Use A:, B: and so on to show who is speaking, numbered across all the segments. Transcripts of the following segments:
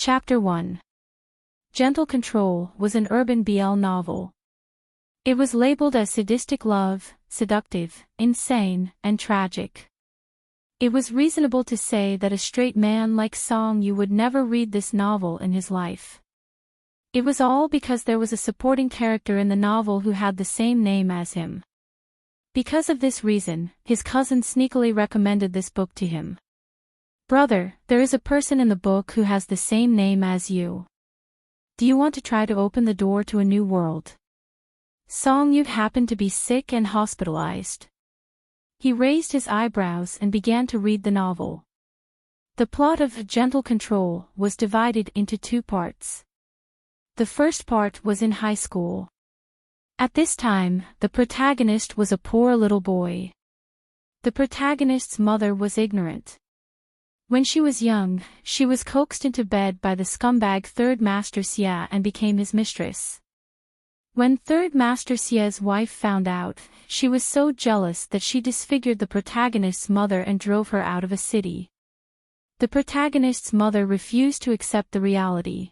A: Chapter 1. Gentle Control was an urban BL novel. It was labeled as sadistic love, seductive, insane, and tragic. It was reasonable to say that a straight man like Song Yu would never read this novel in his life. It was all because there was a supporting character in the novel who had the same name as him. Because of this reason, his cousin sneakily recommended this book to him. "Brother, there is a person in the book who has the same name as you. Do you want to try to open the door to a new world?" Song Yu happened to be sick and hospitalized. He raised his eyebrows and began to read the novel. The plot of Gentle Control was divided into two parts. The first part was in high school. At this time, the protagonist was a poor little boy. The protagonist's mother was ignorant. When she was young, she was coaxed into bed by the scumbag Third Master Xia and became his mistress. When Third Master Xia's wife found out, she was so jealous that she disfigured the protagonist's mother and drove her out of a city. The protagonist's mother refused to accept the reality.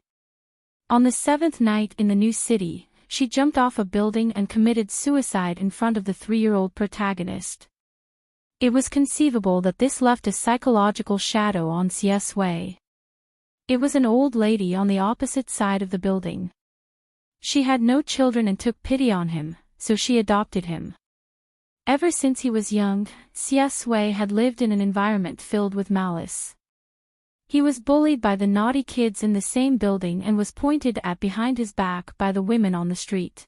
A: On the seventh night in the new city, she jumped off a building and committed suicide in front of the 3-year-old protagonist. It was conceivable that this left a psychological shadow on Xia Sui. It was an old lady on the opposite side of the building. She had no children and took pity on him, so she adopted him. Ever since he was young, Xia Sui had lived in an environment filled with malice. He was bullied by the naughty kids in the same building and was pointed at behind his back by the women on the street.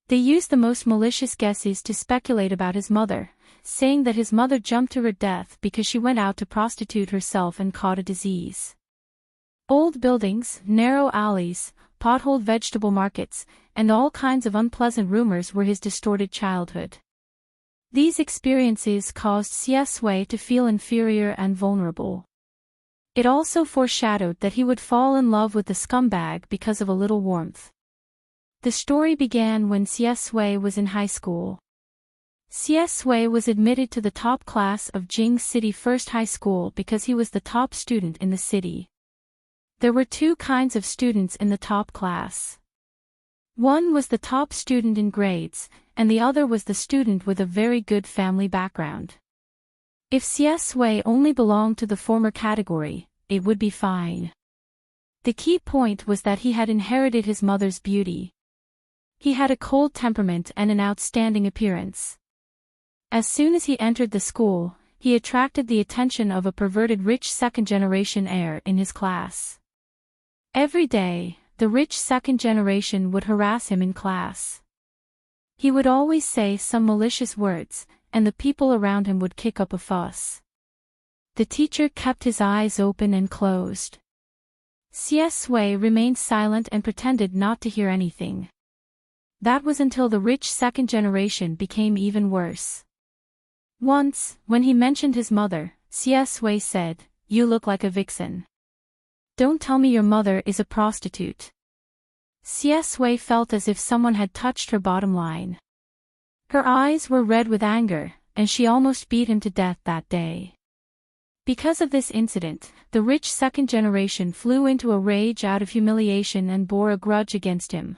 A: They used the most malicious guesses to speculate about his mother, saying that his mother jumped to her death because she went out to prostitute herself and caught a disease. Old buildings, narrow alleys, potholed vegetable markets, and all kinds of unpleasant rumors were his distorted childhood. These experiences caused Xia Sui to feel inferior and vulnerable. It also foreshadowed that he would fall in love with the scumbag because of a little warmth. The story began when Xia Sui was in high school. Xia Sui was admitted to the top class of Jing City First High School because he was the top student in the city. There were two kinds of students in the top class. One was the top student in grades, and the other was the student with a very good family background. If Xia Sui only belonged to the former category, it would be fine. The key point was that he had inherited his mother's beauty. He had a cold temperament and an outstanding appearance. As soon as he entered the school, he attracted the attention of a perverted rich second-generation heir in his class. Every day, the rich second generation would harass him in class. He would always say some malicious words, and the people around him would kick up a fuss. The teacher kept his eyes open and closed. Xia Sui remained silent and pretended not to hear anything. That was until the rich second generation became even worse. Once, when he mentioned his mother, Xia Sui said, "You look like a vixen. Don't tell me your mother is a prostitute." Xia Sui felt as if someone had touched her bottom line. Her eyes were red with anger, and she almost beat him to death that day. Because of this incident, the rich second generation flew into a rage out of humiliation and bore a grudge against him.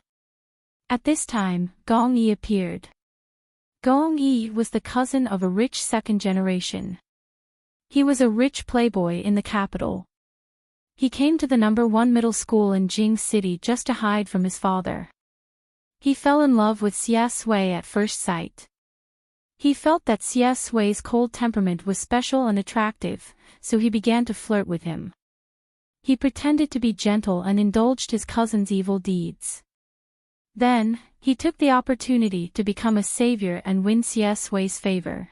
A: At this time, Gong Yi appeared. Gong Yi was the cousin of a rich second generation. He was a rich playboy in the capital. He came to the #1 middle school in Jing City just to hide from his father. He fell in love with Xia Sui at first sight. He felt that Xia Sui's cold temperament was special and attractive, so he began to flirt with him. He pretended to be gentle and indulged his cousin's evil deeds. Then, he took the opportunity to become a savior and win Xia Sui's favor.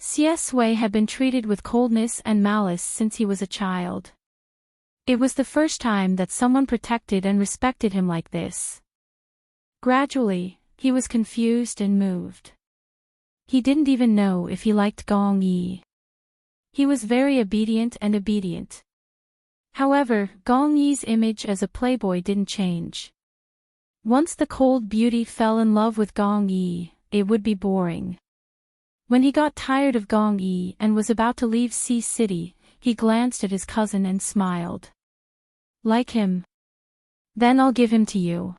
A: Xia Sui had been treated with coldness and malice since he was a child. It was the first time that someone protected and respected him like this. Gradually, he was confused and moved. He didn't even know if he liked Gong Yi. He was very obedient. However, Gong Yi's image as a playboy didn't change. Once the cold beauty fell in love with Gong Yi, it would be boring. When he got tired of Gong Yi and was about to leave C City, he glanced at his cousin and smiled. Like him? Then I'll give him to you.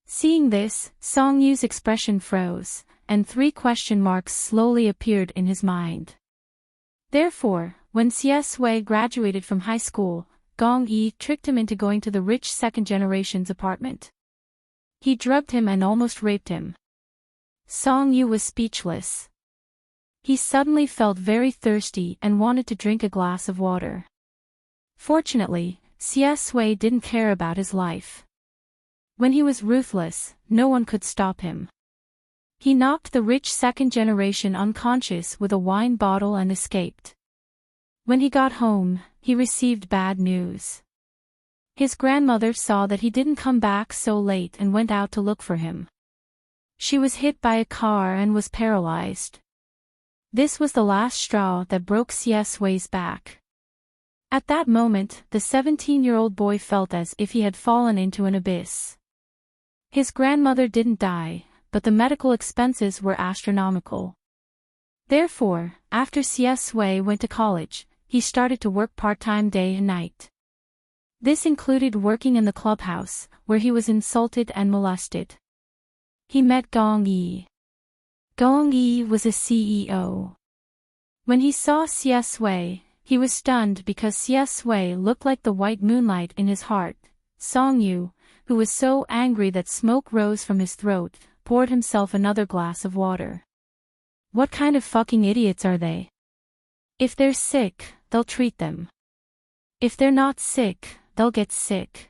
A: Seeing this, Song Yu's expression froze, and 3 question marks slowly appeared in his mind. Therefore, when Xie Sui graduated from high school, Gong Yi tricked him into going to the rich second-generation's apartment. He drugged him and almost raped him. Song Yu was speechless. He suddenly felt very thirsty and wanted to drink a glass of water. Fortunately, Xie Sui didn't care about his life. When he was ruthless, no one could stop him. He knocked the rich second generation unconscious with a wine bottle and escaped. When he got home, he received bad news. His grandmother saw that he didn't come back so late and went out to look for him. She was hit by a car and was paralyzed. This was the last straw that broke Xie Sui's back. At that moment, the 17-year-old boy felt as if he had fallen into an abyss. His grandmother didn't die, but the medical expenses were astronomical. Therefore, after Xie Sui went to college, he started to work part-time day and night. This included working in the clubhouse, where he was insulted and molested. He met Gong Yi. Gong Yi was a CEO. When he saw Xie Sui, he was stunned because Xie Sui looked like the white moonlight in his heart. Song Yu, who was so angry that smoke rose from his throat, poured himself another glass of water. What kind of fucking idiots are they? If they're sick, they'll treat them. If they're not sick, they'll get sick.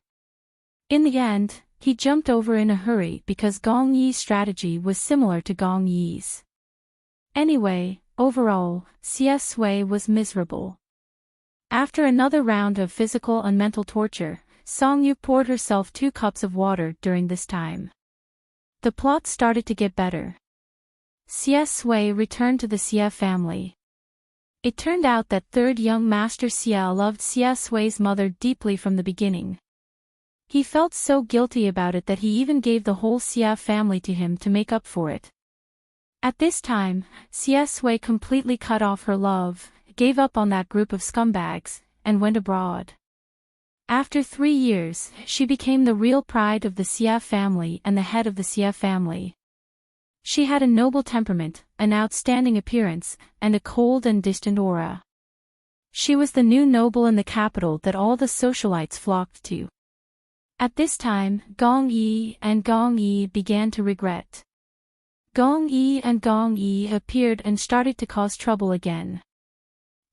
A: In the end, he jumped over in a hurry because Gong Yi's strategy was similar to Gong Yi's. Anyway, overall, Xie Sui was miserable. After another round of physical and mental torture, Song Yu poured herself 2 cups of water during this time. The plot started to get better. Xie Sui returned to the Xie family. It turned out that third young master Xie loved Xie Sui's mother deeply from the beginning. He felt so guilty about it that he even gave the whole Xie family to him to make up for it. At this time, Xie Sui completely cut off her love, gave up on that group of scumbags, and went abroad. After 3 years, she became the real pride of the Xie family and the head of the Xie family. She had a noble temperament, an outstanding appearance, and a cold and distant aura. She was the new noble in the capital that all the socialites flocked to. At this time, Gong Yi and Gong Yi began to regret. Gong Yi and Gong Yi appeared and started to cause trouble again.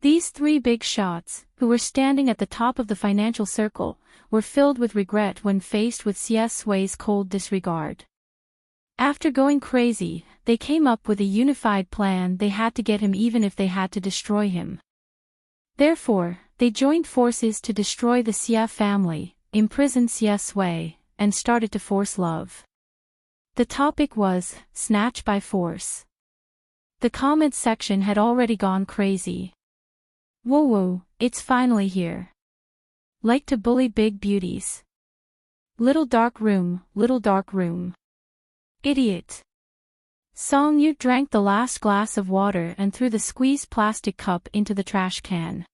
A: These 3 big shots, who were standing at the top of the financial circle, were filled with regret when faced with Xie Sui's cold disregard. After going crazy, they came up with a unified plan. They had to get him even if they had to destroy him. Therefore, they joined forces to destroy the Xie family, imprison Xie Sui, and started to force love. The topic was, snatch by force. The comments section had already gone crazy. Whoa whoa, it's finally here. Like to bully big beauties. Little dark room, little dark room. Idiot. Song Yu drank the last glass of water and threw the squeezed plastic cup into the trash can.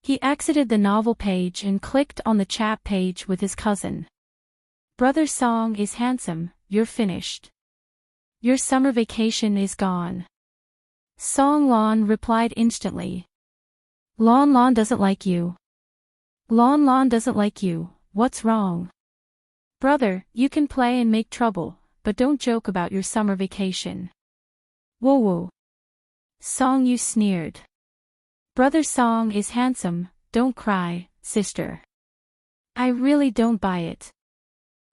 A: He exited the novel page and clicked on the chat page with his cousin. Brother Song is handsome, you're finished. Your summer vacation is gone. Song Lan replied instantly. Lon Lon doesn't like you. Lon Lon doesn't like you, what's wrong? Brother, you can play and make trouble, but don't joke about your summer vacation. Whoa whoa. Song Yu sneered. Brother Song is handsome, don't cry, sister. I really don't buy it.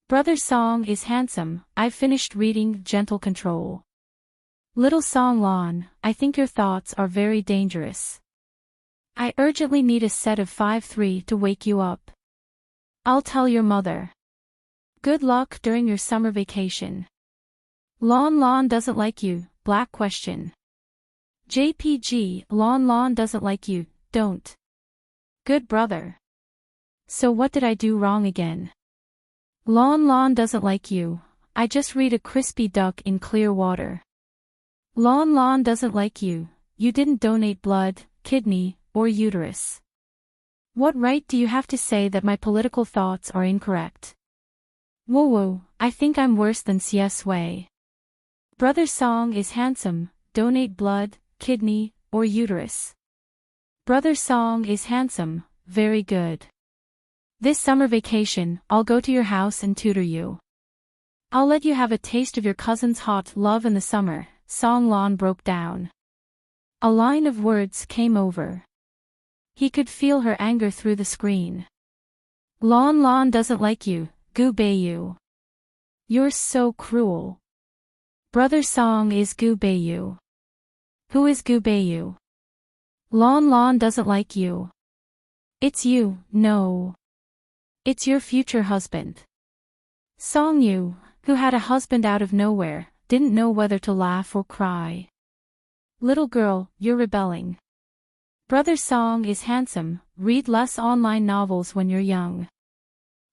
A: Brother Song is handsome, I've finished reading Gentle Control. Little Song Lan, I think your thoughts are very dangerous. I urgently need a set of 5-3 to wake you up. I'll tell your mother. Good luck during your summer vacation. Lon Lon doesn't like you, black question. JPG, Lon Lon doesn't like you, don't. Good brother. So what did I do wrong again? Lon Lon doesn't like you, I just read a crispy duck in clear water. Lon Lon doesn't like you, you didn't donate blood, kidney, or uterus. What right do you have to say that my political thoughts are incorrect? Whoa, I think I'm worse than CS Way. Brother Song is handsome, donate blood, kidney, or uterus. Brother Song is handsome, very good. This summer vacation, I'll go to your house and tutor you. I'll let you have a taste of your cousin's hot love in the summer. Song Lan broke down. A line of words came over. He could feel her anger through the screen. Lan doesn't like you, Gu Beiyu. You're so cruel. Brother Song is Gu Beiyu. Who is Gu Beiyu? Lan doesn't like you. It's you, no. It's your future husband. Song Yu, who had a husband out of nowhere, didn't know whether to laugh or cry. Little girl, you're rebelling. Brother Song is handsome, read less online novels when you're young.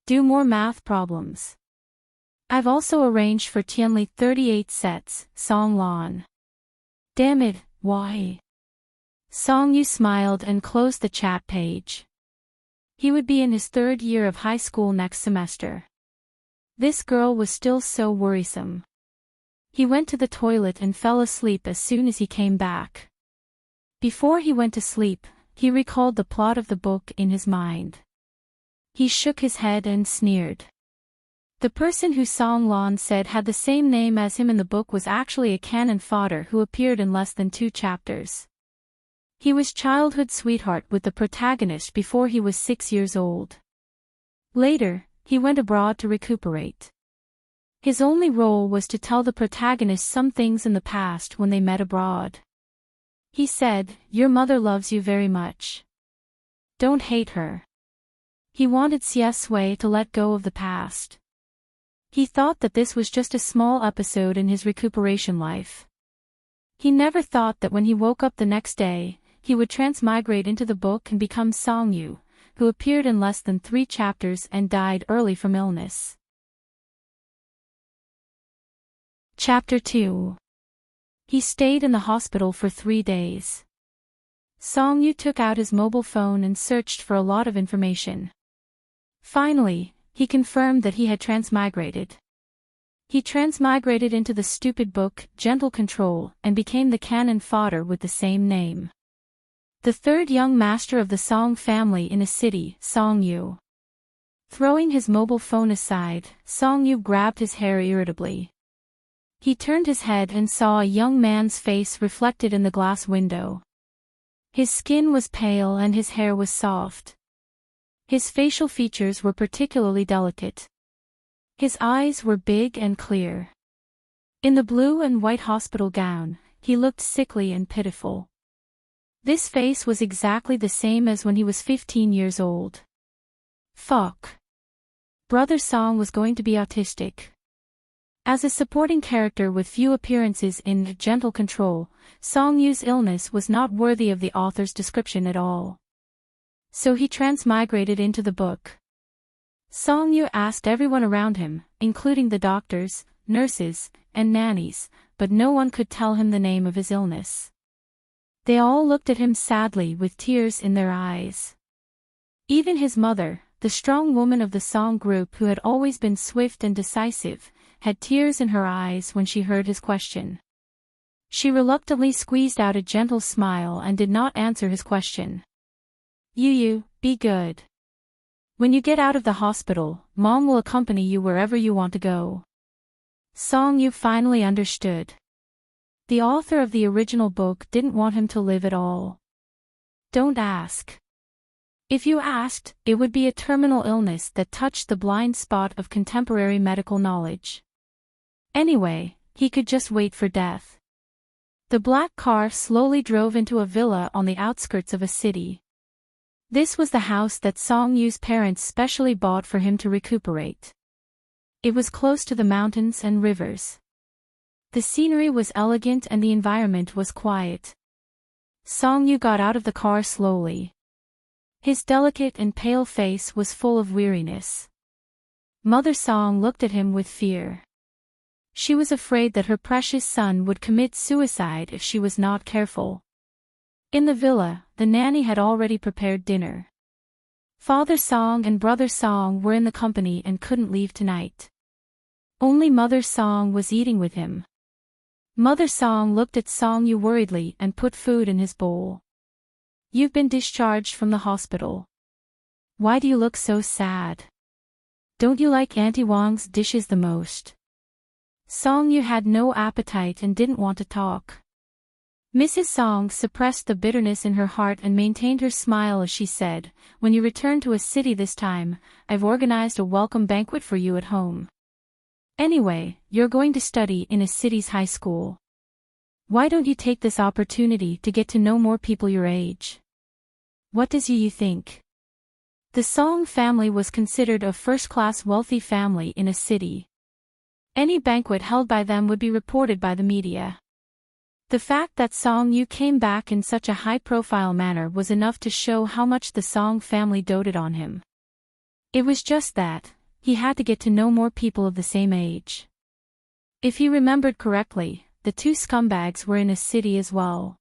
A: Do more math problems. I've also arranged for Tianli 38 sets, Song Lan. Damn it, why? Song Yu smiled and closed the chat page. He would be in his 3rd year of high school next semester. This girl was still so worrisome. He went to the toilet and fell asleep as soon as he came back. Before he went to sleep, he recalled the plot of the book in his mind. He shook his head and sneered. The person who Song Lan said had the same name as him in the book was actually a canon Fodder who appeared in less than 2 chapters. He was childhood sweetheart with the protagonist before he was 6 years old. Later, he went abroad to recuperate. His only role was to tell the protagonist some things in the past when they met abroad. He said, "Your mother loves you very much. Don't hate her." He wanted Wei to let go of the past. He thought that this was just a small episode in his recuperation life. He never thought that when he woke up the next day, he would transmigrate into the book and become Song Yu, who appeared in less than 3 chapters and died early from illness. Chapter 2. He stayed in the hospital for 3 days. Song Yu took out his mobile phone and searched for a lot of information. Finally, he confirmed that he had transmigrated. He transmigrated into the stupid book, Gentle Control, and became the canon Fodder with the same name. The 3rd young master of the Song family in a city, Song Yu. Throwing his mobile phone aside, Song Yu grabbed his hair irritably. He turned his head and saw a young man's face reflected in the glass window. His skin was pale and his hair was soft. His facial features were particularly delicate. His eyes were big and clear. In the blue and white hospital gown, he looked sickly and pitiful. This face was exactly the same as when he was 15 years old. Fuck. Brother Song was going to be autistic. As a supporting character with few appearances in Gentle Control, Song Yu's illness was not worthy of the author's description at all. So he transmigrated into the book. Song Yu asked everyone around him, including the doctors, nurses, and nannies, but no one could tell him the name of his illness. They all looked at him sadly with tears in their eyes. Even his mother, the strong woman of the Song group who had always been swift and decisive, had tears in her eyes when she heard his question. She squeezed out a gentle smile and did not answer his question. Yu, be good. When you get out of the hospital, Mom will accompany you wherever you want to go. Song Yu finally understood. The author of the original book didn't want him to live at all. Don't ask. If you asked, it would be a terminal illness that touched the blind spot of contemporary medical knowledge. Anyway, he could just wait for death. The black car slowly drove into a villa on the outskirts of a city. This was the house that Song Yu's parents specially bought for him to recuperate. It was close to the mountains and rivers. The scenery was elegant and the environment was quiet. Song Yu got out of the car slowly. His delicate and pale face was full of weariness. Mother Song looked at him with fear. She was afraid that her precious son would commit suicide if she was not careful. In the villa, the nanny had already prepared dinner. Father Song and Brother Song were in the company and couldn't leave tonight. Only Mother Song was eating with him. Mother Song looked at Song Yu worriedly and put food in his bowl. You've been discharged from the hospital. Why do you look so sad? Don't you like Auntie Wang's dishes the most? Song Yu had no appetite and didn't want to talk. Mrs. Song suppressed the bitterness in her heart and maintained her smile as she said, "When you return to a city this time, I've organized a welcome banquet for you at home. Anyway, you're going to study in a city's high school. Why don't you take this opportunity to get to know more people your age? What does you think?" The Song family was considered a first-class wealthy family in a city. Any banquet held by them would be reported by the media. The fact that Song Yu came back in such a high-profile manner was enough to show how much the Song family doted on him. It was just that he had to get to know more people of the same age. If he remembered correctly, the two scumbags were in a city as well.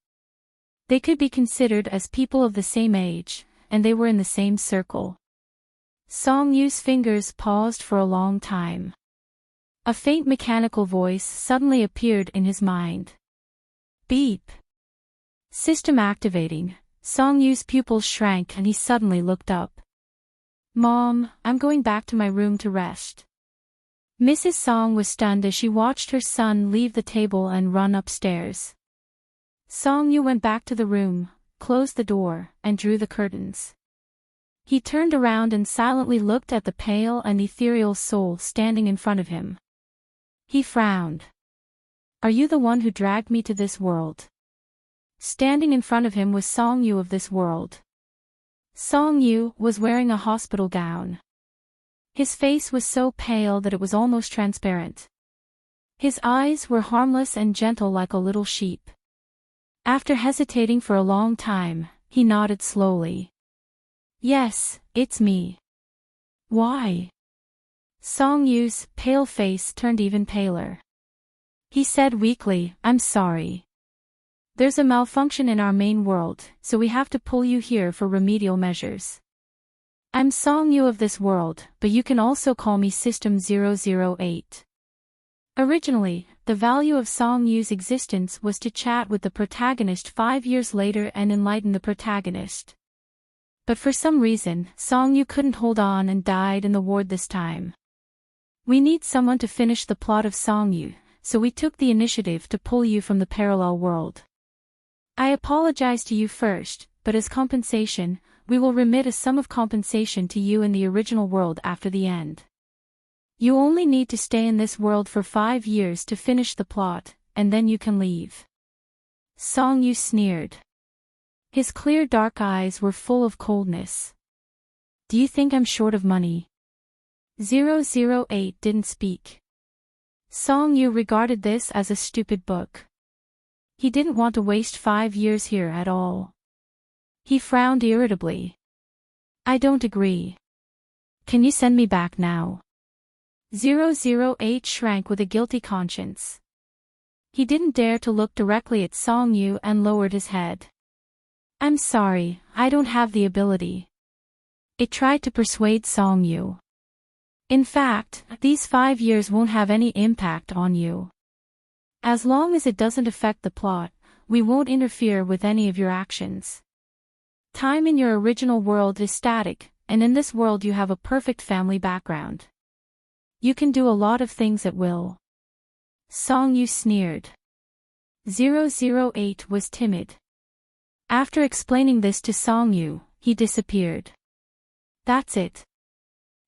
A: They could be considered as people of the same age, and they were in the same circle. Song Yu's fingers paused for a long time. A faint mechanical voice suddenly appeared in his mind. Beep. System activating. Song Yu's pupils shrank and he suddenly looked up. Mom, I'm going back to my room to rest. Mrs. Song was stunned as she watched her son leave the table and run upstairs. Song Yu went back to the room, closed the door, and drew the curtains. He turned around and silently looked at the pale and ethereal soul standing in front of him. He frowned. Are you the one who dragged me to this world? Standing in front of him was Song Yu of this world. Song Yu was wearing a hospital gown. His face was so pale that it was almost transparent. His eyes were harmless and gentle like a little sheep. After hesitating for a long time, he nodded slowly. Yes, it's me. Why? Song Yu's pale face turned even paler. He said weakly, I'm sorry. There's a malfunction in our main world, so we have to pull you here for remedial measures. I'm Song Yu of this world, but you can also call me System 008. Originally, the value of Song Yu's existence was to chat with the protagonist 5 years later and enlighten the protagonist. But for some reason, Song Yu couldn't hold on and died in the ward this time. We need someone to finish the plot of Song Yu, so we took the initiative to pull you from the parallel world. I apologize to you first, but as compensation, we will remit a sum of compensation to you in the original world after the end. You only need to stay in this world for 5 years to finish the plot, and then you can leave. Song Yu sneered. His clear dark eyes were full of coldness. Do you think I'm short of money? 008 didn't speak. Song Yu regarded this as a stupid book. He didn't want to waste 5 years here at all. He frowned irritably. I don't agree. Can you send me back now? 008 shrank with a guilty conscience. He didn't dare to look directly at Song Yu and lowered his head. I'm sorry, I don't have the ability. It tried to persuade Song Yu. In fact, these 5 years won't have any impact on you. As long as it doesn't affect the plot, we won't interfere with any of your actions. Time in your original world is static, and in this world you have a perfect family background. You can do a lot of things at will. Song Yu sneered. 008 was timid. After explaining this to Song Yu, he disappeared. That's it.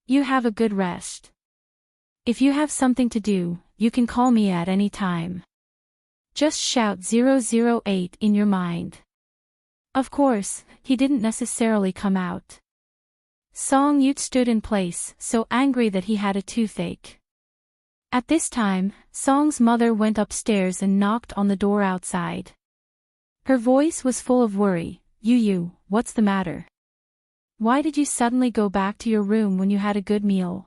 A: You have a good rest. If you have something to do, you can call me at any time. Just shout 008 in your mind. Of course, he didn't necessarily come out. Song Yu stood in place, so angry that he had a toothache. At this time, Song's mother went upstairs and knocked on the door outside. Her voice was full of worry. Yu, what's the matter? Why did you suddenly go back to your room when you had a good meal?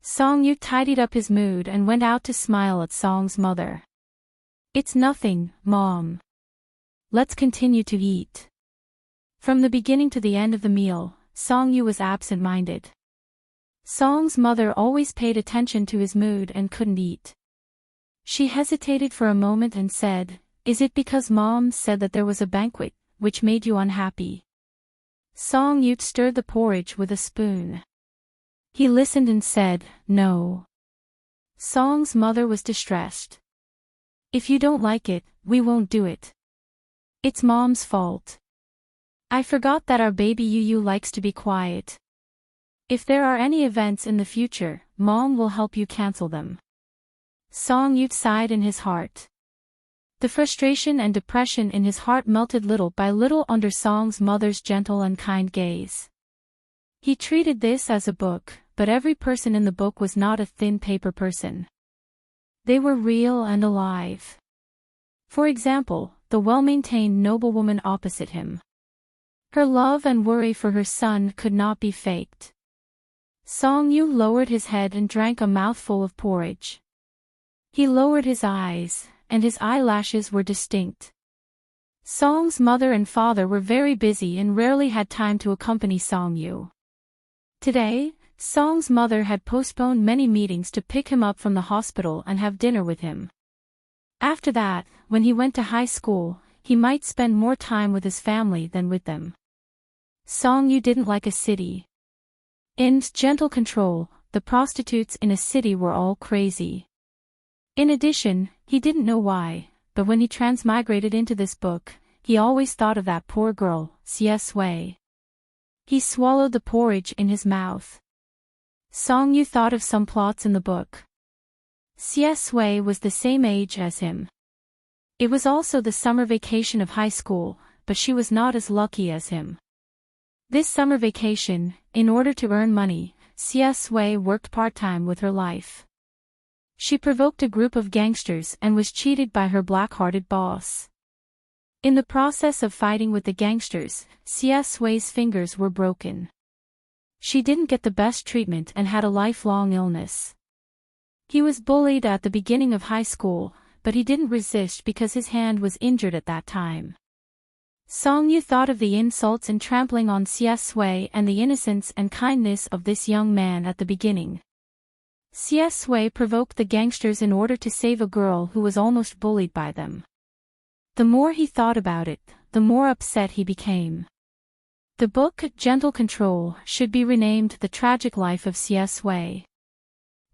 A: Song Yu tidied up his mood and went out to smile at Song's mother. It's nothing, Mom. Let's continue to eat. From the beginning to the end of the meal, Song-yu was absent-minded. Song's mother always paid attention to his mood and couldn't eat. She hesitated for a moment and said, "Is it because Mom said that there was a banquet, which made you unhappy?" Song-yu stirred the porridge with a spoon. He listened and said, "No." Song's mother was distressed. "If you don't like it, we won't do it. It's Mom's fault. I forgot that our baby Yu likes to be quiet. If there are any events in the future, Mom will help you cancel them." Song-yu sighed in his heart. The frustration and depression in his heart melted little by little under Song's mother's gentle and kind gaze. He treated this as a book, but every person in the book was not a thin paper person. They were real and alive. For example, the well-maintained noblewoman opposite him. Her love and worry for her son could not be faked. Song-yu lowered his head and drank a mouthful of porridge. He lowered his eyes, and his eyelashes were distinct. Song's mother and father were very busy and rarely had time to accompany Song-yu. Today, Song's mother had postponed many meetings to pick him up from the hospital and have dinner with him. After that, when he went to high school, he might spend more time with his family than with them. Song-yu didn't like a city. In Gentle Control, the prostitutes in a city were all crazy. In addition, he didn't know why, but when he transmigrated into this book, he always thought of that poor girl, Sui. He swallowed the porridge in his mouth. Song-yu thought of some plots in the book. Sui was the same age as him. It was also the summer vacation of high school, but she was not as lucky as him. This summer vacation, in order to earn money, Sui worked part-time with her life. She provoked a group of gangsters and was cheated by her black-hearted boss. In the process of fighting with the gangsters, Sui's fingers were broken. She didn't get the best treatment and had a lifelong illness. He was bullied at the beginning of high school, but he didn't resist because his hand was injured at that time. Song-yu thought of the insults and trampling on Sui and the innocence and kindness of this young man at the beginning. Sui provoked the gangsters in order to save a girl who was almost bullied by them. The more he thought about it, the more upset he became. The book, Gentle Control, should be renamed The Tragic Life of Sui.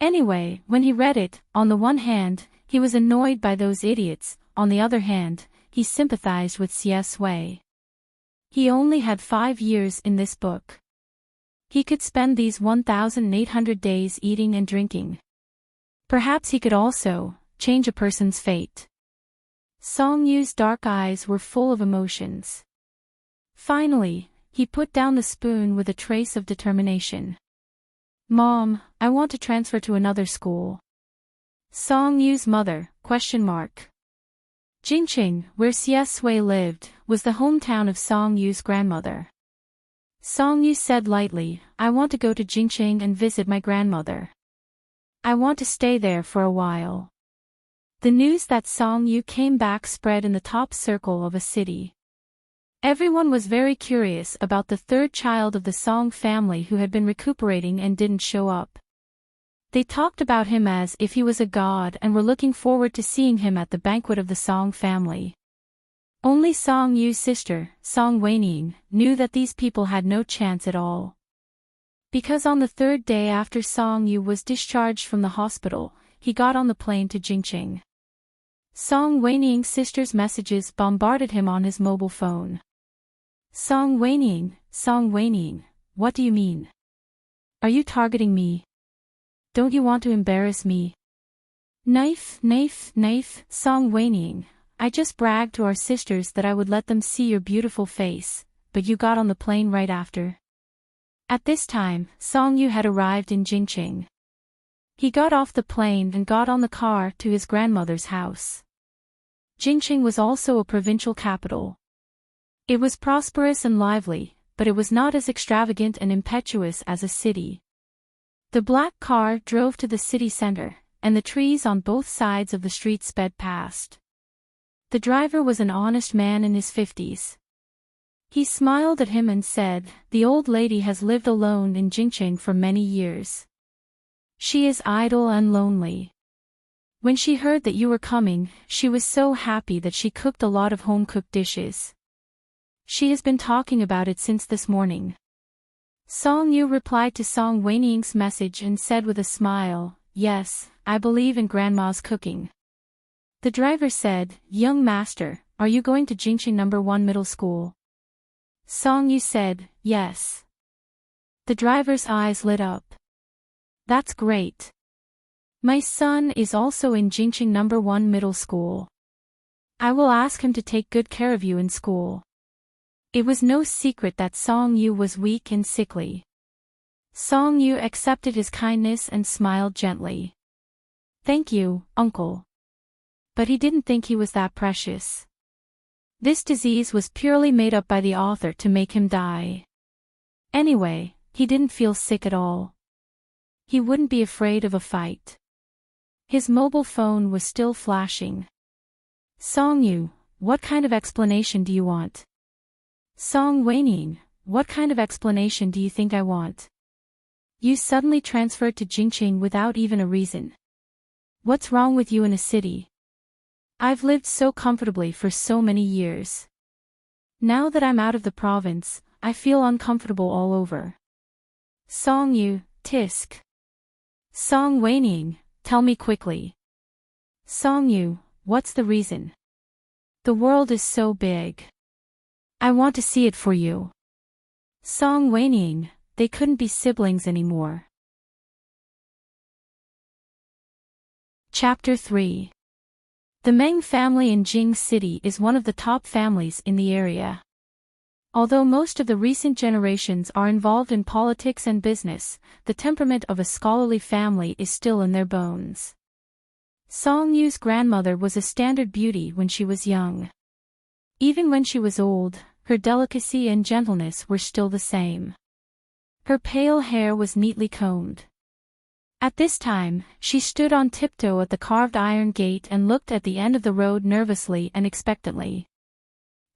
A: Anyway, when he read it, on the one hand, he was annoyed by those idiots, on the other hand, he sympathized with Sui. He only had 5 years in this book. He could spend these 1,800 days eating and drinking. Perhaps he could also change a person's fate. Song-yu's dark eyes were full of emotions. Finally, he put down the spoon with a trace of determination. "Mom, I want to transfer to another school." Song-yu's mother, ? Jingqing, where Sui lived, was the hometown of Song-yu's grandmother. Song-yu said lightly, "I want to go to Jingqing and visit my grandmother. I want to stay there for a while." The news that Song-yu came back spread in the top circle of a city. Everyone was very curious about the third child of the Song family who had been recuperating and didn't show up. They talked about him as if he was a god and were looking forward to seeing him at the banquet of the Song family. Only Song-yu's sister, Song Weining, knew that these people had no chance at all. Because on the third day after Song-yu was discharged from the hospital, he got on the plane to Jingqing. Song Weining's sister's messages bombarded him on his mobile phone. Song Weining, what do you mean? Are you targeting me? Don't you want to embarrass me? Knife, Song Weining, I just bragged to our sisters that I would let them see your beautiful face, but you got on the plane right after. At this time, Song-yu had arrived in Jingqing. He got off the plane and got on the car to his grandmother's house. Jingqing was also a provincial capital. It was prosperous and lively, but it was not as extravagant and impetuous as a city. The black car drove to the city center, and the trees on both sides of the street sped past. The driver was an honest man in his 50s. He smiled at him and said, "The old lady has lived alone in Jingqing for many years. She is idle and lonely. When she heard that you were coming, she was so happy that she cooked a lot of home-cooked dishes. She has been talking about it since this morning." Song Yu replied to Song Weining's message and said with a smile, "Yes, I believe in Grandma's cooking." The driver said, "Young master, are you going to Jingqing No. 1 Middle School?" Song Yu said, "Yes." The driver's eyes lit up. "That's great. My son is also in Jingqing No. 1 Middle School. I will ask him to take good care of you in school." It was no secret that Song Yu was weak and sickly. Song Yu accepted his kindness and smiled gently. "Thank you, uncle." But he didn't think he was that precious. This disease was purely made up by the author to make him die. Anyway, he didn't feel sick at all. He wouldn't be afraid of a fight. His mobile phone was still flashing. "Song Yu, what kind of explanation do you want?" "Song Weining, what kind of explanation do you think I want? You suddenly transferred to Jingqing without even a reason. What's wrong with you in a city? I've lived so comfortably for so many years. Now that I'm out of the province, I feel uncomfortable all over." Song Yu, tisk. "Song Weining, tell me quickly." "Song Yu, what's the reason? The world is so big. I want to see it for you." Song Weining, they couldn't be siblings anymore. Chapter 3. The Meng family in Jing City is one of the top families in the area. Although most of the recent generations are involved in politics and business, the temperament of a scholarly family is still in their bones. Song Yu's grandmother was a standard beauty when she was young. Even when she was old, her delicacy and gentleness were still the same. Her pale hair was neatly combed. At this time, she stood on tiptoe at the carved iron gate and looked at the end of the road nervously and expectantly.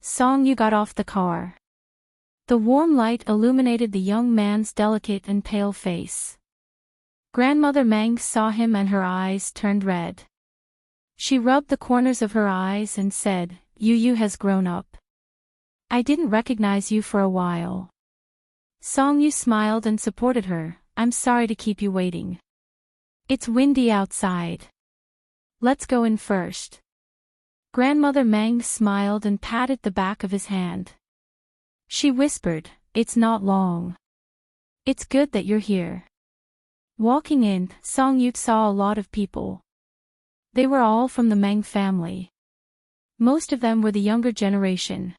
A: Song Yu got off the car. The warm light illuminated the young man's delicate and pale face. Grandmother Meng saw him and her eyes turned red. She rubbed the corners of her eyes and said, "Yu has grown up. I didn't recognize you for a while." Song Yu smiled and supported her. "I'm sorry to keep you waiting. It's windy outside. Let's go in first." Grandmother Meng smiled and patted the back of his hand. She whispered, "It's not long. It's good that you're here." Walking in, Song Yu saw a lot of people. They were all from the Meng family. Most of them were the younger generation.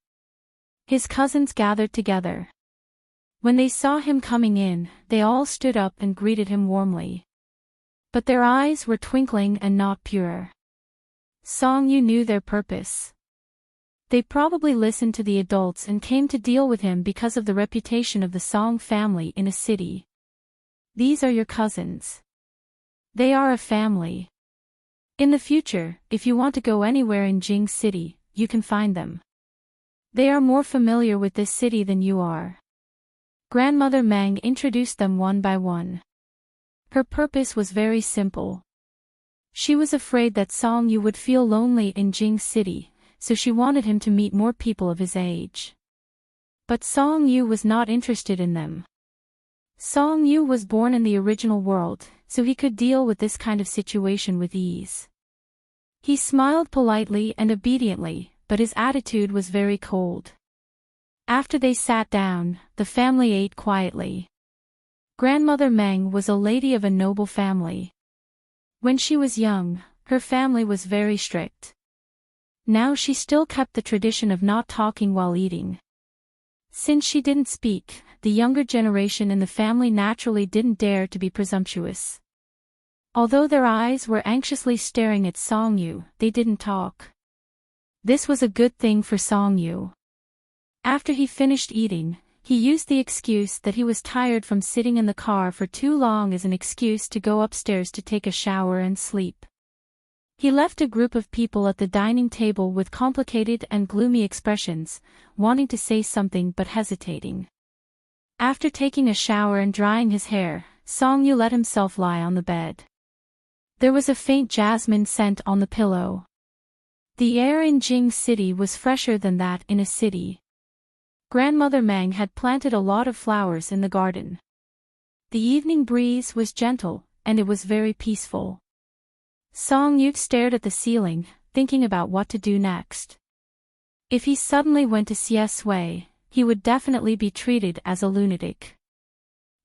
A: His cousins gathered together. When they saw him coming in, they all stood up and greeted him warmly. But their eyes were twinkling and not pure. Song Yu knew their purpose. They probably listened to the adults and came to deal with him because of the reputation of the Song family in a city. "These are your cousins. They are a family. In the future, if you want to go anywhere in Jing City, you can find them. They are more familiar with this city than you are." Grandmother Meng introduced them one by one. Her purpose was very simple. She was afraid that Song Yu would feel lonely in Jing City, so she wanted him to meet more people of his age. But Song Yu was not interested in them. Song Yu was born in the original world, so he could deal with this kind of situation with ease. He smiled politely and obediently, but his attitude was very cold. After they sat down, the family ate quietly. Grandmother Meng was a lady of a noble family. When she was young, her family was very strict. Now she still kept the tradition of not talking while eating. Since she didn't speak, the younger generation in the family naturally didn't dare to be presumptuous. Although their eyes were anxiously staring at Song Yu, they didn't talk. This was a good thing for Song Yu. After he finished eating, he used the excuse that he was tired from sitting in the car for too long as an excuse to go upstairs to take a shower and sleep. He left a group of people at the dining table with complicated and gloomy expressions, wanting to say something but hesitating. After taking a shower and drying his hair, Song-yu let himself lie on the bed. There was a faint jasmine scent on the pillow. The air in Jing City was fresher than that in a city. Grandmother Meng had planted a lot of flowers in the garden. The evening breeze was gentle, and it was very peaceful. Song-yu stared at the ceiling, thinking about what to do next. If he suddenly went to Siesui, he would definitely be treated as a lunatic.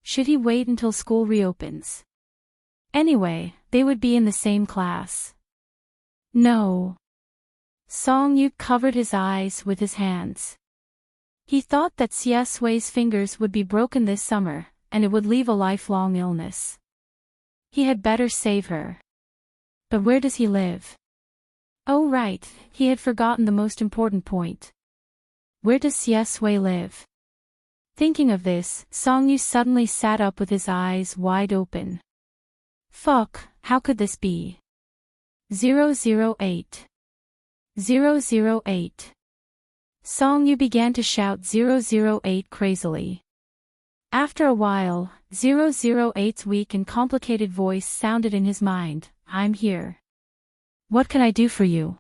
A: Should he wait until school reopens? Anyway, they would be in the same class. No. Song-yu covered his eyes with his hands. He thought that Siesui's fingers would be broken this summer, and it would leave a lifelong illness. He had better save her. But where does he live? Oh right, he had forgotten the most important point. Where does Siesui live? Thinking of this, Song-yu suddenly sat up with his eyes wide open. Fuck, how could this be? 008. 008. Song-yu began to shout 008 crazily. After a while, 008's weak and complicated voice sounded in his mind. I'm here. What can I do for you?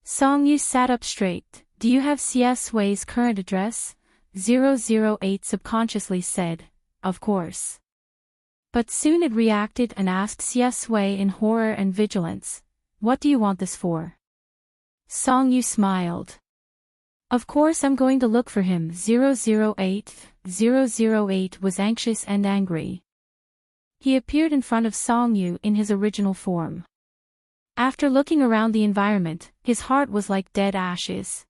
A: Song-yu sat up straight. Do you have Siesui's current address? 008 subconsciously said, of course. But soon it reacted and asked Siesui in horror and vigilance, what do you want this for? Song-yu smiled. Of course I'm going to look for him. 008. 008 was anxious and angry. He appeared in front of Song-yu in his original form. After looking around the environment, his heart was like dead ashes.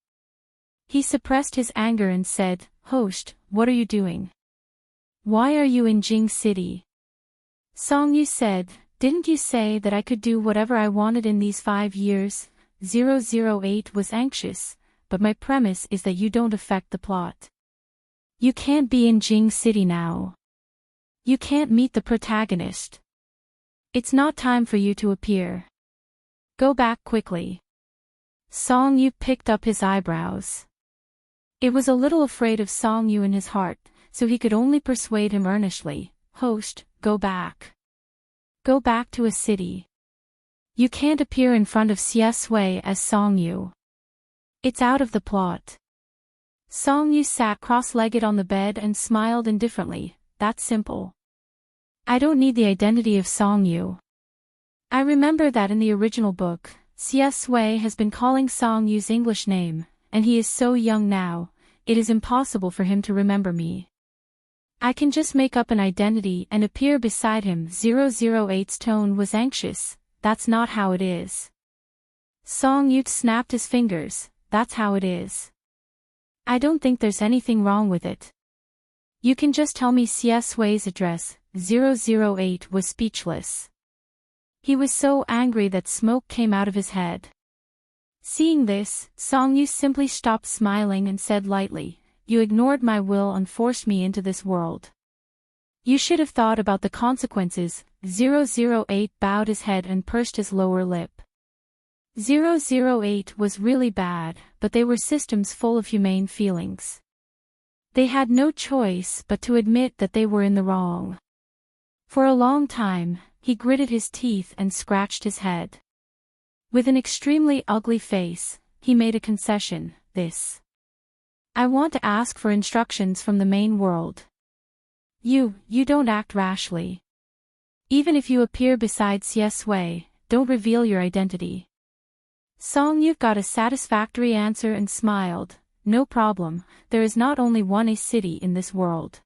A: He suppressed his anger and said, Host, what are you doing? Why are you in Jing City? Song-yu said, didn't you say that I could do whatever I wanted in these 5 years? 008 was anxious, but my premise is that you don't affect the plot. You can't be in Jing City now. You can't meet the protagonist. It's not time for you to appear. Go back quickly. Song-yu picked up his eyebrows. It was a little afraid of Song-yu in his heart, so he could only persuade him earnestly, Host, go back. Go back to a city. You can't appear in front of Siesui as Song-yu. It's out of the plot. Song-yu sat cross-legged on the bed and smiled indifferently. That's simple. I don't need the identity of Song-yu. I remember that in the original book, Siesui has been calling Song-yu's English name, and he is so young now, it is impossible for him to remember me. I can just make up an identity and appear beside him. 008's tone was anxious. That's not how it is. Song-yu snapped his fingers. That's how it is. I don't think there's anything wrong with it. You can just tell me Siesui's address. 008 was speechless. He was so angry that smoke came out of his head. Seeing this, Song-yu simply stopped smiling and said lightly, You ignored my will and forced me into this world. You should have thought about the consequences. 008 bowed his head and pursed his lower lip. 008 was really bad, but they were systems full of humane feelings. They had no choice but to admit that they were in the wrong. For a long time, he gritted his teeth and scratched his head. With an extremely ugly face, he made a concession, this. I want to ask for instructions from the main world. You don't act rashly. Even if you appear beside Siesui, don't reveal your identity. Song-yu got a satisfactory answer and smiled. No problem, there is not only one a city in this world.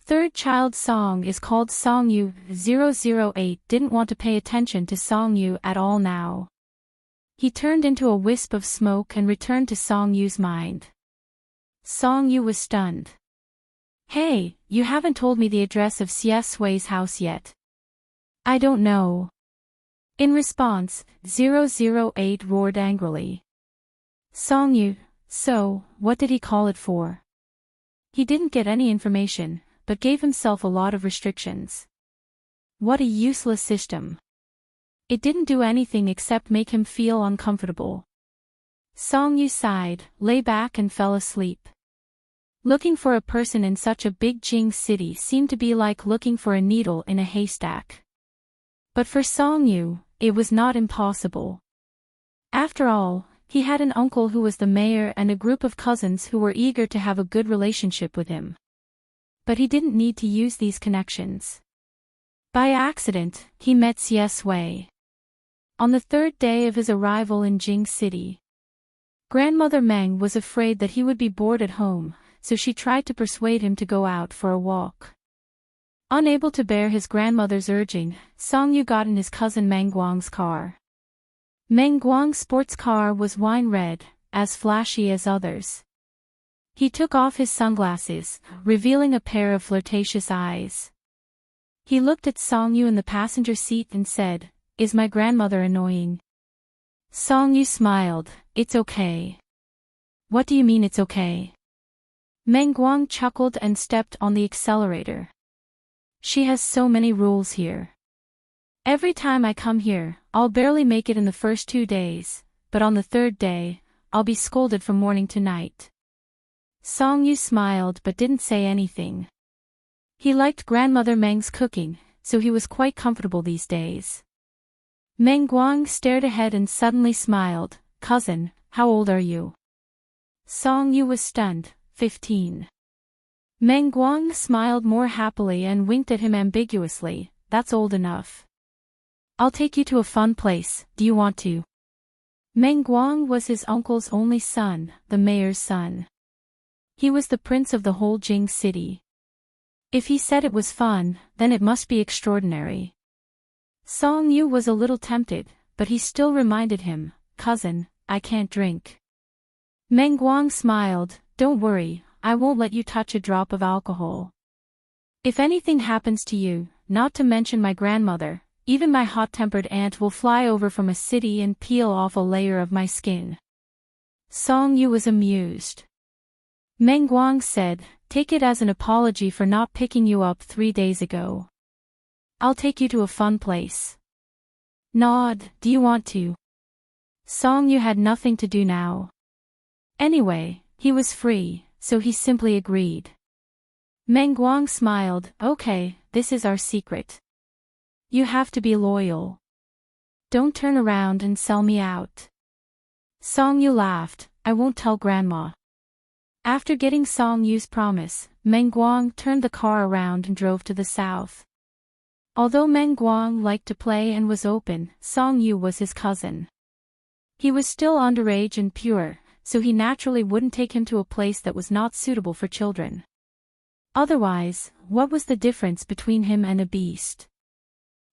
A: Third child Song is called Song-yu. 008 didn't want to pay attention to Song-yu at all now. He turned into a wisp of smoke and returned to Song-yu's mind. Song-yu was stunned. Hey, you haven't told me the address of Siesui's house yet. I don't know. In response, 008 roared angrily. Song-yu, so, what did he call it for? He didn't get any information, but gave himself a lot of restrictions. What a useless system. It didn't do anything except make him feel uncomfortable. Song Yu sighed, lay back and fell asleep. Looking for a person in such a big Jing city seemed to be like looking for a needle in a haystack. But for Song Yu, it was not impossible. After all, he had an uncle who was the mayor and a group of cousins who were eager to have a good relationship with him. But he didn't need to use these connections. By accident, he met Xie Sui. On the third day of his arrival in Jing City, Grandmother Meng was afraid that he would be bored at home, so she tried to persuade him to go out for a walk. Unable to bear his grandmother's urging, Song Yu got in his cousin Meng Guang's car. Meng Guang's sports car was wine red, as flashy as others. He took off his sunglasses, revealing a pair of flirtatious eyes. He looked at Song Yu in the passenger seat and said, "Is my grandmother annoying?" Song Yu smiled, "It's okay." "What do you mean it's okay?" Meng Guang chuckled and stepped on the accelerator. "She has so many rules here. Every time I come here, I'll barely make it in the first 2 days, but on the third day, I'll be scolded from morning to night." Song Yu smiled but didn't say anything. He liked Grandmother Meng's cooking, so he was quite comfortable these days. Meng Guang stared ahead and suddenly smiled. "Cousin, how old are you?" Song Yu was stunned. 15. Meng Guang smiled more happily and winked at him ambiguously. "That's old enough. I'll take you to a fun place, do you want to?" Meng Guang was his uncle's only son, the mayor's son. He was the prince of the whole Jing city. If he said it was fun, then it must be extraordinary. Song Yu was a little tempted, but he still reminded him, "Cousin, I can't drink." Meng Guang smiled, "Don't worry, I won't let you touch a drop of alcohol. If anything happens to you, not to mention my grandmother, even my hot-tempered aunt will fly over from a city and peel off a layer of my skin." Song Yu was amused. Meng Guang said, "Take it as an apology for not picking you up 3 days ago. I'll take you to a fun place." "Nod, do you want to?" Song Yu had nothing to do now. Anyway, he was free, so he simply agreed. Meng Guang smiled, "Okay, this is our secret. You have to be loyal. Don't turn around and sell me out." Song Yu laughed, "I won't tell Grandma." After getting Song Yu's promise, Meng Guang turned the car around and drove to the south. Although Meng Guang liked to play and was open, Song Yu was his cousin. He was still underage and pure, so he naturally wouldn't take him to a place that was not suitable for children. Otherwise, what was the difference between him and a beast?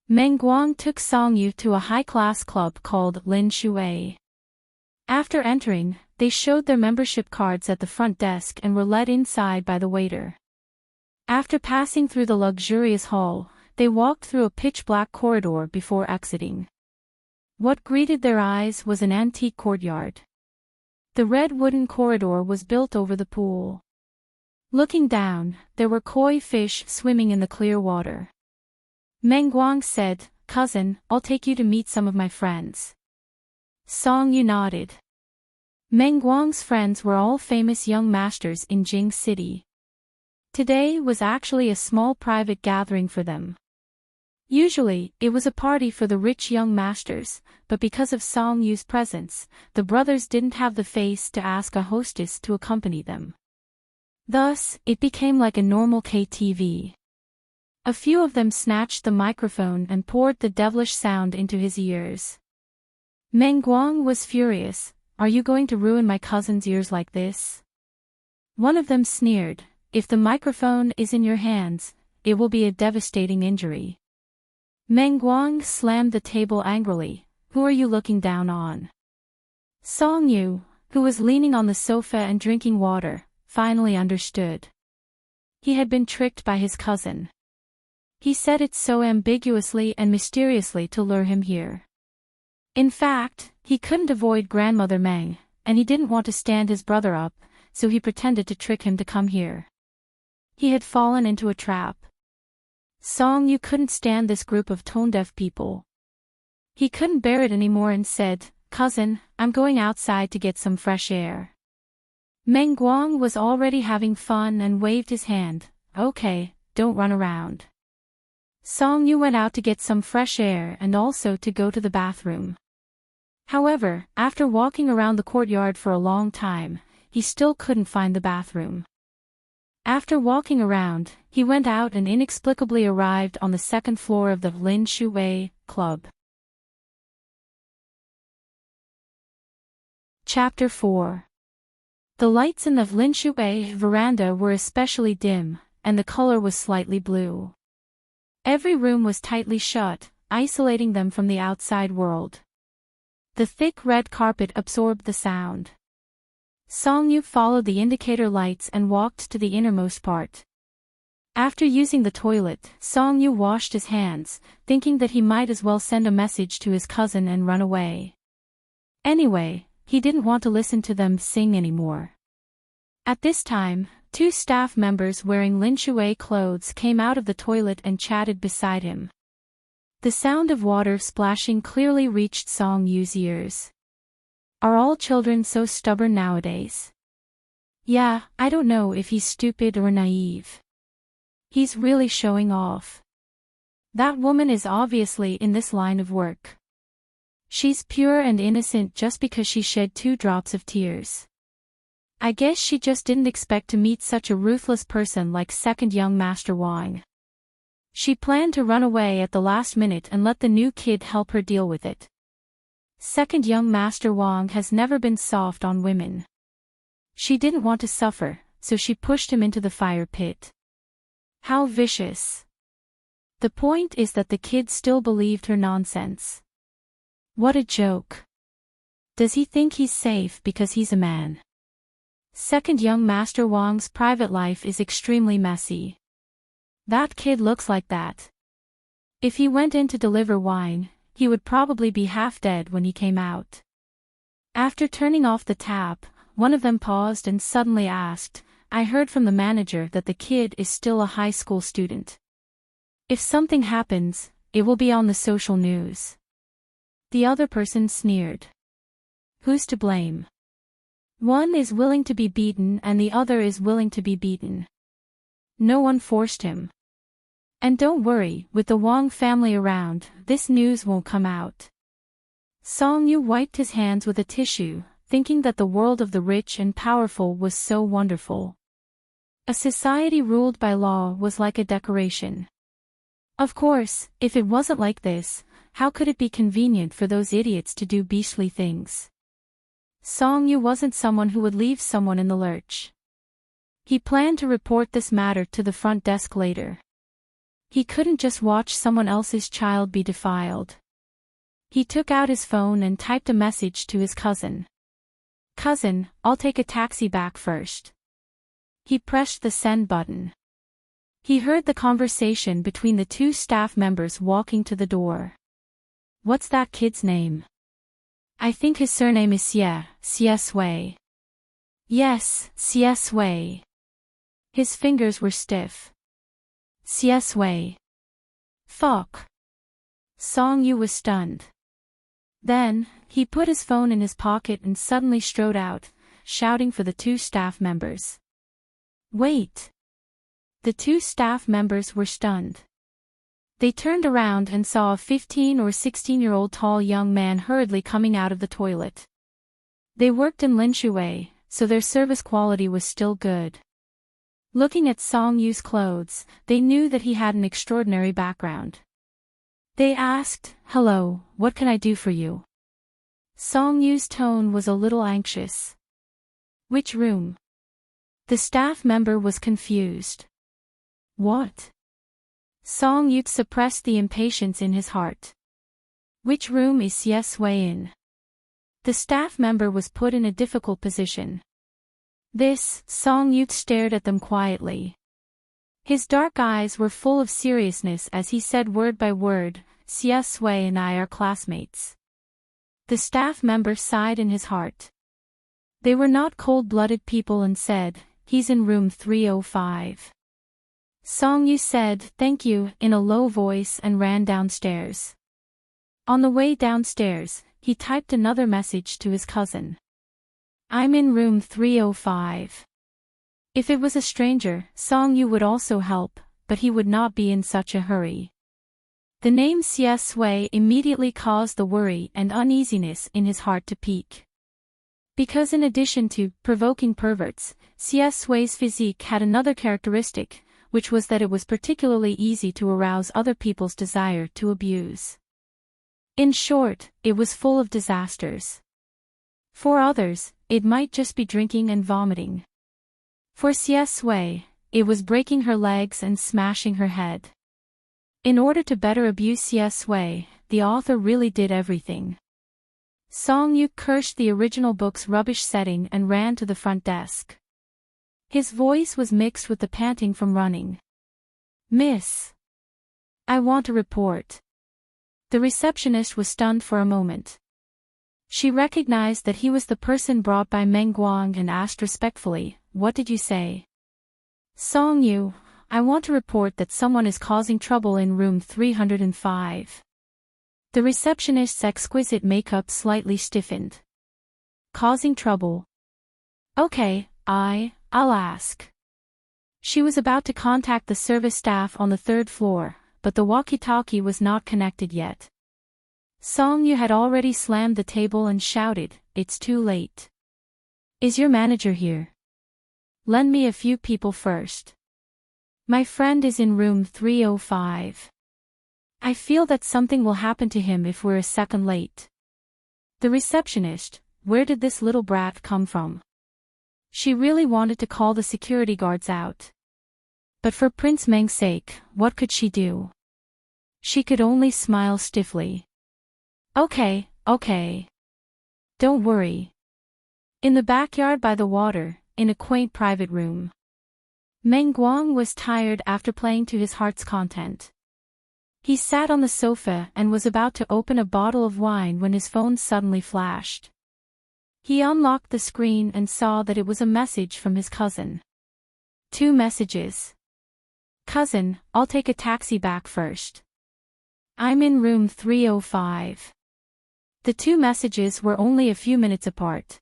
A: Meng Guang took Song Yu to a high-class club called Lin Shui. After entering, they showed their membership cards at the front desk and were led inside by the waiter. After passing through the luxurious hall, they walked through a pitch-black corridor before exiting. What greeted their eyes was an antique courtyard. The red wooden corridor was built over the pool. Looking down, there were koi fish swimming in the clear water. Meng Guang said, "Cousin, I'll take you to meet some of my friends." Song Yu nodded. Meng Guang's friends were all famous young masters in Jing City. Today was actually a small private gathering for them. Usually, it was a party for the rich young masters, but because of Song Yu's presence, the brothers didn't have the face to ask a hostess to accompany them. Thus, it became like a normal KTV. A few of them snatched the microphone and poured the devilish sound into his ears. Meng Guang was furious. "Are you going to ruin my cousin's ears like this?" One of them sneered, "If the microphone is in your hands, it will be a devastating injury." Meng Guang slammed the table angrily. "Who are you looking down on?" Song Yu, who was leaning on the sofa and drinking water, finally understood. He had been tricked by his cousin. He said it so ambiguously and mysteriously to lure him here. In fact, he couldn't avoid Grandmother Meng, and he didn't want to stand his brother up, so he pretended to trick him to come here. He had fallen into a trap. Song Yu couldn't stand this group of tone-deaf people. He couldn't bear it anymore and said, "Cousin, I'm going outside to get some fresh air." Meng Guang was already having fun and waved his hand. "Okay, don't run around." Song Yu went out to get some fresh air and also to go to the bathroom. However, after walking around the courtyard for a long time, he still couldn't find the bathroom. After walking around, he went out and inexplicably arrived on the second floor of the Lin Shui Club. Chapter 4. The lights in the Lin Shui veranda were especially dim, and the color was slightly blue. Every room was tightly shut, isolating them from the outside world. The thick red carpet absorbed the sound. Song Yu followed the indicator lights and walked to the innermost part. After using the toilet, Song Yu washed his hands, thinking that he might as well send a message to his cousin and run away. Anyway, he didn't want to listen to them sing anymore. At this time, two staff members wearing Lin Shui clothes came out of the toilet and chatted beside him. The sound of water splashing clearly reached Song Yu's ears. Are all children so stubborn nowadays? Yeah, I don't know if he's stupid or naive. He's really showing off. That woman is obviously in this line of work. She's pure and innocent just because she shed 2 drops of tears. I guess she just didn't expect to meet such a ruthless person like second young Master Wang. She planned to run away at the last minute and let the new kid help her deal with it. Second young Master Wang has never been soft on women. She didn't want to suffer, so she pushed him into the fire pit. How vicious. The point is that the kid still believed her nonsense. What a joke. Does he think he's safe because he's a man? Second young Master Wang's private life is extremely messy. That kid looks like that. If he went in to deliver wine, he would probably be half dead when he came out. After turning off the tap, one of them paused and suddenly asked, "I heard from the manager that the kid is still a high school student. If something happens, it will be on the social news." The other person sneered. Who's to blame? One is willing to be beaten and the other is willing to be beaten. No one forced him. And don't worry, with the Wang family around, this news won't come out. Song Yu wiped his hands with a tissue, thinking that the world of the rich and powerful was so wonderful. A society ruled by law was like a decoration. Of course, if it wasn't like this, how could it be convenient for those idiots to do beastly things? Song Yu wasn't someone who would leave someone in the lurch. He planned to report this matter to the front desk later. He couldn't just watch someone else's child be defiled. He took out his phone and typed a message to his cousin. "Cousin, I'll take a taxi back first." He pressed the send button. He heard the conversation between the 2 staff members walking to the door. What's that kid's name? I think his surname is Xie Sui. Yes, Xie Sui. His fingers were stiff. Xie Sui. Fuck. Song Yu was stunned. Then, he put his phone in his pocket and suddenly strode out, shouting for the 2 staff members. Wait. The 2 staff members were stunned. They turned around and saw a 15 or 16-year-old tall young man hurriedly coming out of the toilet. They worked in Lin Shui, so their service quality was still good. Looking at Song Yu's clothes, they knew that he had an extraordinary background. They asked, "Hello, what can I do for you?" Song Yu's tone was a little anxious. "Which room?" The staff member was confused. What? Song Yu suppressed the impatience in his heart. Which room is Xie Sui in? The staff member was put in a difficult position. Song Yu stared at them quietly. His dark eyes were full of seriousness as he said word by word, "Xie Sui and I are classmates." The staff member sighed in his heart. They were not cold-blooded people and said, "He's in room 305. Song Yu said, "Thank you," in a low voice and ran downstairs. On the way downstairs, he typed another message to his cousin. I'm in room 305. If it was a stranger, Song-yu would also help, but he would not be in such a hurry. The name Xie Sui immediately caused the worry and uneasiness in his heart to peak. Because in addition to provoking perverts, Xie Sui's physique had another characteristic, which was that it was particularly easy to arouse other people's desire to abuse. In short, it was full of disasters. For others, it might just be drinking and vomiting. For Xie Sui, it was breaking her legs and smashing her head. In order to better abuse Xie Sui, the author really did everything. Song-yu cursed the original book's rubbish setting and ran to the front desk. His voice was mixed with the panting from running. Miss. I want a report. The receptionist was stunned for a moment. She recognized that he was the person brought by Meng Guang and asked respectfully, What did you say? Song-yu, I want to report that someone is causing trouble in room 305. The receptionist's exquisite makeup slightly stiffened. Causing trouble. Okay, I'll ask. She was about to contact the service staff on the third floor, but the walkie-talkie was not connected yet. Song-yu had already slammed the table and shouted, It's too late. Is your manager here? Lend me a few people first. My friend is in room 305. I feel that something will happen to him if we're a second late. The receptionist, where did this little brat come from? She really wanted to call the security guards out. But for Prince Meng's sake, what could she do? She could only smile stiffly. Okay. Don't worry. In the backyard by the water, in a quaint private room. Meng Guang was tired after playing to his heart's content. He sat on the sofa and was about to open a bottle of wine when his phone suddenly flashed. He unlocked the screen and saw that it was a message from his cousin. 2 messages. Cousin, I'll take a taxi back first. I'm in room 305. The 2 messages were only a few minutes apart.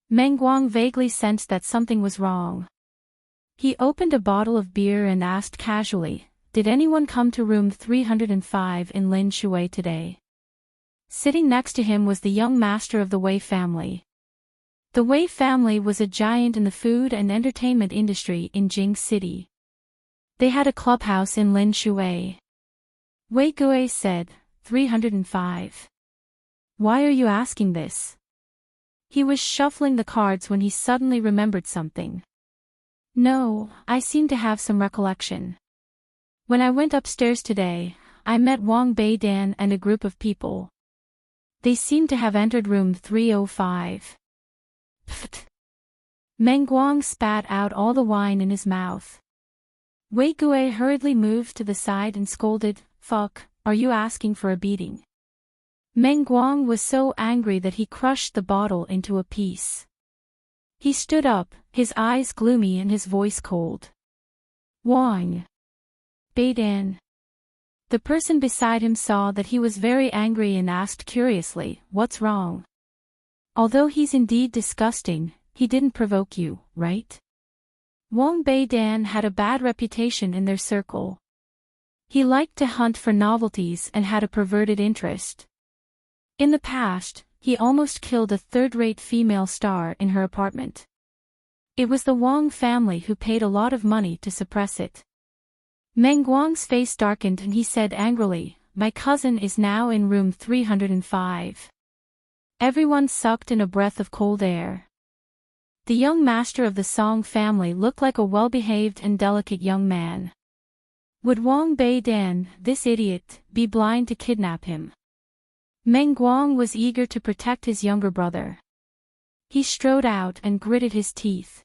A: Meng Guang vaguely sensed that something was wrong. He opened a bottle of beer and asked casually, Did anyone come to room 305 in Lin Shui today? Sitting next to him was the young master of the Wei family. The Wei family was a giant in the food and entertainment industry in Jing City. They had a clubhouse in Lin Shui. Wei Gui said, 305. Why are you asking this? He was shuffling the cards when he suddenly remembered something. No, I seem to have some recollection. When I went upstairs today, I met Wang Beidan and a group of people. They seemed to have entered room 305. Pfft. Meng Guang spat out all the wine in his mouth. Wei Gui hurriedly moved to the side and scolded, Fuck, are you asking for a beating? Meng Guang was so angry that he crushed the bottle into a piece. He stood up, his eyes gloomy and his voice cold. Wang Beidan. The person beside him saw that he was very angry and asked curiously, What's wrong? Although he's indeed disgusting, he didn't provoke you, right? Wang Beidan had a bad reputation in their circle. He liked to hunt for novelties and had a perverted interest. In the past, he almost killed a third-rate female star in her apartment. It was the Wang family who paid a lot of money to suppress it. Meng Guang's face darkened and he said angrily, My cousin is now in room 305. Everyone sucked in a breath of cold air. The young master of the Song family looked like a well-behaved and delicate young man. Would Wang Beidan, this idiot, be blind to kidnap him? Meng Guang was eager to protect his younger brother. He strode out and gritted his teeth.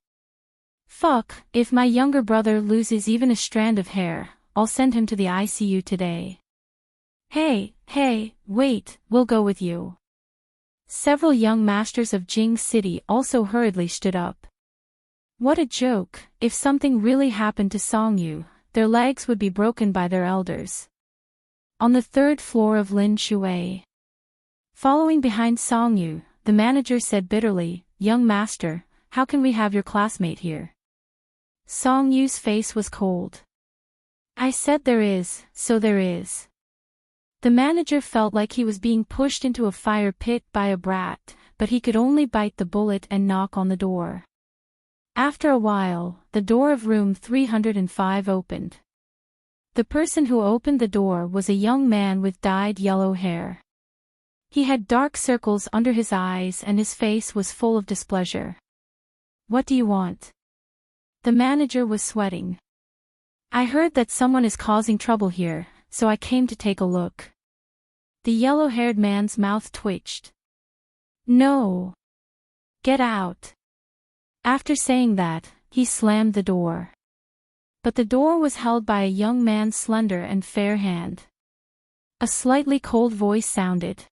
A: Fuck, if my younger brother loses even a strand of hair, I'll send him to the ICU today. Hey, wait, we'll go with you. Several young masters of Jing City also hurriedly stood up. What a joke, if something really happened to Song-yu, their legs would be broken by their elders. On the third floor of Lin Shui. Following behind Song Yu, the manager said bitterly, "Young master, how can we have your classmate here?" Song Yu's face was cold. "I said there is, so there is." The manager felt like he was being pushed into a fire pit by a brat, but he could only bite the bullet and knock on the door. After a while, the door of room 305 opened. The person who opened the door was a young man with dyed yellow hair. He had dark circles under his eyes and his face was full of displeasure. "What do you want?" The manager was sweating. "I heard that someone is causing trouble here, so I came to take a look." The yellow-haired man's mouth twitched. "No. Get out." After saying that, he slammed the door. But the door was held by a young man's slender and fair hand. A slightly cold voice sounded.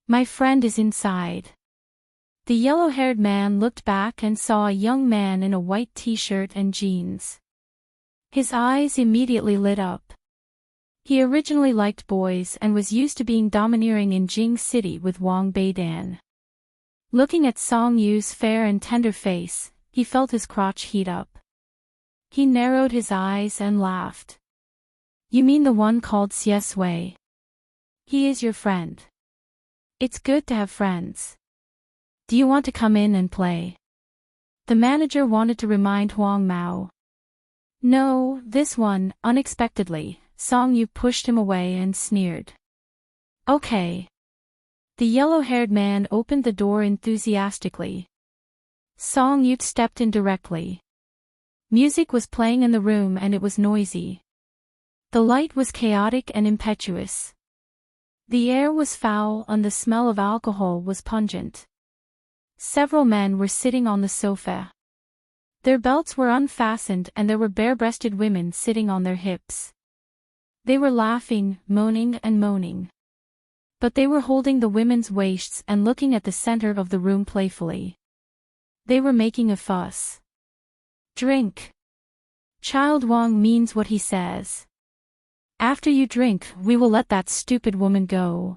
A: "My friend is inside." The yellow-haired man looked back and saw a young man in a white t-shirt and jeans. His eyes immediately lit up. He originally liked boys and was used to being domineering in Jing City with Wang Beidan. Looking at Song Yu's fair and tender face, he felt his crotch heat up. He narrowed his eyes and laughed. "You mean the one called Xie Sui? He is your friend. It's good to have friends. Do you want to come in and play?" The manager wanted to remind Huang Mao. "No, this one." Unexpectedly, Song Yu pushed him away and sneered. "Okay." The yellow-haired man opened the door enthusiastically. Song Yu stepped in directly. Music was playing in the room and it was noisy. The light was chaotic and impetuous. The air was foul and the smell of alcohol was pungent. Several men were sitting on the sofa. Their belts were unfastened and there were bare-breasted women sitting on their hips. They were laughing, moaning and moaning. But they were holding the women's waists and looking at the center of the room playfully. They were making a fuss. "Drink. Child Wang means what he says. After you drink, we will let that stupid woman go."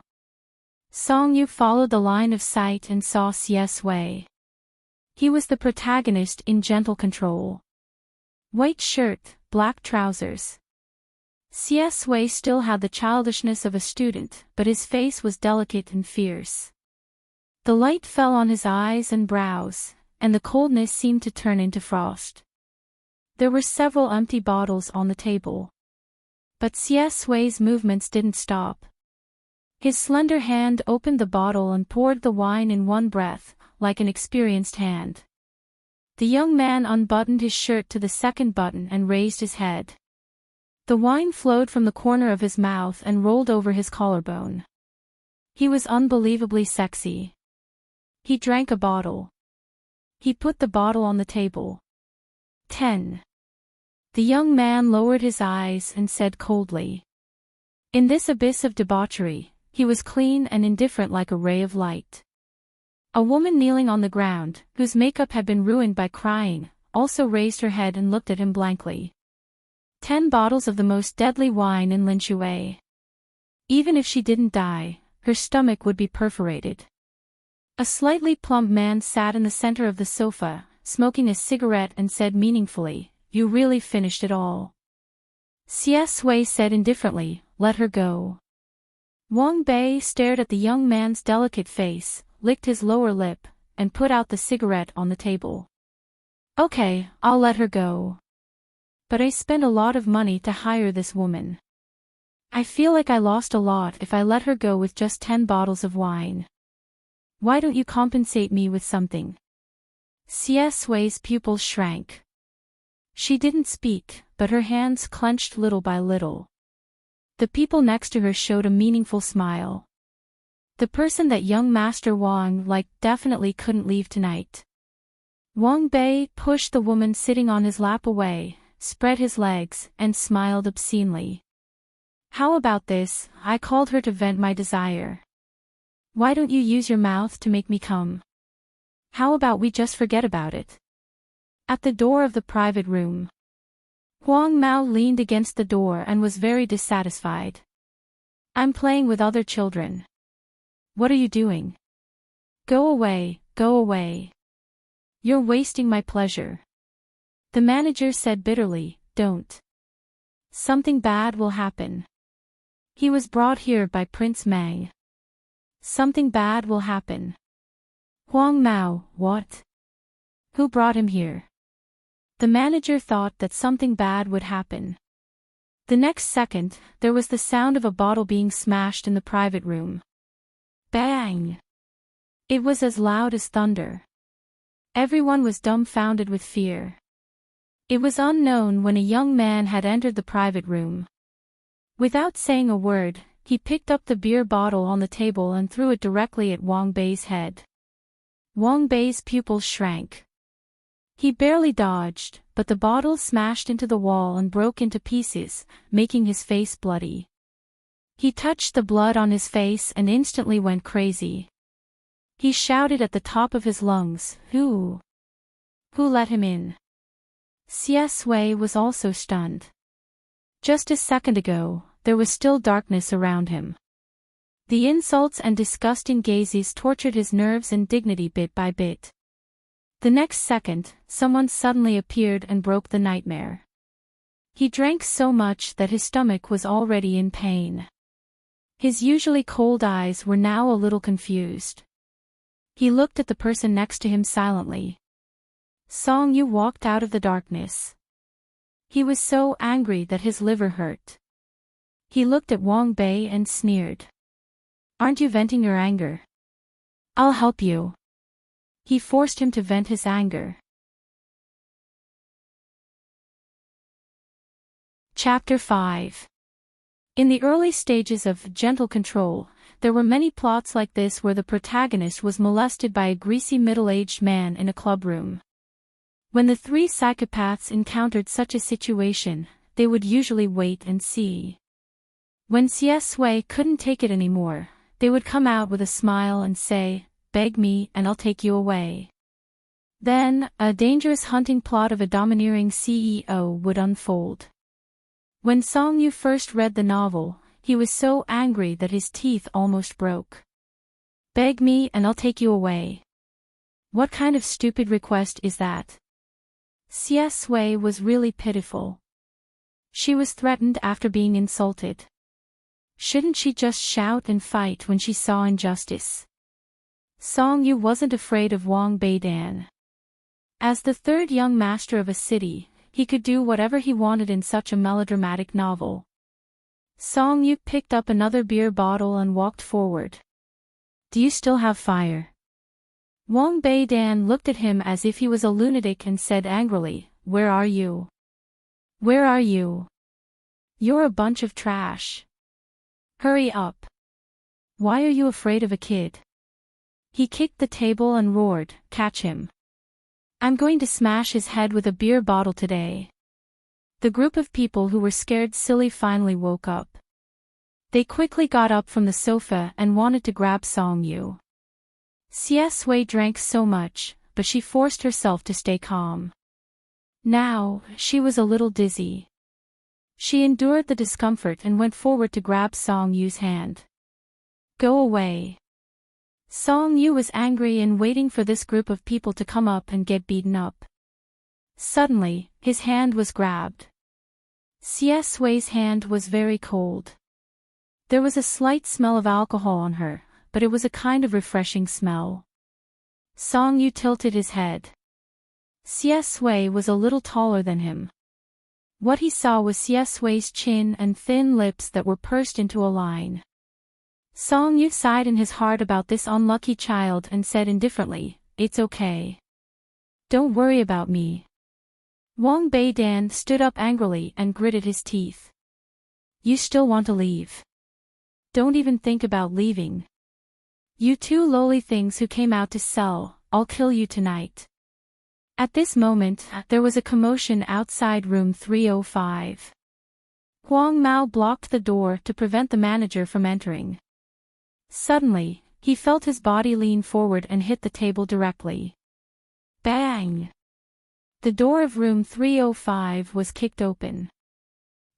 A: Song Yu followed the line of sight and saw Xie Sui. He was the protagonist in Gentle Control. White shirt, black trousers. Xie Sui still had the childishness of a student, but his face was delicate and fierce. The light fell on his eyes and brows, and the coldness seemed to turn into frost. There were several empty bottles on the table. But Xie Sui's movements didn't stop. His slender hand opened the bottle and poured the wine in one breath, like an experienced hand. The young man unbuttoned his shirt to the second button and raised his head. The wine flowed from the corner of his mouth and rolled over his collarbone. He was unbelievably sexy. He drank a bottle. He put the bottle on the table. 10. The young man lowered his eyes and said coldly. In this abyss of debauchery, he was clean and indifferent like a ray of light. A woman kneeling on the ground, whose makeup had been ruined by crying, also raised her head and looked at him blankly. 10 bottles of the most deadly wine in Lin Shui. Even if she didn't die, her stomach would be perforated. A slightly plump man sat in the center of the sofa, smoking a cigarette and said meaningfully, "You really finished it all." Xie Sui said indifferently, "Let her go." Wang Bei stared at the young man's delicate face, licked his lower lip, and put out the cigarette on the table. "Okay, I'll let her go. But I spent a lot of money to hire this woman. I feel like I lost a lot if I let her go with just 10 bottles of wine. Why don't you compensate me with something?" Xie Sui's pupils shrank. She didn't speak, but her hands clenched little by little. The people next to her showed a meaningful smile. The person that young Master Wang liked definitely couldn't leave tonight. Wang Bei pushed the woman sitting on his lap away, spread his legs, and smiled obscenely. "How about this? I called her to vent my desire. Why don't you use your mouth to make me come? How about we just forget about it?" At the door of the private room, Huang Mao leaned against the door and was very dissatisfied. I'm playing with other children. What are you doing? Go away, go away. You're wasting my pleasure. The manager said bitterly, don't. Something bad will happen. He was brought here by Prince Mang. Something bad will happen. Huang Mao, what? Who brought him here? The manager thought that something bad would happen. The next second, there was the sound of a bottle being smashed in the private room. Bang! It was as loud as thunder. Everyone was dumbfounded with fear. It was unknown when a young man had entered the private room. Without saying a word, he picked up the beer bottle on the table and threw it directly at Wang Bei's head. Wang Bei's pupils shrank. He barely dodged, but the bottle smashed into the wall and broke into pieces, making his face bloody. He touched the blood on his face and instantly went crazy. He shouted at the top of his lungs, Who let him in? Xie Sui was also stunned. Just a second ago, there was still darkness around him. The insults and disgusting gazes tortured his nerves and dignity bit by bit. The next second, someone suddenly appeared and broke the nightmare. He drank so much that his stomach was already in pain. His usually cold eyes were now a little confused. He looked at the person next to him silently. Song Yu walked out of the darkness. He was so angry that his liver hurt. He looked at Wang Bei and sneered. Aren't you venting your anger? I'll help you. He forced him to vent his anger. Chapter 5. In the early stages of Gentle Control, there were many plots like this where the protagonist was molested by a greasy middle-aged man in a clubroom. When the three psychopaths encountered such a situation, they would usually wait and see. When Xie Sui couldn't take it anymore, they would come out with a smile and say, Beg me and I'll take you away. Then, a dangerous hunting plot of a domineering CEO would unfold. When Song Yu first read the novel, he was so angry that his teeth almost broke. Beg me and I'll take you away. What kind of stupid request is that? Xie Sui was really pitiful. She was threatened after being insulted. Shouldn't she just shout and fight when she saw injustice? Song Yu wasn't afraid of Wang Beidan. As the third young master of a city, he could do whatever he wanted in such a melodramatic novel. Song Yu picked up another beer bottle and walked forward. Do you still have fire? Wang Beidan looked at him as if he was a lunatic and said angrily, Where are you? Where are you? You're a bunch of trash. Hurry up. Why are you afraid of a kid? He kicked the table and roared, Catch him. I'm going to smash his head with a beer bottle today. The group of people who were scared silly finally woke up. They quickly got up from the sofa and wanted to grab Song Yu. Xie Sui drank so much, but she forced herself to stay calm. Now, she was a little dizzy. She endured the discomfort and went forward to grab Song Yu's hand. Go away. Song Yu was angry and waiting for this group of people to come up and get beaten up. Suddenly, his hand was grabbed. Xie Sui's hand was very cold. There was a slight smell of alcohol on her, but it was a kind of refreshing smell. Song Yu tilted his head. Xie Sui was a little taller than him. What he saw was Xie Sui's chin and thin lips that were pursed into a line. Song Yu sighed in his heart about this unlucky child and said indifferently, It's okay. Don't worry about me. Wang Beidan stood up angrily and gritted his teeth. You still want to leave? Don't even think about leaving. You two lowly things who came out to sell, I'll kill you tonight. At this moment, there was a commotion outside room 305. Huang Mao blocked the door to prevent the manager from entering. Suddenly, he felt his body lean forward and hit the table directly. Bang! The door of room 305 was kicked open.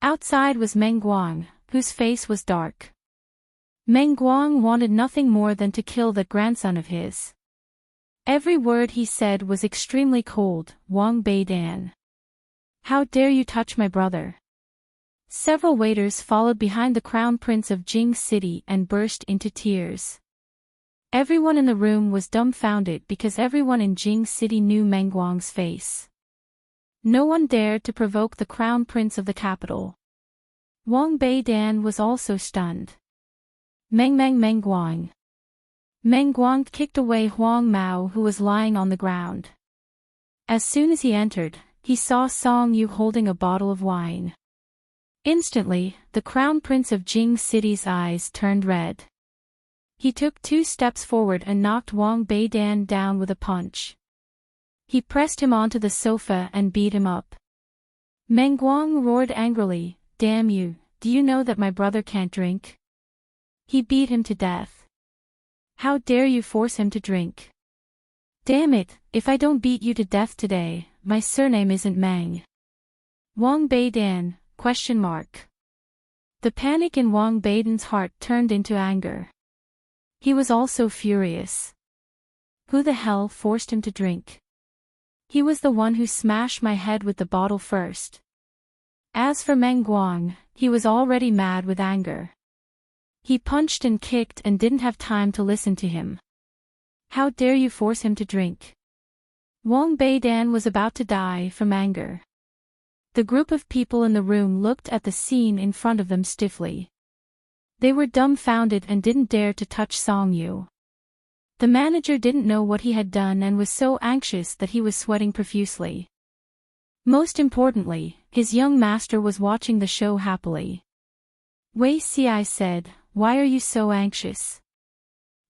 A: Outside was Meng Guang, whose face was dark. Meng Guang wanted nothing more than to kill that grandson of his. Every word he said was extremely cold. Wang Beidan. How dare you touch my brother? Several waiters followed behind the crown prince of Jing City and burst into tears. Everyone in the room was dumbfounded because everyone in Jing City knew Meng Guang's face. No one dared to provoke the crown prince of the capital. Wang Beidan was also stunned. Meng Guang. Meng Guang kicked away Huang Mao, who was lying on the ground. As soon as he entered, he saw Song Yu holding a bottle of wine. Instantly, the crown prince of Jing City's eyes turned red. He took 2 steps forward and knocked Wang Beidan down with a punch. He pressed him onto the sofa and beat him up. Meng Guang roared angrily, "Damn you, do you know that my brother can't drink?" He beat him to death. "How dare you force him to drink? Damn it, if I don't beat you to death today, my surname isn't Meng." Wang Beidan, ? The panic in Wang Beidan's heart turned into anger. He was also furious. Who the hell forced him to drink? He was the one who smashed my head with the bottle first. As for Meng Guang, he was already mad with anger. He punched and kicked and didn't have time to listen to him. How dare you force him to drink? Wang Beidan was about to die from anger. The group of people in the room looked at the scene in front of them stiffly. They were dumbfounded and didn't dare to touch Song Yu. The manager didn't know what he had done and was so anxious that he was sweating profusely. Most importantly, his young master was watching the show happily. Wei Ci said, "Why are you so anxious?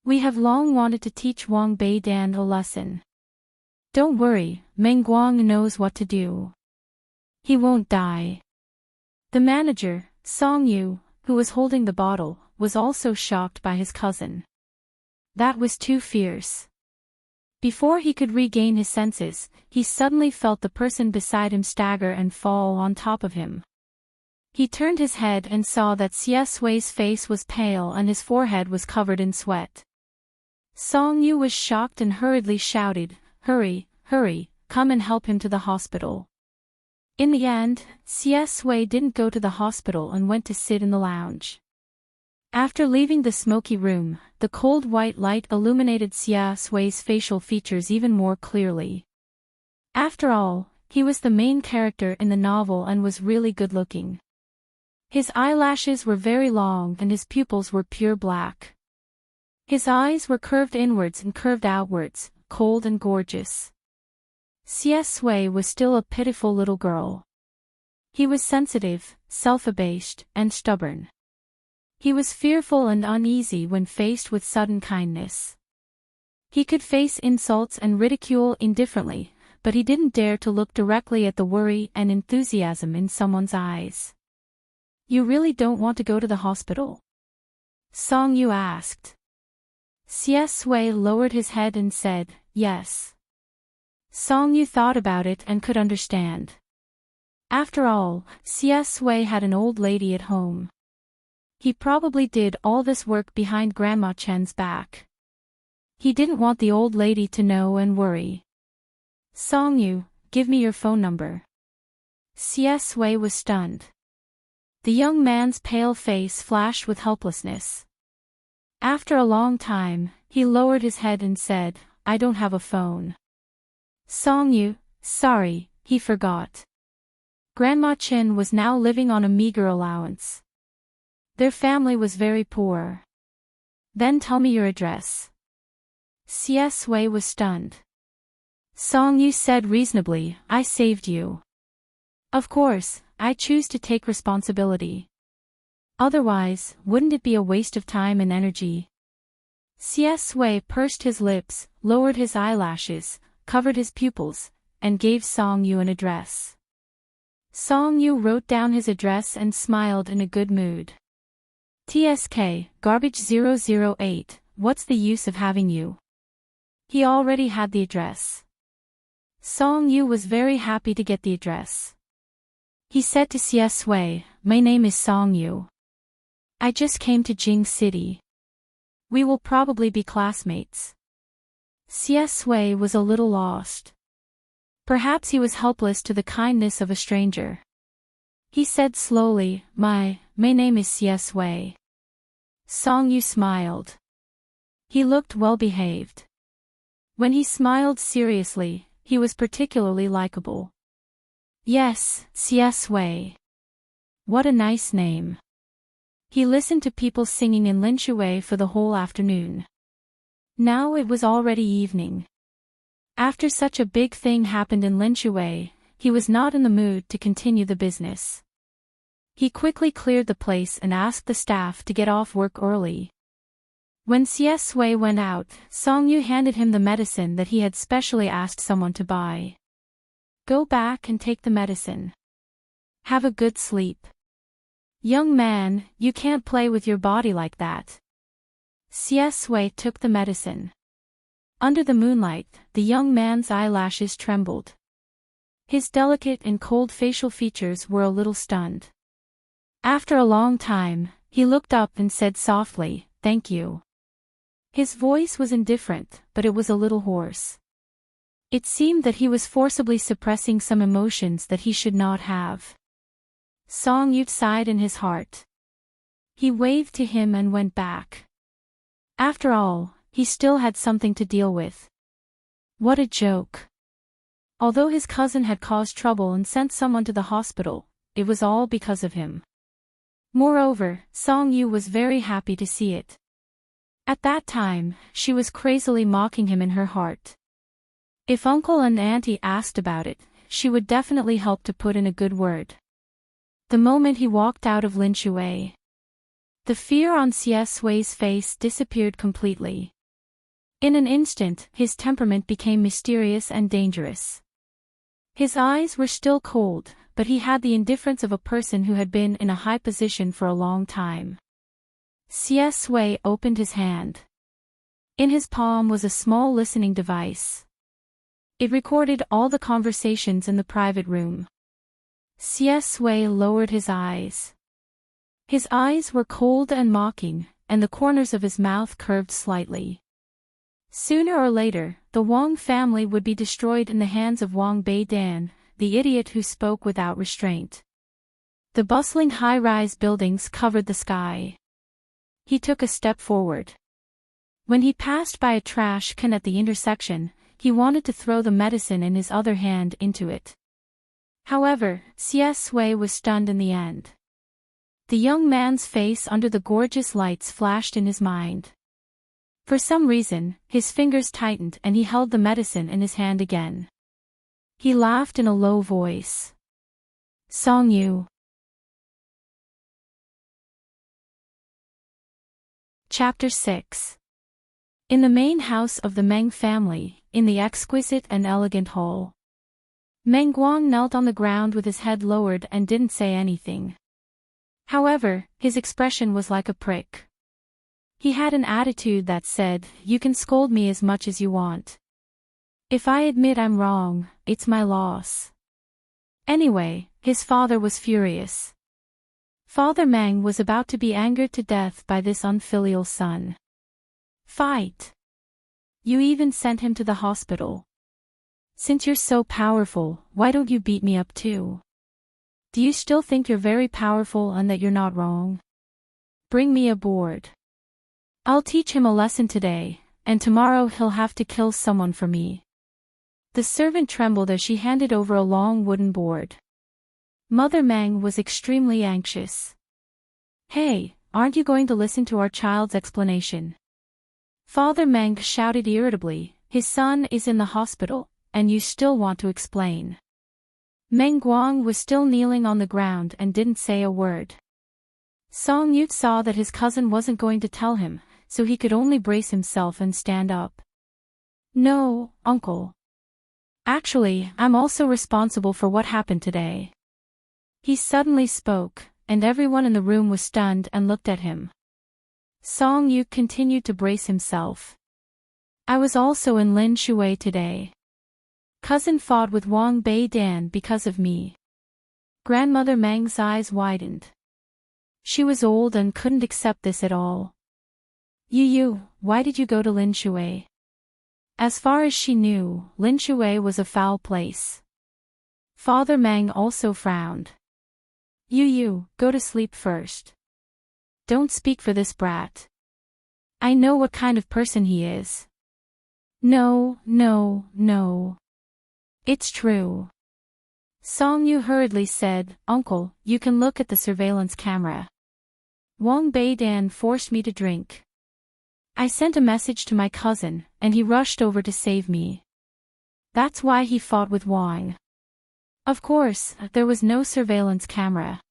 A: We have long wanted to teach Wang Beidan a lesson. Don't worry, Meng Guang knows what to do. He won't die." The manager, Song Yu, who was holding the bottle, was also shocked by his cousin. That was too fierce. Before he could regain his senses, he suddenly felt the person beside him stagger and fall on top of him. He turned his head and saw that Xie Sui's face was pale and his forehead was covered in sweat. Song Yu was shocked and hurriedly shouted, "Hurry, hurry, come and help him to the hospital." In the end, Xie Sui didn't go to the hospital and went to sit in the lounge. After leaving the smoky room, the cold white light illuminated Xie Sui's facial features even more clearly. After all, he was the main character in the novel and was really good-looking. His eyelashes were very long and his pupils were pure black. His eyes were curved inwards and curved outwards, cold and gorgeous. Xie Sui was still a pitiful little girl. He was sensitive, self-abased, and stubborn. He was fearful and uneasy when faced with sudden kindness. He could face insults and ridicule indifferently, but he didn't dare to look directly at the worry and enthusiasm in someone's eyes. "You really don't want to go to the hospital?" Song Yu asked. Xie Sui lowered his head and said, "Yes." Song Yu thought about it and could understand. After all, Xie Sui had an old lady at home. He probably did all this work behind Grandma Chen's back. He didn't want the old lady to know and worry. "Song Yu, give me your phone number." Xie Sui was stunned. The young man's pale face flashed with helplessness. After a long time, he lowered his head and said, "I don't have a phone." Song Yu, sorry, he forgot. Grandma Chen was now living on a meager allowance. Their family was very poor. "Then tell me your address." Xie Sui was stunned. Song Yu said reasonably, "I saved you. Of course, I choose to take responsibility. Otherwise, wouldn't it be a waste of time and energy?" Xie Sui pursed his lips, lowered his eyelashes, covered his pupils, and gave Song Yu an address. Song Yu wrote down his address and smiled in a good mood. "TSK, Garbage 008, what's the use of having you?" He already had the address. Song Yu was very happy to get the address. He said to Xie Sui, "My name is Song Yu. I just came to Jing City. We will probably be classmates. Xie Sui was a little lost. Perhaps he was helpless to the kindness of a stranger. He said slowly, My name is Xie Sui. Song Yu smiled. He looked well-behaved. When he smiled seriously, he was particularly likable. Yes, Xie Sui. What a nice name. He listened to people singing in Linshui for the whole afternoon. Now it was already evening. After such a big thing happened in Linshui, he was not in the mood to continue the business. He quickly cleared the place and asked the staff to get off work early. When Xie Sui went out, Song Yu handed him the medicine that he had specially asked someone to buy. Go back and take the medicine. Have a good sleep. Young man, you can't play with your body like that. Xie Sui took the medicine. Under the moonlight, the young man's eyelashes trembled. His delicate and cold facial features were a little stunned. After a long time, he looked up and said softly, Thank you. His voice was indifferent, but it was a little hoarse. It seemed that he was forcibly suppressing some emotions that he should not have. Song Yu sighed in his heart. He waved to him and went back. After all, he still had something to deal with. What a joke. Although his cousin had caused trouble and sent someone to the hospital, it was all because of him. Moreover, Song Yu was very happy to see it. At that time, she was crazily mocking him in her heart. If uncle and auntie asked about it, she would definitely help to put in a good word. The moment he walked out of Linshui, the fear on Xie Sui's face disappeared completely. In an instant, his temperament became mysterious and dangerous. His eyes were still cold, but he had the indifference of a person who had been in a high position for a long time. Xie Sui opened his hand. In his palm was a small listening device. It recorded all the conversations in the private room. Xie Sui lowered his eyes. His eyes were cold and mocking, and the corners of his mouth curved slightly. Sooner or later, the Wang family would be destroyed in the hands of Wang Beidan, the idiot who spoke without restraint. The bustling high-rise buildings covered the sky. He took a step forward. When he passed by a trash can at the intersection, he wanted to throw the medicine in his other hand into it. However, Xie Sui was stunned in the end. The young man's face under the gorgeous lights flashed in his mind. For some reason, his fingers tightened and he held the medicine in his hand again. He laughed in a low voice. Song Yu. Chapter 6. In the main house of the Meng family, in the exquisite and elegant hall. Meng Guang knelt on the ground with his head lowered and didn't say anything. However, his expression was like a prick. He had an attitude that said, You can scold me as much as you want. If I admit I'm wrong, it's my loss. Anyway, his father was furious. Father Meng was about to be angered to death by this unfilial son. Fight. You even sent him to the hospital. Since you're so powerful, why don't you beat me up too? Do you still think you're very powerful and that you're not wrong? Bring me aboard. I'll teach him a lesson today, and tomorrow he'll have to kill someone for me. The servant trembled as she handed over a long wooden board. Mother Meng was extremely anxious. Hey, aren't you going to listen to our child's explanation? Father Meng shouted irritably, His son is in the hospital, and you still want to explain. Meng Guang was still kneeling on the ground and didn't say a word. Song Yu saw that his cousin wasn't going to tell him, so he could only brace himself and stand up. No, uncle. Actually, I'm also responsible for what happened today. He suddenly spoke, and everyone in the room was stunned and looked at him. Song Yu continued to brace himself. I was also in Lin Shui today. Cousin fought with Wang Beidan because of me. Grandmother Meng's eyes widened. She was old and couldn't accept this at all. You, why did you go to Lin Shui? As far as she knew, Lin Shui was a foul place. Father Meng also frowned. You, go to sleep first. Don't speak for this brat. I know what kind of person he is. No. It's true. Song Yu hurriedly said, Uncle, you can look at the surveillance camera. Wang Beidan forced me to drink. I sent a message to my cousin, and he rushed over to save me. That's why he fought with Wang. Of course, there was no surveillance camera.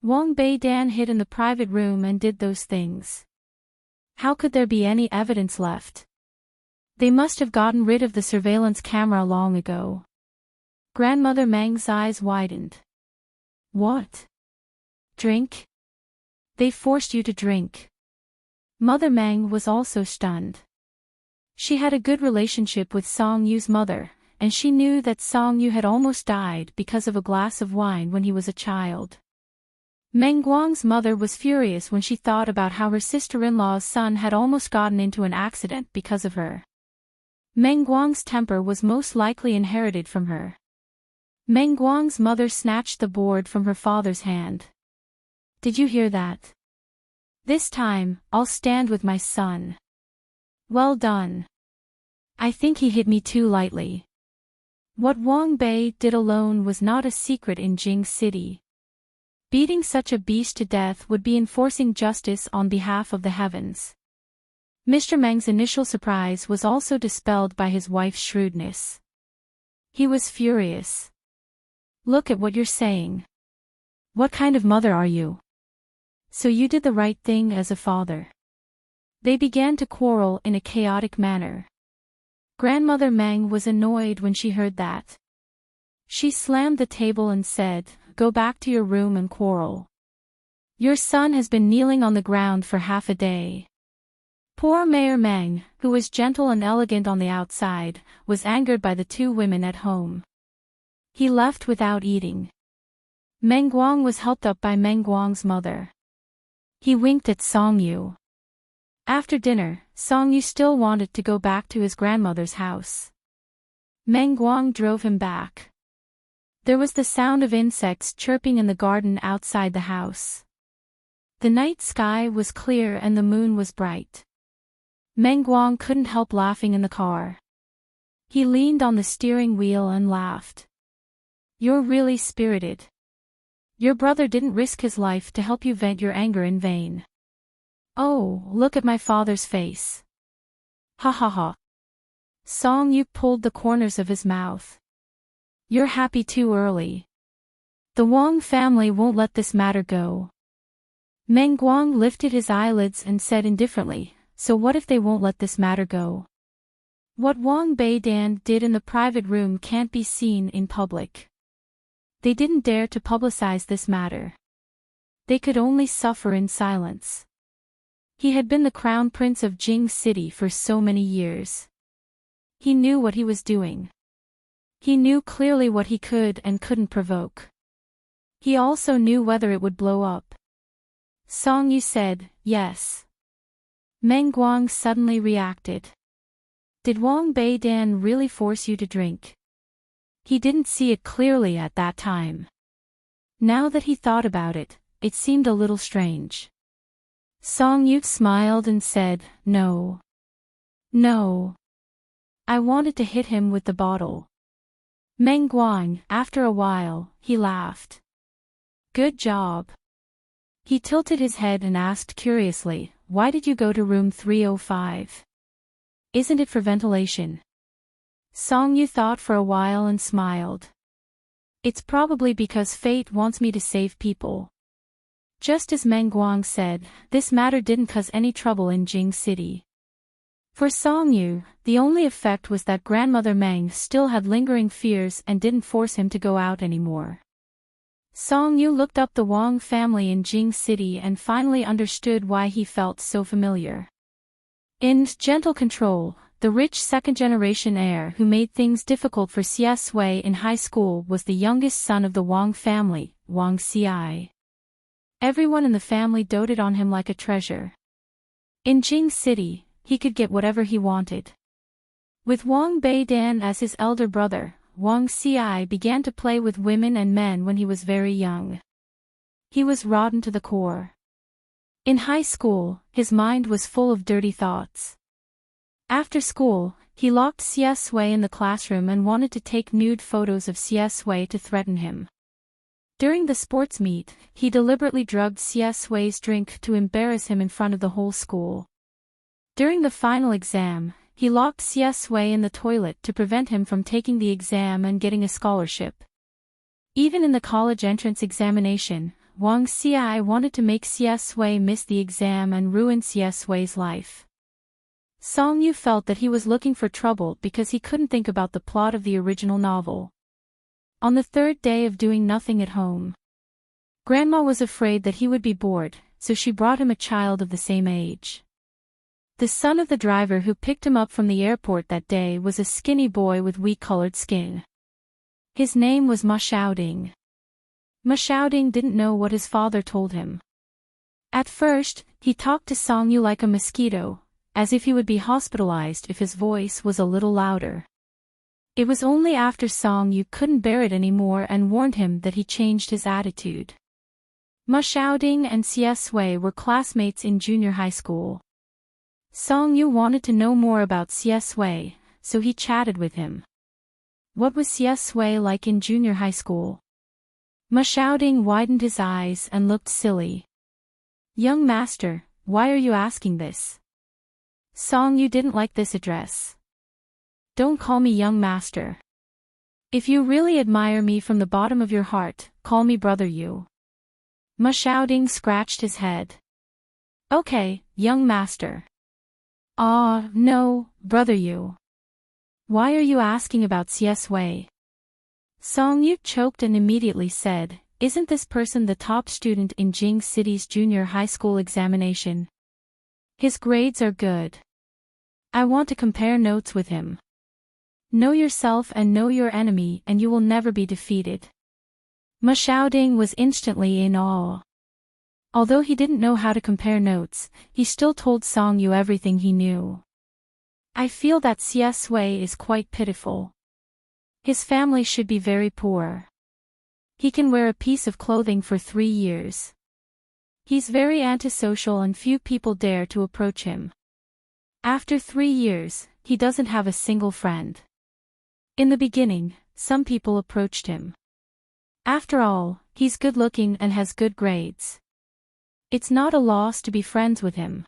A: Wang Beidan hid in the private room and did those things. How could there be any evidence left? They must have gotten rid of the surveillance camera long ago. Grandmother Meng's eyes widened. What? Drink? They forced you to drink. Mother Meng was also stunned. She had a good relationship with Song Yu's mother, and she knew that Song Yu had almost died because of a glass of wine when he was a child. Meng Guang's mother was furious when she thought about how her sister-in-law's son had almost gotten into an accident because of her. Meng Guang's temper was most likely inherited from her. Meng Guang's mother snatched the board from her father's hand. Did you hear that? This time, I'll stand with my son. Well done. I think he hit me too lightly. What Wang Bei did alone was not a secret in Jing City. Beating such a beast to death would be enforcing justice on behalf of the heavens. Mr. Meng's initial surprise was also dispelled by his wife's shrewdness. He was furious. Look at what you're saying. What kind of mother are you? So you did the right thing as a father. They began to quarrel in a chaotic manner. Grandmother Meng was annoyed when she heard that. She slammed the table and said, Go back to your room and quarrel. Your son has been kneeling on the ground for half a day. Poor Mayor Meng, who was gentle and elegant on the outside, was angered by the two women at home. He left without eating. Meng Guang was helped up by Meng Guang's mother. He winked at Song Yu. After dinner, Song Yu still wanted to go back to his grandmother's house. Meng Guang drove him back. There was the sound of insects chirping in the garden outside the house. The night sky was clear and the moon was bright. Meng Guang couldn't help laughing in the car. He leaned on the steering wheel and laughed. You're really spirited. Your brother didn't risk his life to help you vent your anger in vain. Oh, look at my father's face. Ha ha ha. Song Yu pulled the corners of his mouth. You're happy too early. The Wang family won't let this matter go. Meng Guang lifted his eyelids and said indifferently, So what if they won't let this matter go? What Wang Beidan did in the private room can't be seen in public. They didn't dare to publicize this matter. They could only suffer in silence. He had been the crown prince of Jing City for so many years. He knew what he was doing. He knew clearly what he could and couldn't provoke. He also knew whether it would blow up. Song Yu said, Yes. Meng Guang suddenly reacted. Did Wang Beidan really force you to drink? He didn't see it clearly at that time. Now that he thought about it, it seemed a little strange. Song Yu smiled and said, No. No. I wanted to hit him with the bottle. Meng Guang, after a while, he laughed. Good job. He tilted his head and asked curiously, Why did you go to room 305? Isn't it for ventilation? Song Yu thought for a while and smiled. It's probably because fate wants me to save people. Just as Meng Guang said, this matter didn't cause any trouble in Jing City. For Song Yu, the only effect was that Grandmother Meng still had lingering fears and didn't force him to go out anymore. Song Yu looked up the Wang family in Jing City and finally understood why he felt so familiar. In Gentle Control, the rich second-generation heir who made things difficult for Xie Sui in high school was the youngest son of the Wang family, Wang Xi. Everyone in the family doted on him like a treasure. In Jing City, he could get whatever he wanted. With Wang Beidan as his elder brother, Wang Ci began to play with women and men when he was very young. He was rotten to the core. In high school, his mind was full of dirty thoughts. After school, he locked Xie Sui in the classroom and wanted to take nude photos of Xie Sui to threaten him. During the sports meet, he deliberately drugged Xie Sui's drink to embarrass him in front of the whole school. During the final exam, he locked Xie Sui in the toilet to prevent him from taking the exam and getting a scholarship. Even in the college entrance examination, Wang Ci wanted to make Xie Sui miss the exam and ruin Xie Sui's life. Song Yu felt that he was looking for trouble because he couldn't think about the plot of the original novel. On the third day of doing nothing at home, Grandma was afraid that he would be bored, so she brought him a child of the same age. The son of the driver who picked him up from the airport that day was a skinny boy with wheat-colored skin. His name was Ma Xiaoding. Ma Xiaoding didn't know what his father told him. At first, he talked to Song Yu like a mosquito, as if he would be hospitalized if his voice was a little louder. It was only after Song Yu couldn't bear it anymore and warned him that he changed his attitude. Ma Xiaoding and Xie Sui were classmates in junior high school. Song Yu wanted to know more about Xie Sui, so he chatted with him. What was Xie Sui like in junior high school? Ma Xiaoding widened his eyes and looked silly. Young master, why are you asking this? Song Yu didn't like this address. Don't call me young master. If you really admire me from the bottom of your heart, call me brother Yu. Ma Xiaoding scratched his head. Okay, young master. Ah, no, brother Yu. Why are you asking about Xie Sui? Song Yu choked and immediately said, isn't this person the top student in Jing City's junior high school examination? His grades are good. I want to compare notes with him. Know yourself and know your enemy and you will never be defeated. Ma Xiaoding was instantly in awe. Although he didn't know how to compare notes, he still told Song Yu everything he knew. I feel that Xie Sui is quite pitiful. His family should be very poor. He can wear a piece of clothing for 3 years. He's very antisocial and few people dare to approach him. After 3 years, he doesn't have a single friend. In the beginning, some people approached him. After all, he's good-looking and has good grades. It's not a loss to be friends with him.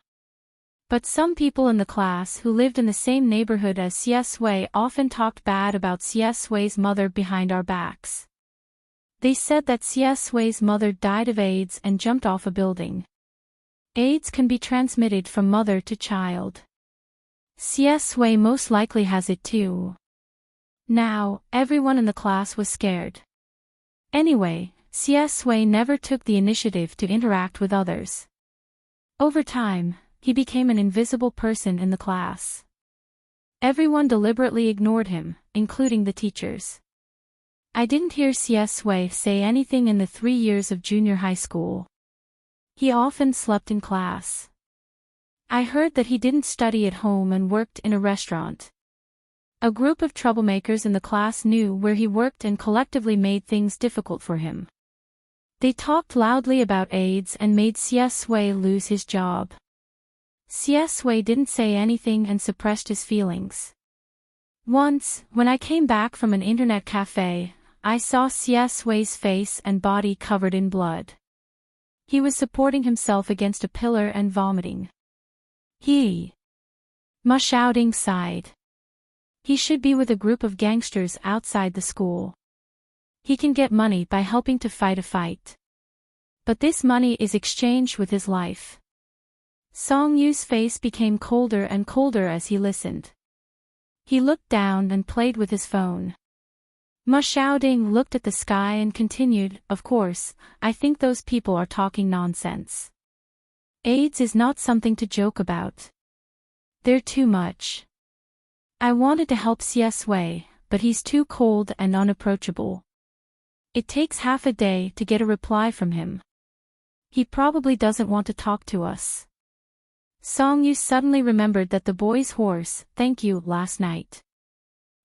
A: But some people in the class who lived in the same neighborhood as Xie Sui often talked bad about Xie Sui's mother behind our backs. They said that Xie Sui's mother died of AIDS and jumped off a building. AIDS can be transmitted from mother to child. Xie Sui most likely has it too. Now, everyone in the class was scared. Anyway, Xie Sui never took the initiative to interact with others. Over time, he became an invisible person in the class. Everyone deliberately ignored him, including the teachers. I didn't hear Xie Sui say anything in the 3 years of junior high school. He often slept in class. I heard that he didn't study at home and worked in a restaurant. A group of troublemakers in the class knew where he worked and collectively made things difficult for him. They talked loudly about AIDS and made Xie Sui lose his job. Xie Sui didn't say anything and suppressed his feelings. Once, when I came back from an internet cafe, I saw Xie Sui's face and body covered in blood. He was supporting himself against a pillar and vomiting. Ma Xiaoding sighed. He should be with a group of gangsters outside the school. He can get money by helping to fight a fight. But this money is exchanged with his life. Song Yu's face became colder and colder as he listened. He looked down and played with his phone. Ma Xiaoding looked at the sky and continued, of course, I think those people are talking nonsense. AIDS is not something to joke about. They're too much. I wanted to help Xie Sui, but he's too cold and unapproachable. It takes half a day to get a reply from him. He probably doesn't want to talk to us. Song Yu suddenly remembered that the boy's horse, thank you, last night.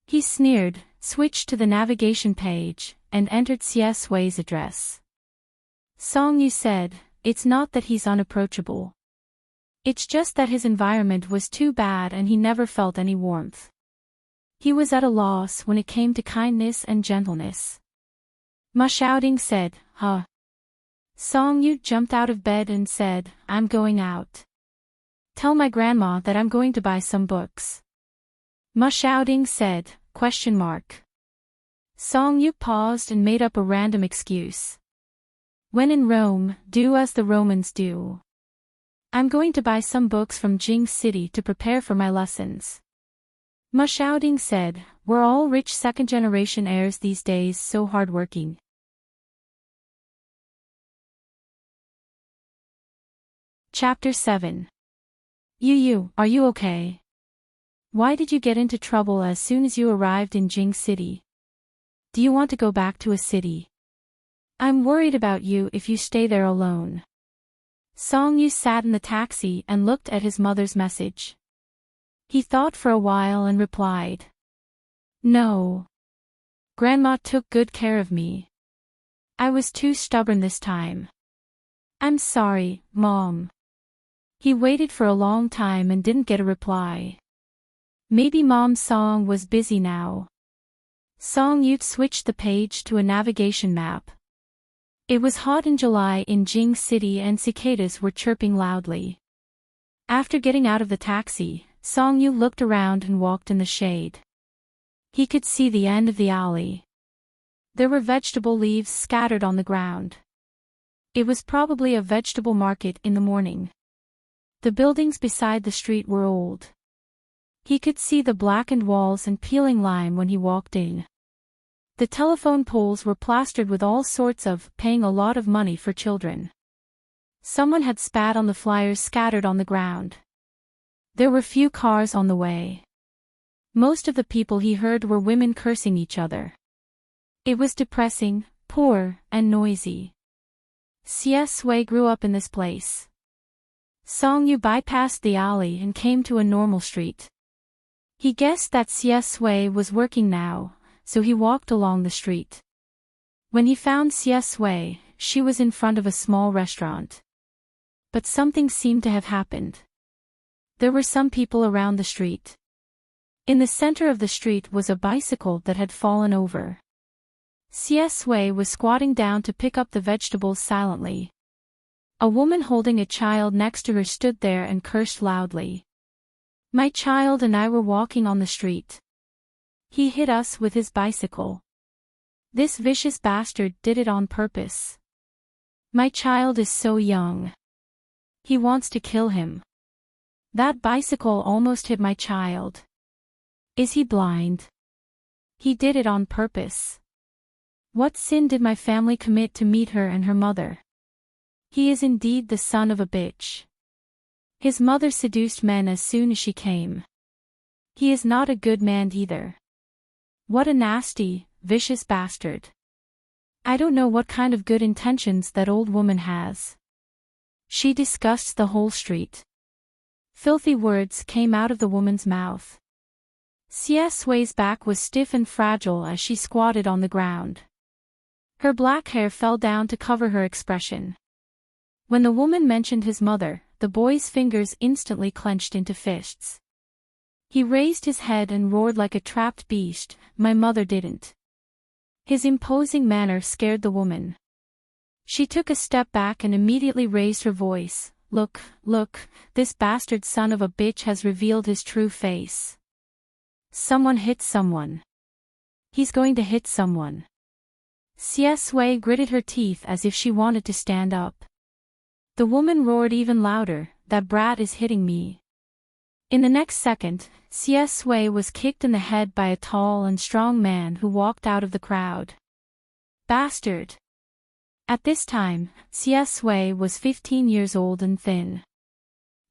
A: He sneered, switched to the navigation page, and entered CS Wei's address. Song Yu said, it's not that he's unapproachable. It's just that his environment was too bad and he never felt any warmth. He was at a loss when it came to kindness and gentleness. Ma Xiaoding said, huh? Song Yu jumped out of bed and said, I'm going out. Tell my grandma that I'm going to buy some books. Ma Xiaoding said, ? Song Yu paused and made up a random excuse. When in Rome, do as the Romans do. I'm going to buy some books from Jing City to prepare for my lessons. Ma Xiaoding said, we're all rich second-generation heirs these days, so hardworking. Chapter 7. Yu, are you okay? Why did you get into trouble as soon as you arrived in Jing City? Do you want to go back to a city? I'm worried about you if you stay there alone. Song Yu sat in the taxi and looked at his mother's message. He thought for a while and replied. No. Grandma took good care of me. I was too stubborn this time. I'm sorry, Mom. He waited for a long time and didn't get a reply. Maybe Mom's Song was busy now. Song Yu switched the page to a navigation map. It was hot in July in Jing City and cicadas were chirping loudly. After getting out of the taxi, Song Yu looked around and walked in the shade. He could see the end of the alley. There were vegetable leaves scattered on the ground. It was probably a vegetable market in the morning. The buildings beside the street were old. He could see the blackened walls and peeling lime when he walked in. The telephone poles were plastered with all sorts of paying a lot of money for children. Someone had spat on the flyers scattered on the ground. There were few cars on the way. Most of the people he heard were women cursing each other. It was depressing, poor, and noisy. CS Wei grew up in this place. Song Yu bypassed the alley and came to a normal street. He guessed that CS Wei was working now, so he walked along the street. When he found CS Wei, she was in front of a small restaurant. But something seemed to have happened. There were some people around the street. In the center of the street was a bicycle that had fallen over. CS Wei was squatting down to pick up the vegetables silently. A woman holding a child next to her stood there and cursed loudly. My child and I were walking on the street. He hit us with his bicycle. This vicious bastard did it on purpose. My child is so young. He wants to kill him. That bicycle almost hit my child. Is he blind? He did it on purpose. What sin did my family commit to meet her and her mother? He is indeed the son of a bitch. His mother seduced men as soon as she came. He is not a good man either. What a nasty, vicious bastard. I don't know what kind of good intentions that old woman has. She discussed the whole street. Filthy words came out of the woman's mouth. CS Wei's back was stiff and fragile as she squatted on the ground. Her black hair fell down to cover her expression. When the woman mentioned his mother, the boy's fingers instantly clenched into fists. He raised his head and roared like a trapped beast, my mother didn't. His imposing manner scared the woman. She took a step back and immediately raised her voice. Look, this bastard son of a bitch has revealed his true face. Someone hit someone. He's going to hit someone. CS Wei gritted her teeth as if she wanted to stand up. The woman roared even louder, that brat is hitting me. In the next second, CS Wei was kicked in the head by a tall and strong man who walked out of the crowd. Bastard! At this time, CS Wei was 15 years old and thin.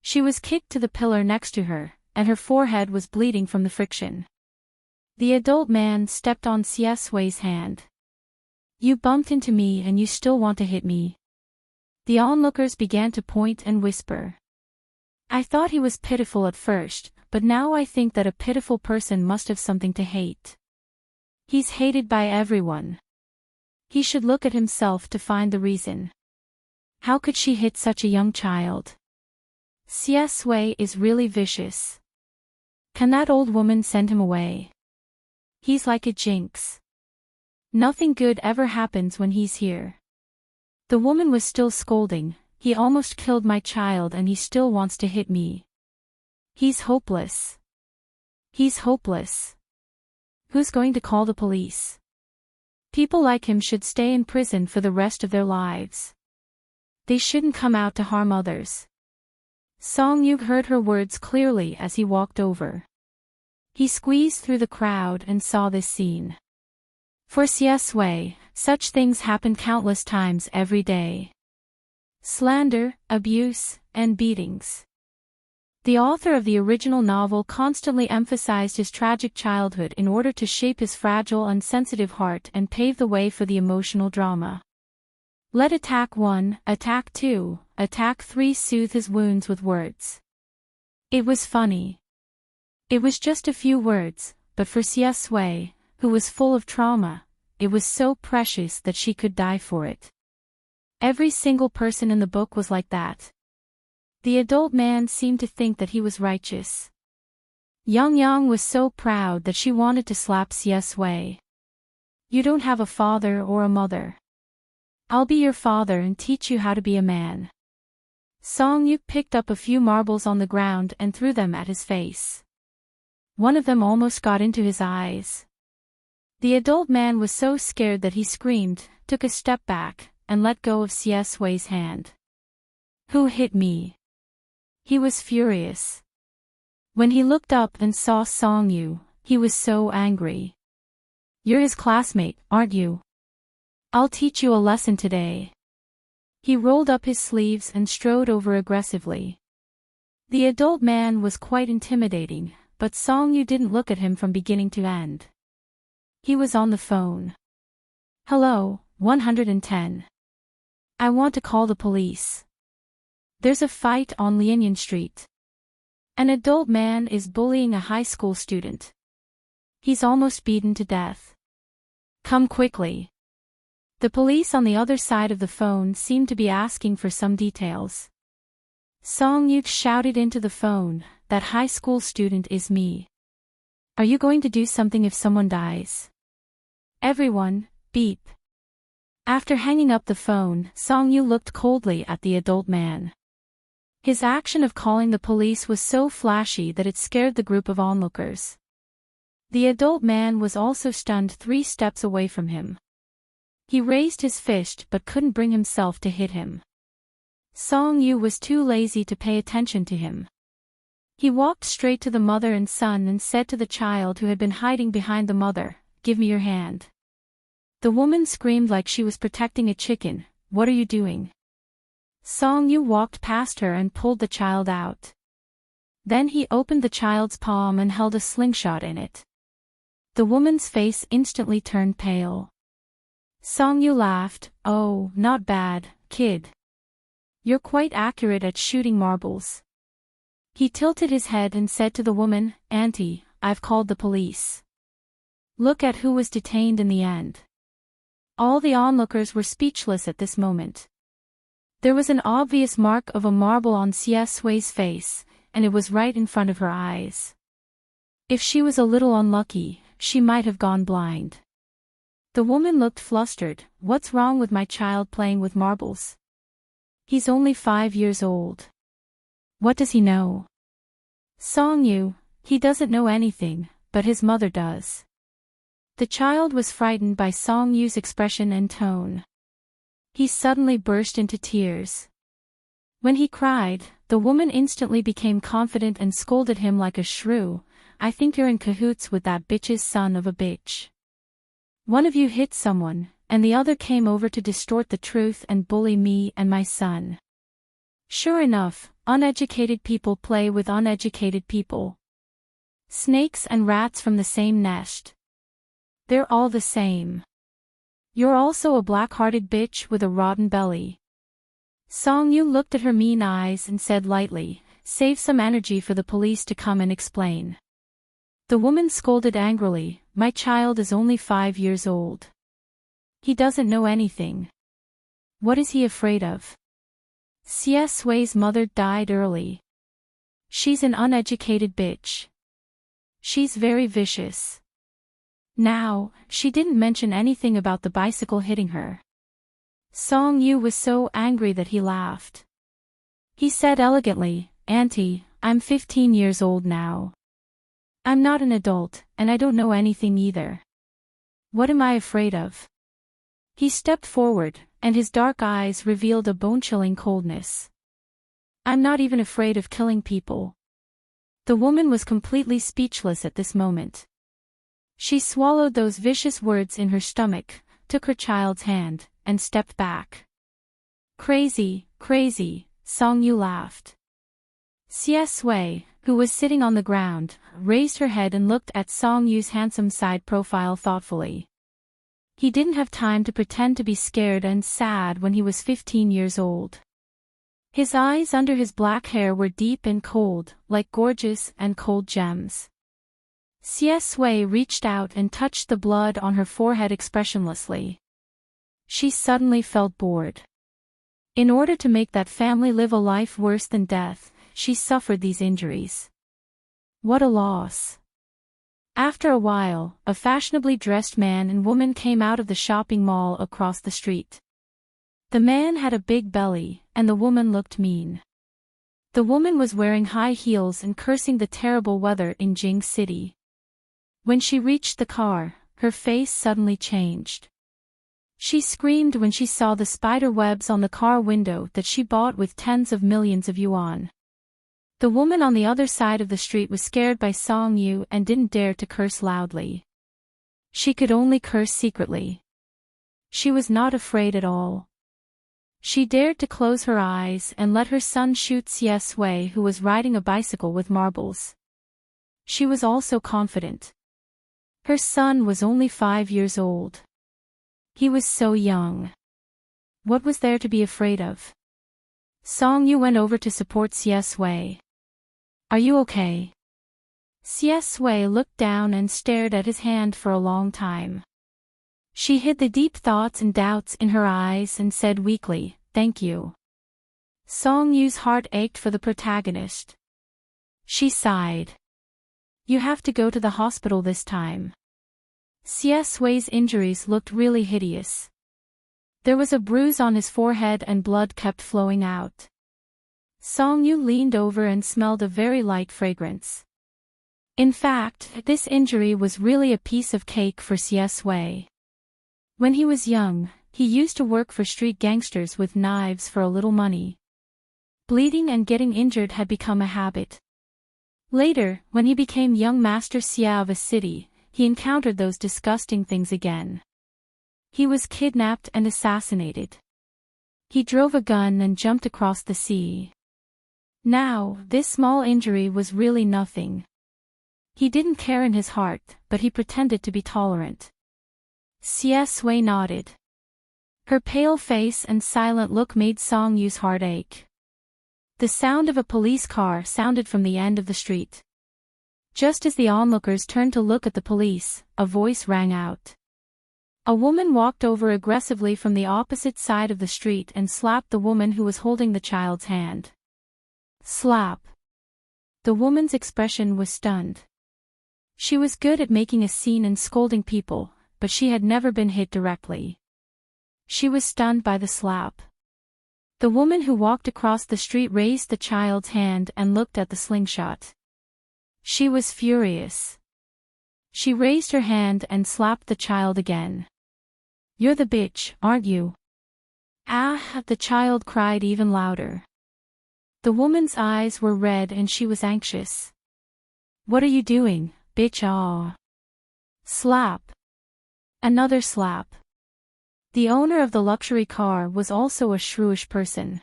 A: She was kicked to the pillar next to her, and her forehead was bleeding from the friction. The adult man stepped on CS Wei's hand. You bumped into me and you still want to hit me. The onlookers began to point and whisper. I thought he was pitiful at first, but now I think that a pitiful person must have something to hate. He's hated by everyone. He should look at himself to find the reason. How could she hit such a young child? CS Wei is really vicious. Can that old woman send him away? He's like a jinx. Nothing good ever happens when he's here. The woman was still scolding. He almost killed my child and he still wants to hit me. He's hopeless. He's hopeless. Who's going to call the police? People like him should stay in prison for the rest of their lives. They shouldn't come out to harm others. Song Yug heard her words clearly as he walked over. He squeezed through the crowd and saw this scene. For CS Wei, such things happen countless times every day. Slander, abuse, and beatings. The author of the original novel constantly emphasized his tragic childhood in order to shape his fragile and sensitive heart and pave the way for the emotional drama. Let Attack 1, Attack 2, Attack 3 soothe his wounds with words. It was funny. It was just a few words, but for CS Wei, who was full of trauma, it was so precious that she could die for it. Every single person in the book was like that. The adult man seemed to think that he was righteous. Yang Yang was so proud that she wanted to slap CS Wei. You don't have a father or a mother. I'll be your father and teach you how to be a man. Song Yuk picked up a few marbles on the ground and threw them at his face. One of them almost got into his eyes. The adult man was so scared that he screamed, took a step back, and let go of CS Wei's hand. Who hit me? He was furious. When he looked up and saw Song Yu, he was so angry. You're his classmate, aren't you? I'll teach you a lesson today. He rolled up his sleeves and strode over aggressively. The adult man was quite intimidating, but Song Yu didn't look at him from beginning to end. He was on the phone. Hello, 110. I want to call the police. There's a fight on Lianyan Street. An adult man is bullying a high school student. He's almost beaten to death. Come quickly. The police on the other side of the phone seemed to be asking for some details. Song Yuk shouted into the phone, that high school student is me. Are you going to do something if someone dies? Everyone, beep. After hanging up the phone, Song Yu looked coldly at the adult man. His action of calling the police was so flashy that it scared the group of onlookers. The adult man was also stunned 3 steps away from him. He raised his fist but couldn't bring himself to hit him. Song Yu was too lazy to pay attention to him. He walked straight to the mother and son and said to the child who had been hiding behind the mother, "Give me your hand." The woman screamed like she was protecting a chicken. What are you doing? Song Yu walked past her and pulled the child out. Then he opened the child's palm and held a slingshot in it. The woman's face instantly turned pale. Song Yu laughed, "Oh, not bad, kid. You're quite accurate at shooting marbles." He tilted his head and said to the woman, "Auntie, I've called the police." Look at who was detained in the end. All the onlookers were speechless at this moment. There was an obvious mark of a marble on CS Wei's face, and it was right in front of her eyes. If she was a little unlucky, she might have gone blind. The woman looked flustered. What's wrong with my child playing with marbles? He's only 5 years old. What does he know? Song Yu, he doesn't know anything, but his mother does. The child was frightened by Song Yu's expression and tone. He suddenly burst into tears. When he cried, the woman instantly became confident and scolded him like a shrew. "I think you're in cahoots with that bitch's son of a bitch. One of you hit someone, and the other came over to distort the truth and bully me and my son. Sure enough, uneducated people play with uneducated people. Snakes and rats from the same nest. They're all the same. You're also a black-hearted bitch with a rotten belly." Song Yu looked at her mean eyes and said lightly, save some energy for the police to come and explain. The woman scolded angrily, "My child is only 5 years old. He doesn't know anything. What is he afraid of? Xie Sui's mother died early. She's an uneducated bitch. She's very vicious." Now, she didn't mention anything about the bicycle hitting her. Song Yu was so angry that he laughed. He said elegantly, "Auntie, I'm 15 years old now. I'm not an adult, and I don't know anything either. What am I afraid of?" He stepped forward, and his dark eyes revealed a bone-chilling coldness. "I'm not even afraid of killing people." The woman was completely speechless at this moment. She swallowed those vicious words in her stomach, took her child's hand, and stepped back. "Crazy, crazy," Song Yu laughed. Xie Sui, who was sitting on the ground, raised her head and looked at Song Yu's handsome side profile thoughtfully. He didn't have time to pretend to be scared and sad when he was 15 years old. His eyes under his black hair were deep and cold, like gorgeous and cold gems. Xie Sui reached out and touched the blood on her forehead expressionlessly. She suddenly felt bored. In order to make that family live a life worse than death, she suffered these injuries. What a loss. After a while, a fashionably dressed man and woman came out of the shopping mall across the street. The man had a big belly, and the woman looked mean. The woman was wearing high heels and cursing the terrible weather in Jing City. When she reached the car, her face suddenly changed. She screamed when she saw the spider webs on the car window that she bought with tens of millions of yuan. The woman on the other side of the street was scared by Song Yu and didn't dare to curse loudly. She could only curse secretly. She was not afraid at all. She dared to close her eyes and let her son shoot Xie Sui, who was riding a bicycle with marbles. She was also confident. Her son was only 5 years old. He was so young. What was there to be afraid of? Song Yu went over to support Xie Sui. "Are you okay?" Xie Sui looked down and stared at his hand for a long time. She hid the deep thoughts and doubts in her eyes and said weakly, "Thank you." Song Yu's heart ached for the protagonist. She sighed. "You have to go to the hospital this time." Xie Sui's injuries looked really hideous. There was a bruise on his forehead and blood kept flowing out. Song Yu leaned over and smelled a very light fragrance. In fact, this injury was really a piece of cake for Xie Sui. When he was young, he used to work for street gangsters with knives for a little money. Bleeding and getting injured had become a habit. Later, when he became young master Xia of a city, he encountered those disgusting things again. He was kidnapped and assassinated. He drove a gun and jumped across the sea. Now, this small injury was really nothing. He didn't care in his heart, but he pretended to be tolerant. Xie Sui nodded. Her pale face and silent look made Song Yu's heart ache. The sound of a police car sounded from the end of the street. Just as the onlookers turned to look at the police, a voice rang out. A woman walked over aggressively from the opposite side of the street and slapped the woman who was holding the child's hand. Slap. The woman's expression was stunned. She was good at making a scene and scolding people, but she had never been hit directly. She was stunned by the slap. The woman who walked across the street raised the child's hand and looked at the slingshot. She was furious. She raised her hand and slapped the child again. "You're the bitch, aren't you?" "Ah!" the child cried even louder. The woman's eyes were red and she was anxious. "What are you doing, bitch? Ah!" Slap. Another slap. The owner of the luxury car was also a shrewish person.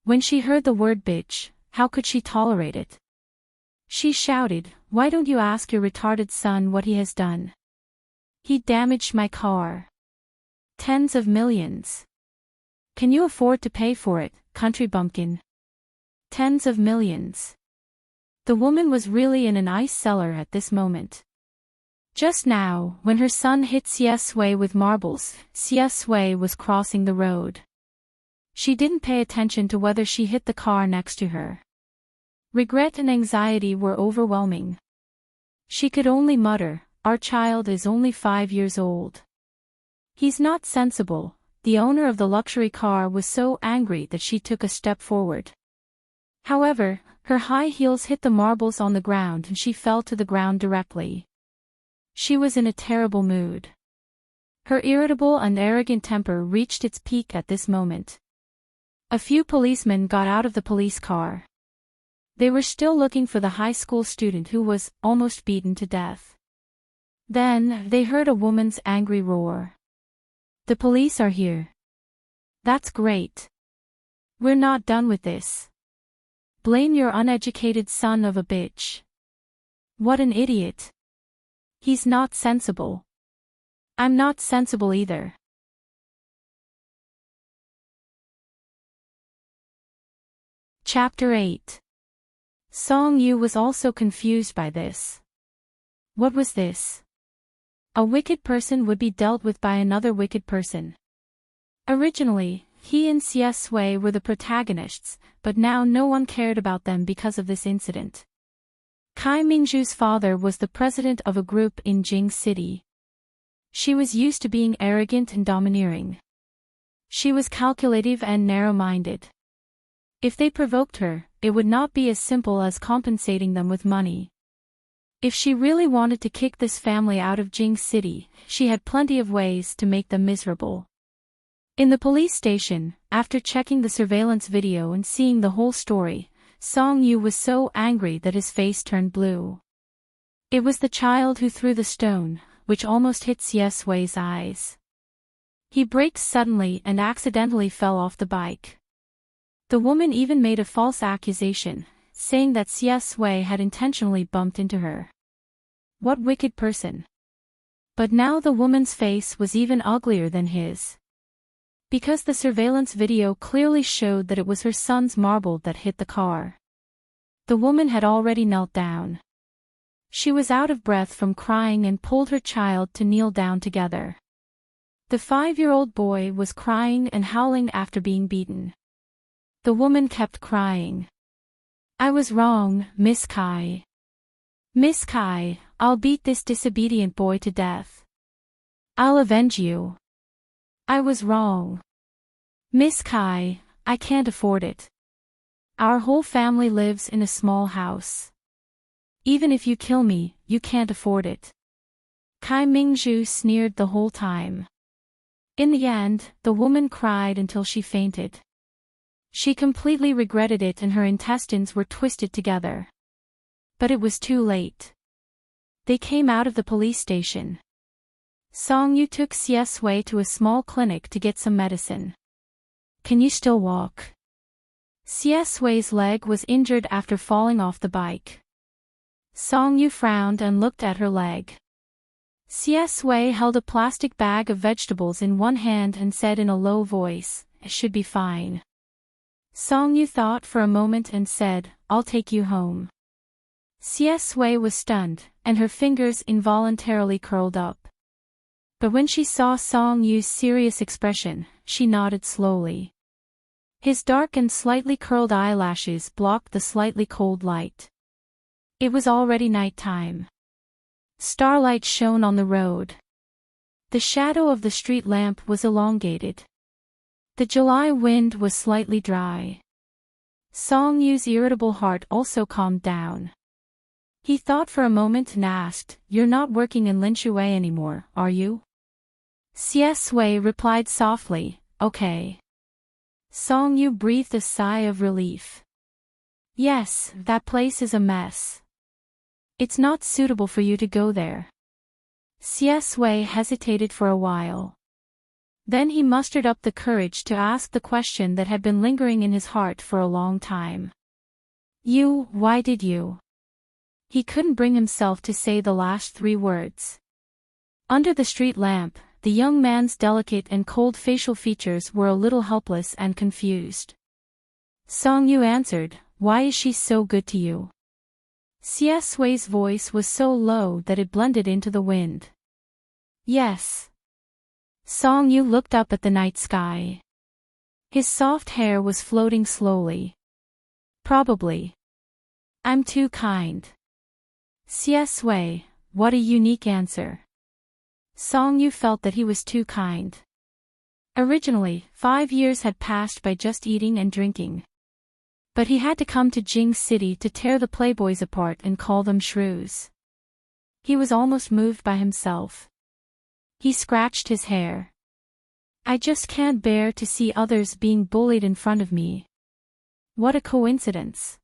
A: When she heard the word bitch, how could she tolerate it? She shouted, "Why don't you ask your retarded son what he has done? He damaged my car. Tens of millions. Can you afford to pay for it, country bumpkin?" Tens of millions. The woman was really in an ice cellar at this moment. Just now, when her son hit Xie Sui with marbles, Xie Sui was crossing the road. She didn't pay attention to whether she hit the car next to her. Regret and anxiety were overwhelming. She could only mutter, "Our child is only 5 years old. He's not sensible." The owner of the luxury car was so angry that she took a step forward. However, her high heels hit the marbles on the ground and she fell to the ground directly. She was in a terrible mood. Her irritable and arrogant temper reached its peak at this moment. A few policemen got out of the police car. They were still looking for the high school student who was almost beaten to death. Then, they heard a woman's angry roar. "The police are here. That's great. We're not done with this. Blame your uneducated son of a bitch. What an idiot. He's not sensible. I'm not sensible either." Chapter 8. Song Yu was also confused by this. What was this? A wicked person would be dealt with by another wicked person. Originally, he and Xie Sui were the protagonists, but now no one cared about them because of this incident. Kai Mingzhu's father was the president of a group in Jing City. She was used to being arrogant and domineering. She was calculative and narrow-minded. If they provoked her, it would not be as simple as compensating them with money. If she really wanted to kick this family out of Jing City, she had plenty of ways to make them miserable. In the police station, after checking the surveillance video and seeing the whole story, Song Yu was so angry that his face turned blue. It was the child who threw the stone, which almost hit Xie Sui's eyes. He braked suddenly and accidentally fell off the bike. The woman even made a false accusation, saying that Xie Sui had intentionally bumped into her. What wicked person! But now the woman's face was even uglier than his. Because the surveillance video clearly showed that it was her son's marble that hit the car. The woman had already knelt down. She was out of breath from crying and pulled her child to kneel down together. The 5-year-old boy was crying and howling after being beaten. The woman kept crying. "I was wrong, Miss Kai. Miss Kai, I'll beat this disobedient boy to death. I'll avenge you. I was wrong. Miss Kai, I can't afford it. Our whole family lives in a small house. Even if you kill me, you can't afford it." Kai Mingzhu sneered the whole time. In the end, the woman cried until she fainted. She completely regretted it and her intestines were twisted together. But it was too late. They came out of the police station. Song Yu took Xie Sui to a small clinic to get some medicine. "Can you still walk?" Xie Sui's leg was injured after falling off the bike. Song Yu frowned and looked at her leg. Xie Sui held a plastic bag of vegetables in one hand and said in a low voice, "It should be fine." Song Yu thought for a moment and said, "I'll take you home." Xie Sui was stunned, and her fingers involuntarily curled up. But when she saw Song Yu's serious expression, she nodded slowly. His dark and slightly curled eyelashes blocked the slightly cold light. It was already night time. Starlight shone on the road. The shadow of the street lamp was elongated. The July wind was slightly dry. Song Yu's irritable heart also calmed down. He thought for a moment and asked, "You're not working in Linshui anymore, are you?" Xie Sui replied softly, "Okay." Song Yu breathed a sigh of relief. "Yes, that place is a mess. It's not suitable for you to go there." Xie Sui hesitated for a while. Then he mustered up the courage to ask the question that had been lingering in his heart for a long time. Why did you?" He couldn't bring himself to say the last 3 words. Under the street lamp, the young man's delicate and cold facial features were a little helpless and confused. Song Yu answered, why is she so good to you? C.S. Wei's voice was so low that it blended into the wind. Yes. Song Yu looked up at the night sky. His soft hair was floating slowly. Probably. I'm too kind. C.S. Wei, what a unique answer. Song Yu felt that he was too kind. Originally, 5 years had passed by just eating and drinking. But he had to come to Jing City to tear the playboys apart and call them shrews. He was almost moved by himself. He scratched his hair. I just can't bear to see others being bullied in front of me. What a coincidence.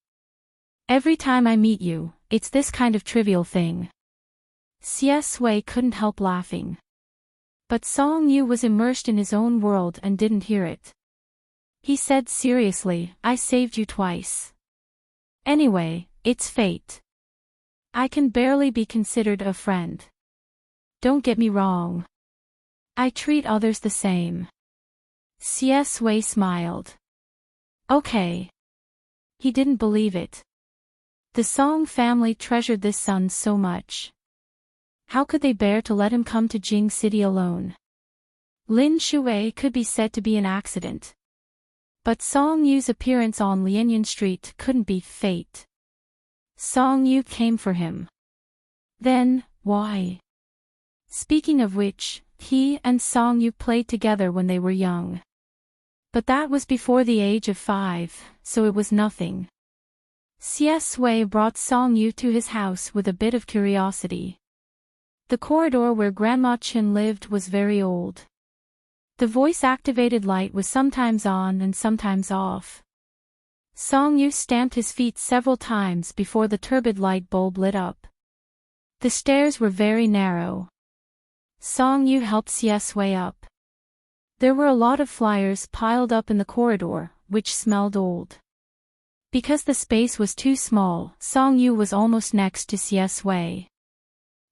A: Every time I meet you, it's this kind of trivial thing. C.S. Wei couldn't help laughing. But Song Yu was immersed in his own world and didn't hear it. He said seriously, I saved you twice. Anyway, it's fate. I can barely be considered a friend. Don't get me wrong. I treat others the same. C.S. Wei smiled. Okay. He didn't believe it. The Song family treasured this son so much. How could they bear to let him come to Jing City alone? Lin Shui could be said to be an accident. But Song Yu's appearance on Lianyan Street couldn't be fate. Song Yu came for him. Then, why? Speaking of which, he and Song Yu played together when they were young. But that was before the age of 5, so it was nothing. C.S. Wei brought Song Yu to his house with a bit of curiosity. The corridor where Grandma Chin lived was very old. The voice-activated light was sometimes on and sometimes off. Song Yu stamped his feet several times before the turbid light bulb lit up. The stairs were very narrow. Song Yu helped C.S. Wei up. There were a lot of flyers piled up in the corridor, which smelled old. Because the space was too small, Song Yu was almost next to C.S. Wei.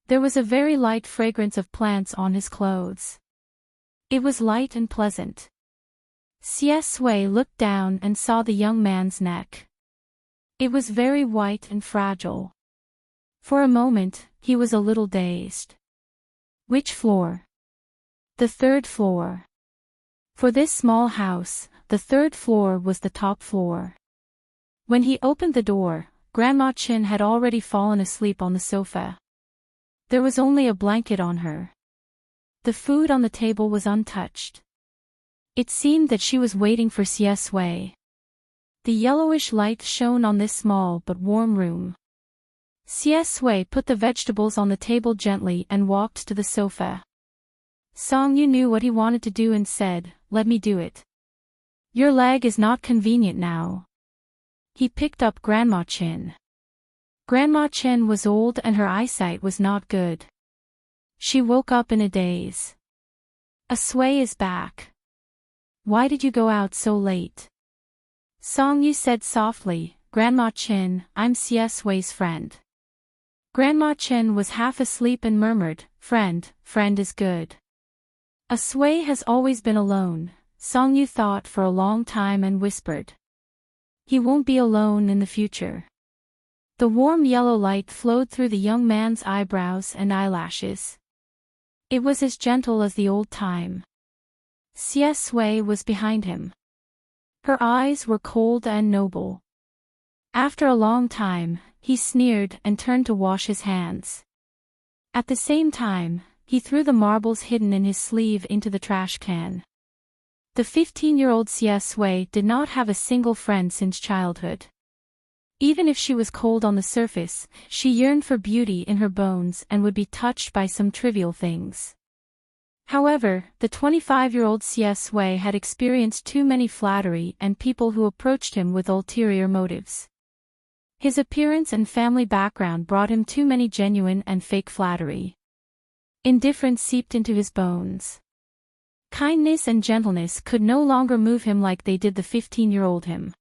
A: There was a very light fragrance of plants on his clothes. It was light and pleasant. C.S. Wei looked down and saw the young man's neck. It was very white and fragile. For a moment, he was a little dazed. Which floor? The 3rd floor. For this small house, the 3rd floor was the top floor. When he opened the door, Grandma Chin had already fallen asleep on the sofa. There was only a blanket on her. The food on the table was untouched. It seemed that she was waiting for C.S. Wei. The yellowish light shone on this small but warm room. C.S. Wei put the vegetables on the table gently and walked to the sofa. Song Yu knew what he wanted to do and said, "Let me do it." "Your leg is not convenient now." He picked up Grandma Chin. Grandma Chin was old and her eyesight was not good. She woke up in a daze. "A Sui is back. Why did you go out so late?" Song Yu said softly, "Grandma Chin, I'm C.S. Wei's friend." Grandma Chin was half asleep and murmured, friend is good." A Sui has always been alone, Song Yu thought for a long time and whispered. He won't be alone in the future. The warm yellow light flowed through the young man's eyebrows and eyelashes. It was as gentle as the old time. C.S. Wei was behind him. Her eyes were cold and noble. After a long time, he sneered and turned to wash his hands. At the same time, he threw the marbles hidden in his sleeve into the trash can. The 15-year-old C.S. Wei did not have a single friend since childhood. Even if she was cold on the surface, she yearned for beauty in her bones and would be touched by some trivial things. However, the 25-year-old C.S. Wei had experienced too many flattery and people who approached him with ulterior motives. His appearance and family background brought him too many genuine and fake flattery. Indifference seeped into his bones. Kindness and gentleness could no longer move him like they did the 15-year-old him.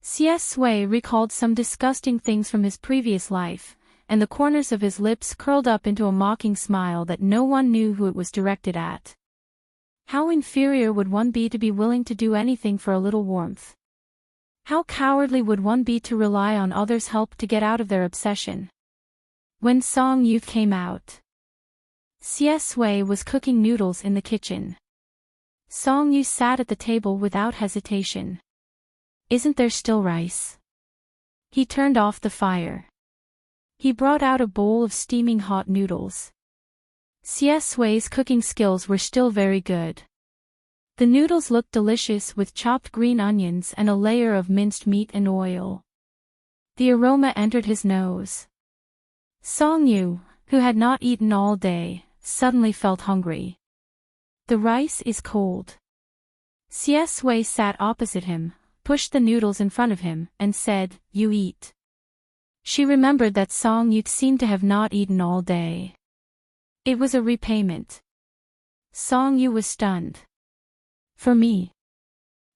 A: C.S. Wei recalled some disgusting things from his previous life, and the corners of his lips curled up into a mocking smile that no one knew who it was directed at. How inferior would one be to be willing to do anything for a little warmth? How cowardly would one be to rely on others' help to get out of their obsession? When Song Yu came out, Xie Sui was cooking noodles in the kitchen. Song Yu sat at the table without hesitation. Isn't there still rice? He turned off the fire. He brought out a bowl of steaming hot noodles. Xie Sui's cooking skills were still very good. The noodles looked delicious with chopped green onions and a layer of minced meat and oil. The aroma entered his nose. Song Yu, who had not eaten all day, suddenly felt hungry. The rice is cold. Xie Sui sat opposite him, pushed the noodles in front of him, and said, "You eat." She remembered that Song Yu seemed to have not eaten all day. It was a repayment. Song Yu was stunned. For me?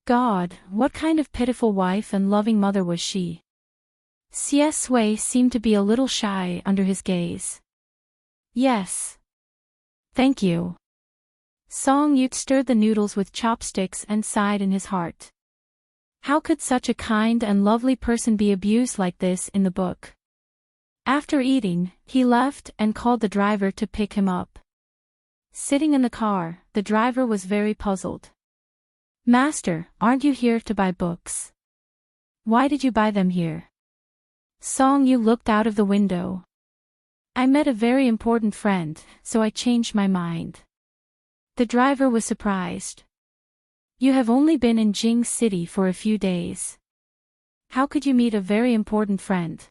A: God, what kind of pitiful wife and loving mother was she? Xie Sui seemed to be a little shy under his gaze. Yes. Thank you. Song Yu stirred the noodles with chopsticks and sighed in his heart. How could such a kind and lovely person be abused like this in the book? After eating, he left and called the driver to pick him up. Sitting in the car, the driver was very puzzled. Master, aren't you here to buy books? Why did you buy them here? Song Yu looked out of the window. I met a very important friend, so I changed my mind. The driver was surprised. You have only been in Jing City for a few days. How could you meet a very important friend?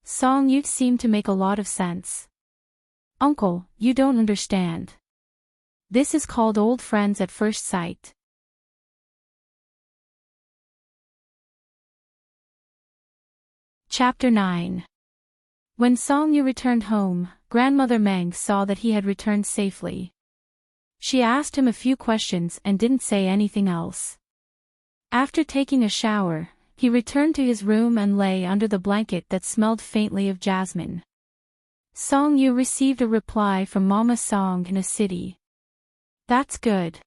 A: Song Yu seemed to make a lot of sense. Uncle, you don't understand. This is called old friends at first sight. Chapter 9. When Song Yu returned home, Grandmother Meng saw that he had returned safely. She asked him a few questions and didn't say anything else. After taking a shower, he returned to his room and lay under the blanket that smelled faintly of jasmine. Song Yu received a reply from Mama Song in a city. That's good.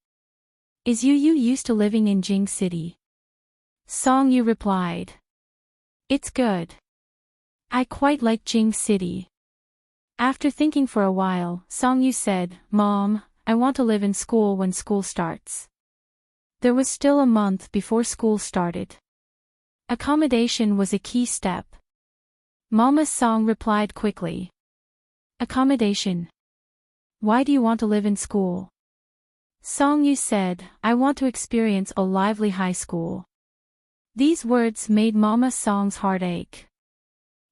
A: Is you used to living in Jing City? Song Yu replied. It's good. I quite like Jing City. After thinking for a while, Song Yu said, Mom, I want to live in school when school starts. There was still a month before school started. Accommodation was a key step. Mama Song replied quickly. Accommodation. Why do you want to live in school? Song Yu said, I want to experience a lively high school. These words made Mama Song's heart ache.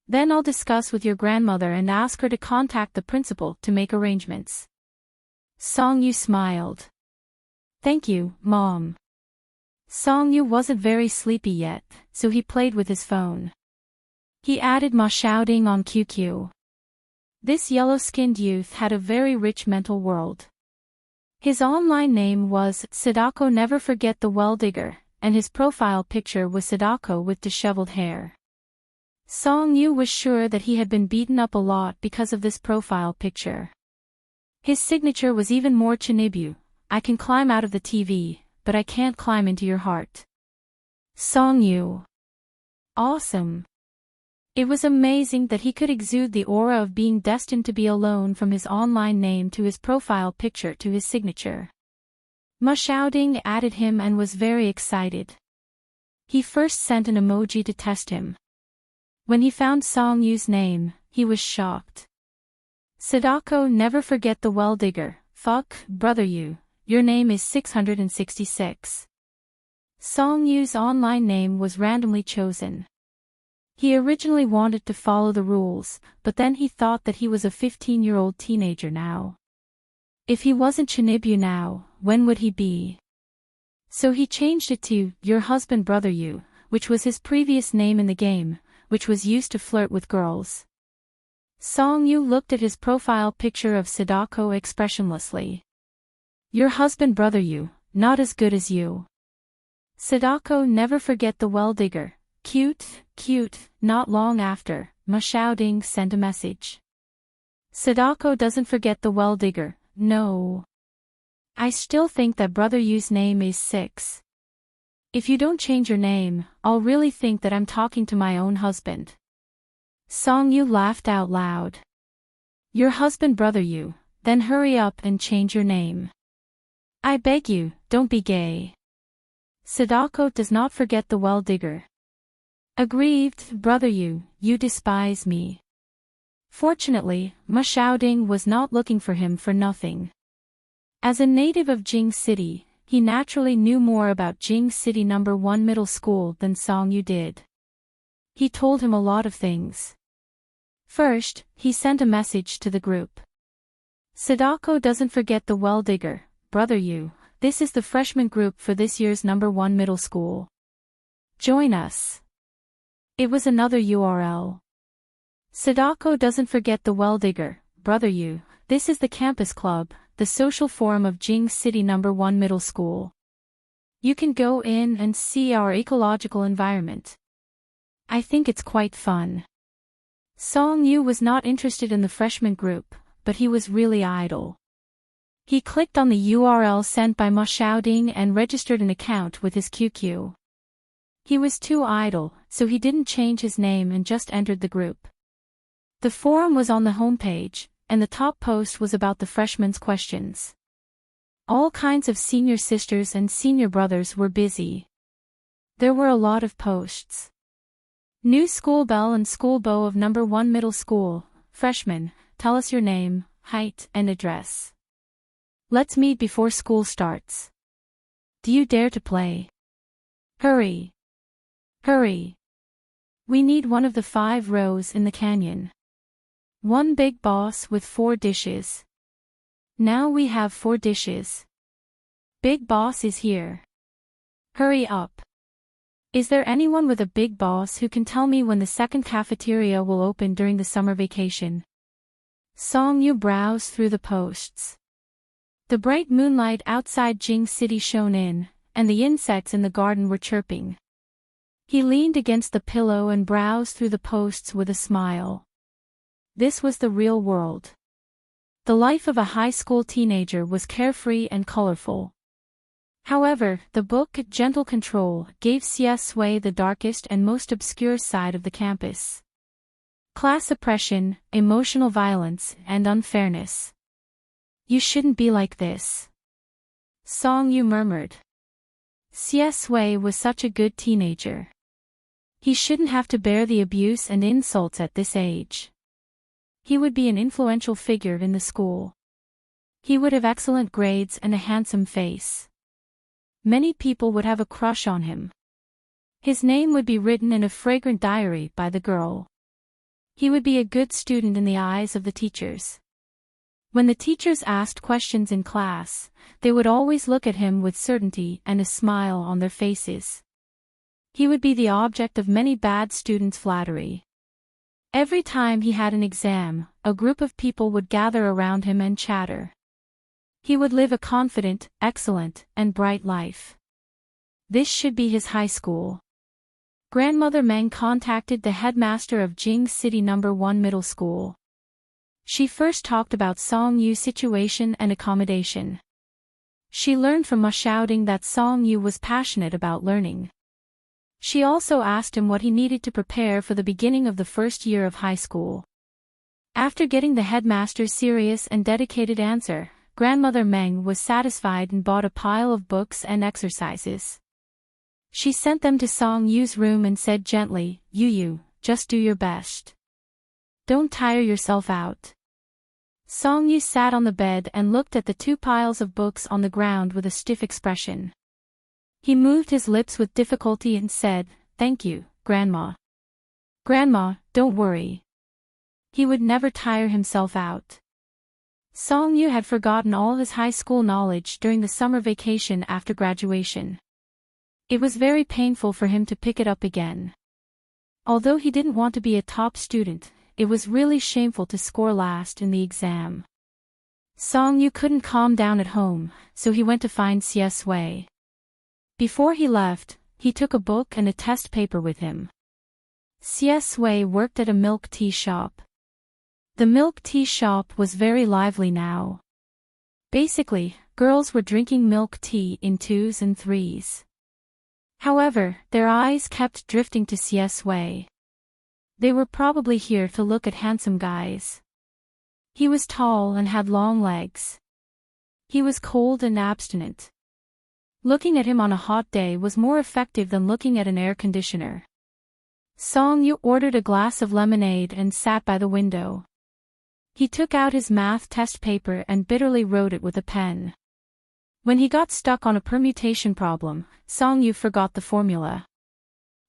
A: Then I'll discuss with your grandmother and ask her to contact the principal to make arrangements. Song Yu smiled. Thank you, Mom. Song Yu wasn't very sleepy yet, so he played with his phone. He added Ma Xiaoding on QQ. This yellow-skinned youth had a very rich mental world. His online name was Sadako Never Forget the Well Digger, and his profile picture was Sadako with disheveled hair. Song Yu was sure that he had been beaten up a lot because of this profile picture. His signature was even more Chinibu. I can climb out of the TV, but I can't climb into your heart. Song Yu. Awesome. It was amazing that he could exude the aura of being destined to be alone from his online name to his profile picture to his signature. Ma Xiaoding added him and was very excited. He first sent an emoji to test him. When he found Song Yu's name, he was shocked. Sadako Never Forget the Well Digger, fuck, brother Yu, your name is 666. Song Yu's online name was randomly chosen. He originally wanted to follow the rules, but then he thought that he was a 15-year-old teenager now. If he wasn't Chinibu now, when would he be? So he changed it to, your husband brother Yu, which was his previous name in the game, which was used to flirt with girls. Song Yu looked at his profile picture of Sadako expressionlessly. Your husband brother Yu, not as good as you. Sadako Never Forget the Well Digger, cute, cute. Not long after, Ma Xiaoding sent a message. Sadako doesn't forget the Well Digger, no. I still think that brother Yu's name is 6. If you don't change your name, I'll really think that I'm talking to my own husband. Song-yu laughed out loud. Your husband brother you, then hurry up and change your name. I beg you, don't be gay. Sadako does not forget the well-digger. Aggrieved, brother you despise me. Fortunately, Ma Xiaoding was not looking for him for nothing. As a native of Jing City, he naturally knew more about Jing City No. 1 Middle School than Song-yu did. He told him a lot of things. First, he sent a message to the group. Sadako doesn't forget the well-digger, brother you, this is the freshman group for this year's No. 1 Middle School. Join us. It was another URL. Sadako doesn't forget the well-digger, brother you, this is the campus club, the social forum of Jing City No. 1 Middle School. You can go in and see our ecological environment. I think it's quite fun. Song-yu was not interested in the freshman group, but he was really idle. He clicked on the URL sent by Ma Xiaoding and registered an account with his QQ. He was too idle, so he didn't change his name and just entered the group. The forum was on the homepage, and the top post was about the freshmen's questions. All kinds of senior sisters and senior brothers were busy. There were a lot of posts. New school bell and school bow of No. 1 Middle School, freshmen, tell us your name, height, and address. Let's meet before school starts. Do you dare to play? Hurry. Hurry. We need one of the 5 rows in the canyon. One big boss with 4 dishes. Now we have 4 dishes. Big boss is here. Hurry up. Is there anyone with a big boss who can tell me when the second cafeteria will open during the summer vacation? Song-yu browsed through the posts. The bright moonlight outside Jing City shone in, and the insects in the garden were chirping. He leaned against the pillow and browsed through the posts with a smile. This was the real world. The life of a high school teenager was carefree and colorful. However, the book Gentle Control gave Xie Sui the darkest and most obscure side of the campus. Class oppression, emotional violence, and unfairness. You shouldn't be like this. Song-yu murmured. Xie Sui was such a good teenager. He shouldn't have to bear the abuse and insults at this age. He would be an influential figure in the school. He would have excellent grades and a handsome face. Many people would have a crush on him. His name would be written in a fragrant diary by the girl. He would be a good student in the eyes of the teachers. When the teachers asked questions in class, they would always look at him with certainty and a smile on their faces. He would be the object of many bad students' flattery. Every time he had an exam, a group of people would gather around him and chatter. He would live a confident, excellent, and bright life. This should be his high school. Grandmother Meng contacted the headmaster of Jing City No. 1 Middle School. She first talked about Song-yu's situation and accommodation. She learned from Ma Xiaoding that Song-yu was passionate about learning. She also asked him what he needed to prepare for the beginning of the first year of high school. After getting the headmaster's serious and dedicated answer, Grandmother Meng was satisfied and bought a pile of books and exercises. She sent them to Song-yu's room and said gently, "You, just do your best. Don't tire yourself out." Song-yu sat on the bed and looked at the 2 piles of books on the ground with a stiff expression. He moved his lips with difficulty and said, "Thank you, Grandma." "Grandma, don't worry." He would never tire himself out. Song-yu had forgotten all his high school knowledge during the summer vacation after graduation. It was very painful for him to pick it up again. Although he didn't want to be a top student, it was really shameful to score last in the exam. Song-yu couldn't calm down at home, so he went to find Xie Sui. Before he left, he took a book and a test paper with him. Xie Sui worked at a milk tea shop. The milk tea shop was very lively now. Basically, girls were drinking milk tea in 2s and 3s. However, their eyes kept drifting to Cs Wei. They were probably here to look at handsome guys. He was tall and had long legs. He was cold and abstinent. Looking at him on a hot day was more effective than looking at an air conditioner. Song Yu ordered a glass of lemonade and sat by the window. He took out his math test paper and bitterly wrote it with a pen. When he got stuck on a permutation problem, Song Yu forgot the formula.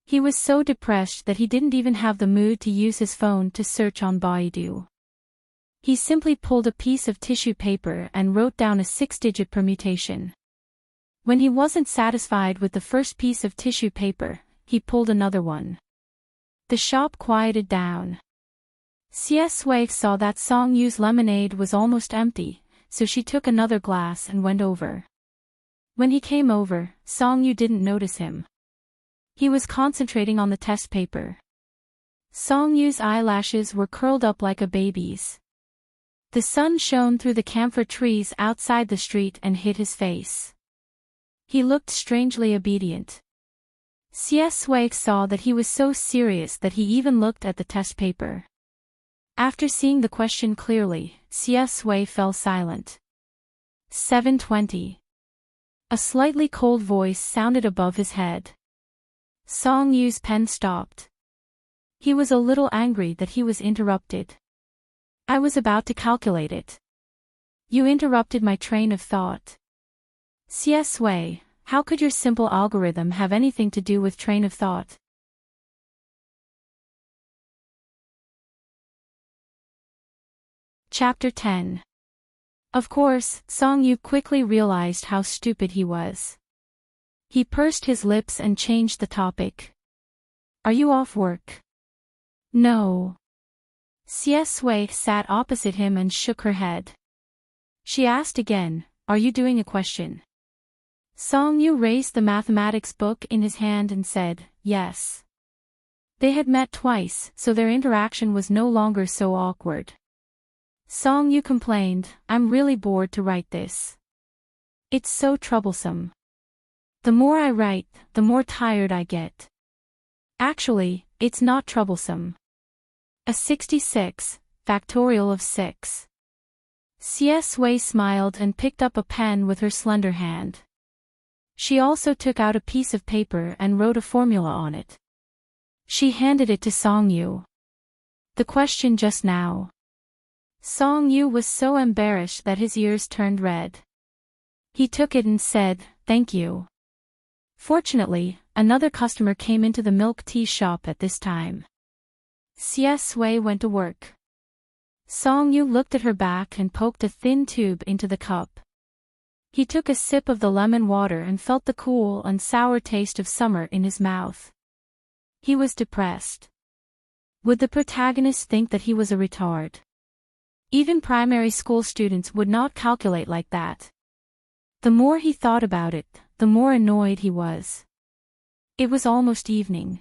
A: He was so depressed that he didn't even have the mood to use his phone to search on Baidu. He simply pulled a piece of tissue paper and wrote down a 6-digit permutation. When he wasn't satisfied with the first piece of tissue paper, he pulled another one. The shop quieted down. Cs Wei saw that Song Yu's lemonade was almost empty, so she took another glass and went over. When he came over, Song Yu didn't notice him. He was concentrating on the test paper. Song Yu's eyelashes were curled up like a baby's. The sun shone through the camphor trees outside the street and hit his face. He looked strangely obedient. Cs Wei saw that he was so serious that he even looked at the test paper. After seeing the question clearly, Cs Wei fell silent. 7:20. A slightly cold voice sounded above his head. Song Yu's pen stopped. He was a little angry that he was interrupted. I was about to calculate it. You interrupted my train of thought. Cs Wei, how could your simple algorithm have anything to do with train of thought? Chapter 10. Of course, Song Yu quickly realized how stupid he was. He pursed his lips and changed the topic. Are you off work? No. Cs Wei sat opposite him and shook her head. She asked again, are you doing a question? Song Yu raised the mathematics book in his hand and said, yes. They had met twice, so their interaction was no longer so awkward. Song Yu complained, I'm really bored to write this. It's so troublesome. The more I write, the more tired I get. Actually, it's not troublesome. A 66, factorial of 6. Cs Wei smiled and picked up a pen with her slender hand. She also took out a piece of paper and wrote a formula on it. She handed it to Song Yu. The question just now. Song Yu was so embarrassed that his ears turned red. He took it and said, thank you. Fortunately, another customer came into the milk tea shop at this time. Cs Wei went to work. Song Yu looked at her back and poked a thin tube into the cup. He took a sip of the lemon water and felt the cool and sour taste of summer in his mouth. He was depressed. Would the protagonist think that he was a retard? Even primary school students would not calculate like that. The more he thought about it, the more annoyed he was. It was almost evening.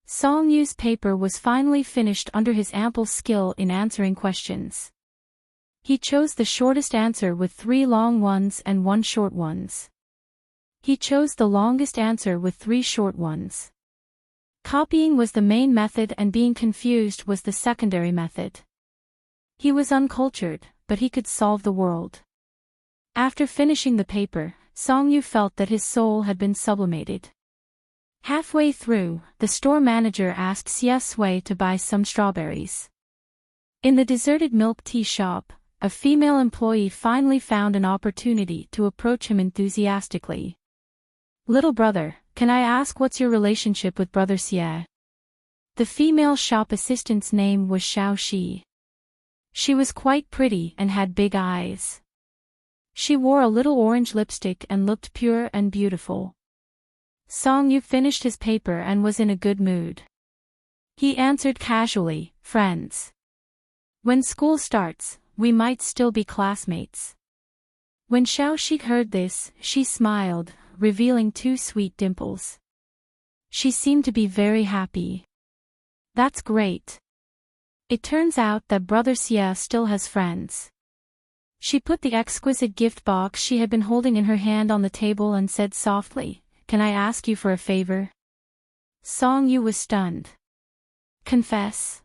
A: Song Yu's paper was finally finished under his ample skill in answering questions. He chose the shortest answer with 3 long ones and 1 short ones. He chose the longest answer with 3 short ones. Copying was the main method and being confused was the secondary method. He was uncultured, but he could solve the world. After finishing the paper, Song Yu felt that his soul had been sublimated. Halfway through, the store manager asked Cs Wei to buy some strawberries. In the deserted milk tea shop, a female employee finally found an opportunity to approach him enthusiastically. Little brother, can I ask what's your relationship with Brother Xie? The female shop assistant's name was Xiao Shi. She was quite pretty and had big eyes. She wore a little orange lipstick and looked pure and beautiful. Song Yu finished his paper and was in a good mood. He answered casually, friends. When school starts, we might still be classmates. When Xiao Shi heard this, she smiled, revealing 2 sweet dimples. She seemed to be very happy. That's great. It turns out that Brother Xie still has friends. She put the exquisite gift box she had been holding in her hand on the table and said softly, can I ask you for a favor? Song Yu was stunned. Confess.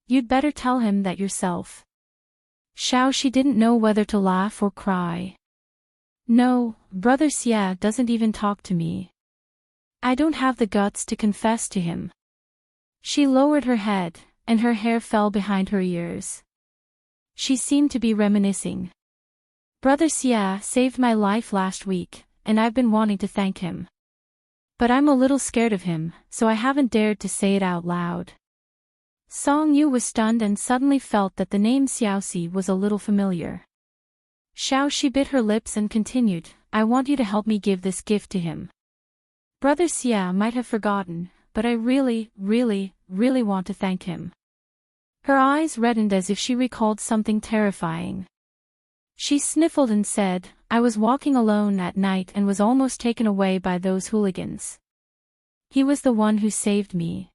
A: You'd better tell him that yourself. Xiao Shi didn't know whether to laugh or cry. No, Brother Xia doesn't even talk to me. I don't have the guts to confess to him. She lowered her head, and her hair fell behind her ears. She seemed to be reminiscing. Brother Xia saved my life last week, and I've been wanting to thank him. But I'm a little scared of him, so I haven't dared to say it out loud. Song Yu was stunned and suddenly felt that the name Xiaoxi was a little familiar. Xiao Shi bit her lips and continued, I want you to help me give this gift to him. Brother Xia might have forgotten, but I really want to thank him. Her eyes reddened as if she recalled something terrifying. She sniffled and said, I was walking alone at night and was almost taken away by those hooligans. He was the one who saved me.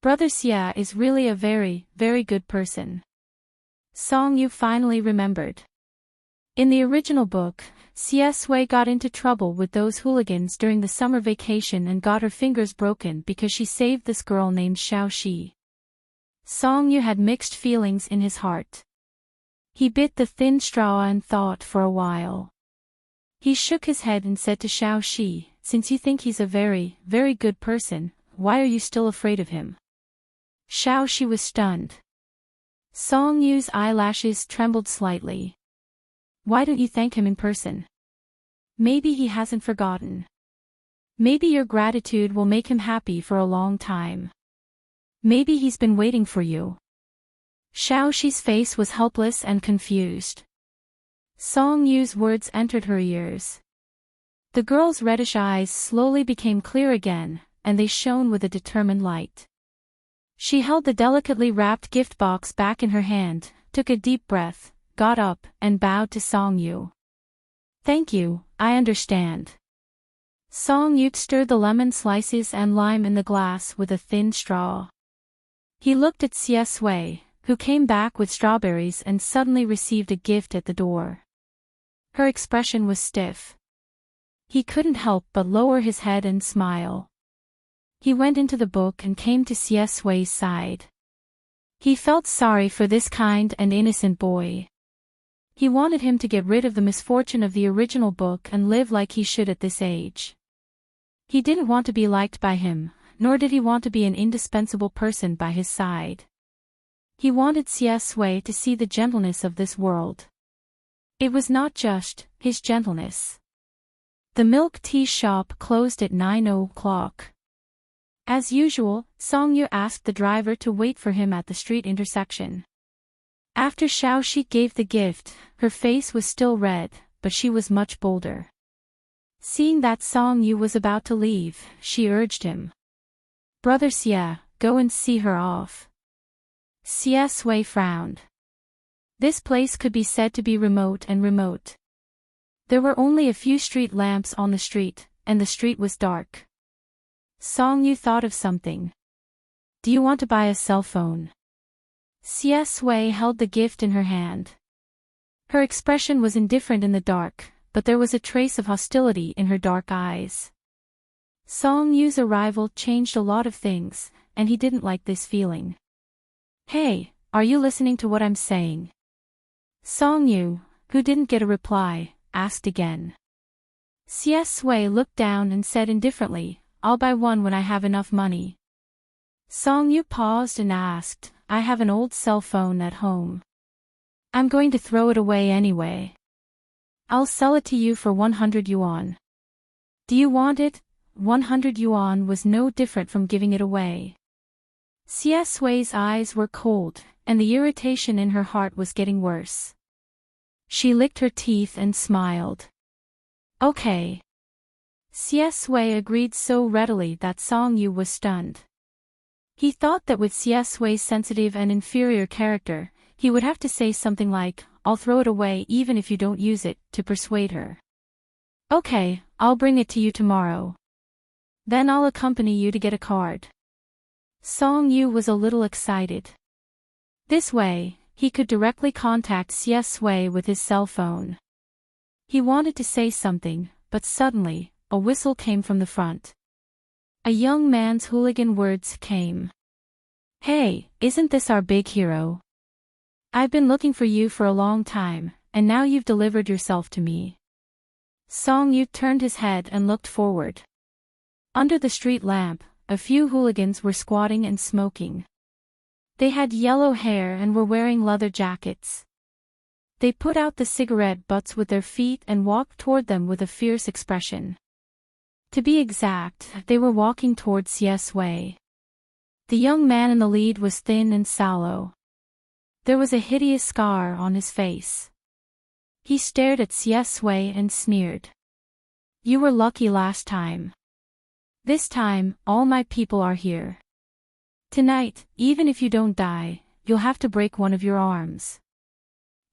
A: Brother Xia is really a very good person. Song Yu finally remembered. In the original book, Xia Sui got into trouble with those hooligans during the summer vacation and got her fingers broken because she saved this girl named Xiao Shi. Song Yu had mixed feelings in his heart. He bit the thin straw and thought for a while. He shook his head and said to Xiao Shi, since you think he's a very good person, why are you still afraid of him? Xiao Shi was stunned. Song Yu's eyelashes trembled slightly. Why don't you thank him in person? Maybe he hasn't forgotten. Maybe your gratitude will make him happy for a long time. Maybe he's been waiting for you. Xiao Shi's face was helpless and confused. Song Yu's words entered her ears. The girl's reddish eyes slowly became clear again, and they shone with a determined light. She held the delicately wrapped gift box back in her hand, took a deep breath, got up, and bowed to Song Yu. Thank you, I understand. Song Yu stirred the lemon slices and lime in the glass with a thin straw. He looked at Xia Sui, who came back with strawberries and suddenly received a gift at the door. Her expression was stiff. He couldn't help but lower his head and smile. He went into the book and came to Xia Sui's side. He felt sorry for this kind and innocent boy. He wanted him to get rid of the misfortune of the original book and live like he should at this age. He didn't want to be liked by him, nor did he want to be an indispensable person by his side. He wanted Xia Sui to see the gentleness of this world. It was not just his gentleness. The milk tea shop closed at 9 o'clock. As usual, Song Yu asked the driver to wait for him at the street intersection. After Xiao Shi gave the gift, her face was still red, but she was much bolder. Seeing that Song Yu was about to leave, she urged him. Brother Xia, go and see her off. Xia Sui frowned. This place could be said to be remote. There were only a few street lamps on the street, and the street was dark. Song Yu thought of something. Do you want to buy a cell phone? Xia Sui held the gift in her hand. Her expression was indifferent in the dark, but there was a trace of hostility in her dark eyes. Song Yu's arrival changed a lot of things, and he didn't like this feeling. Hey, are you listening to what I'm saying? Song Yu, who didn't get a reply, asked again. Xia Sui looked down and said indifferently, I'll buy one when I have enough money. Song Yu paused and asked, I have an old cell phone at home. I'm going to throw it away anyway. I'll sell it to you for 100 yuan. Do you want it? 100 yuan was no different from giving it away. Xia Sui's eyes were cold, and the irritation in her heart was getting worse. She licked her teeth and smiled. Okay. Xia Sui agreed so readily that Song Yu was stunned. He thought that with Xia Sui's sensitive and inferior character, he would have to say something like, I'll throw it away even if you don't use it, to persuade her. Okay, I'll bring it to you tomorrow. Then I'll accompany you to get a card. Song Yu was a little excited. This way, he could directly contact Xia Sui with his cell phone. He wanted to say something, but suddenly, a whistle came from the front. A young man's hooligan words came. "Hey, isn't this our big hero? I've been looking for you for a long time, and now you've delivered yourself to me." Song Yu turned his head and looked forward. Under the street lamp, a few hooligans were squatting and smoking. They had yellow hair and were wearing leather jackets. They put out the cigarette butts with their feet and walked toward them with a fierce expression. To be exact, they were walking toward Cs Wei. The young man in the lead was thin and sallow. There was a hideous scar on his face. He stared at Cs Wei and sneered. "You were lucky last time. This time, all my people are here. Tonight, even if you don't die, you'll have to break one of your arms."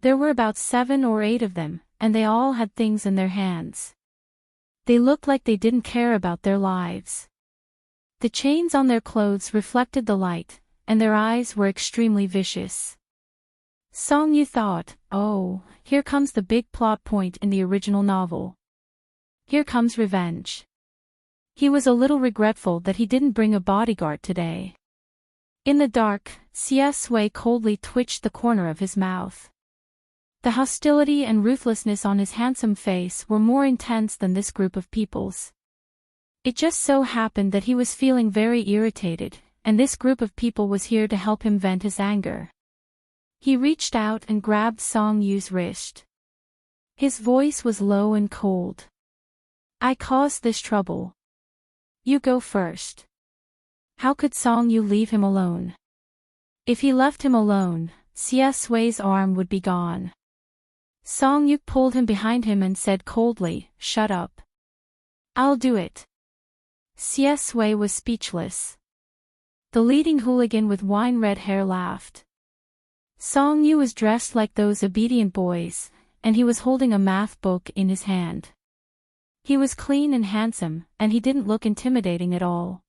A: There were about 7 or 8 of them, and they all had things in their hands. They looked like they didn't care about their lives. The chains on their clothes reflected the light, and their eyes were extremely vicious. Song Yu thought, "Oh, here comes the big plot point in the original novel. Here comes revenge." He was a little regretful that he didn't bring a bodyguard today. In the dark, Cs Wei coldly twitched the corner of his mouth. The hostility and ruthlessness on his handsome face were more intense than this group of people's. It just so happened that he was feeling very irritated, and this group of people was here to help him vent his anger. He reached out and grabbed Song Yu's wrist. His voice was low and cold. "I caused this trouble. You go first." How could Song Yu leave him alone? If he left him alone, Cs Wei's arm would be gone. Song Yu pulled him behind him and said coldly, "Shut up. I'll do it." Cs Wei was speechless. The leading hooligan with wine-red hair laughed. Song Yu was dressed like those obedient boys, and he was holding a math book in his hand. He was clean and handsome, and he didn't look intimidating at all.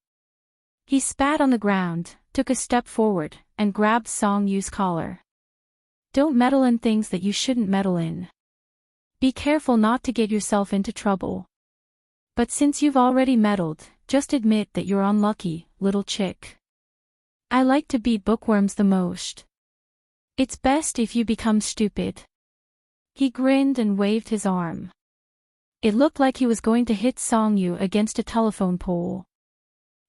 A: He spat on the ground, took a step forward, and grabbed Song Yu's collar. "Don't meddle in things that you shouldn't meddle in. Be careful not to get yourself into trouble. But since you've already meddled, just admit that you're unlucky, little chick. I like to beat bookworms the most. It's best if you become stupid." He grinned and waved his arm. It looked like he was going to hit Song Yu against a telephone pole.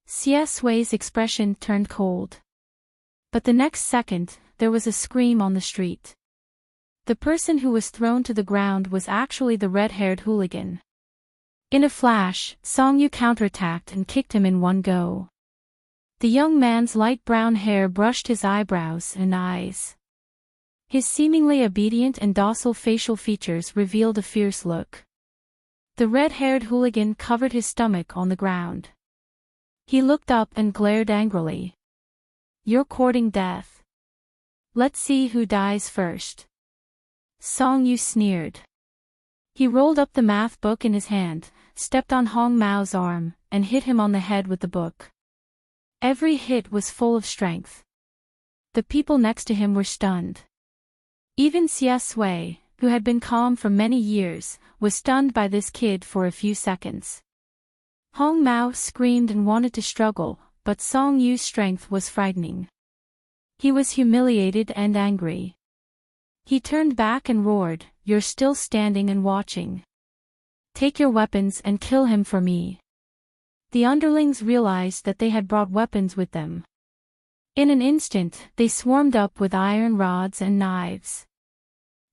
A: Cs Wei's expression turned cold. But the next second, there was a scream on the street. The person who was thrown to the ground was actually the red-haired hooligan. In a flash, Song Yu counterattacked and kicked him in one go. The young man's light brown hair brushed his eyebrows and eyes. His seemingly obedient and docile facial features revealed a fierce look. The red-haired hooligan covered his stomach on the ground. He looked up and glared angrily. "You're courting death. Let's see who dies first." Song Yu sneered. He rolled up the math book in his hand, stepped on Hong Mao's arm, and hit him on the head with the book. Every hit was full of strength. The people next to him were stunned. Even Cs Wei, who had been calm for many years, was stunned by this kid for a few seconds. Hong Mao screamed and wanted to struggle, but Song Yu's strength was frightening. He was humiliated and angry. He turned back and roared, "You're still standing and watching. Take your weapons and kill him for me." The underlings realized that they had brought weapons with them. In an instant, they swarmed up with iron rods and knives.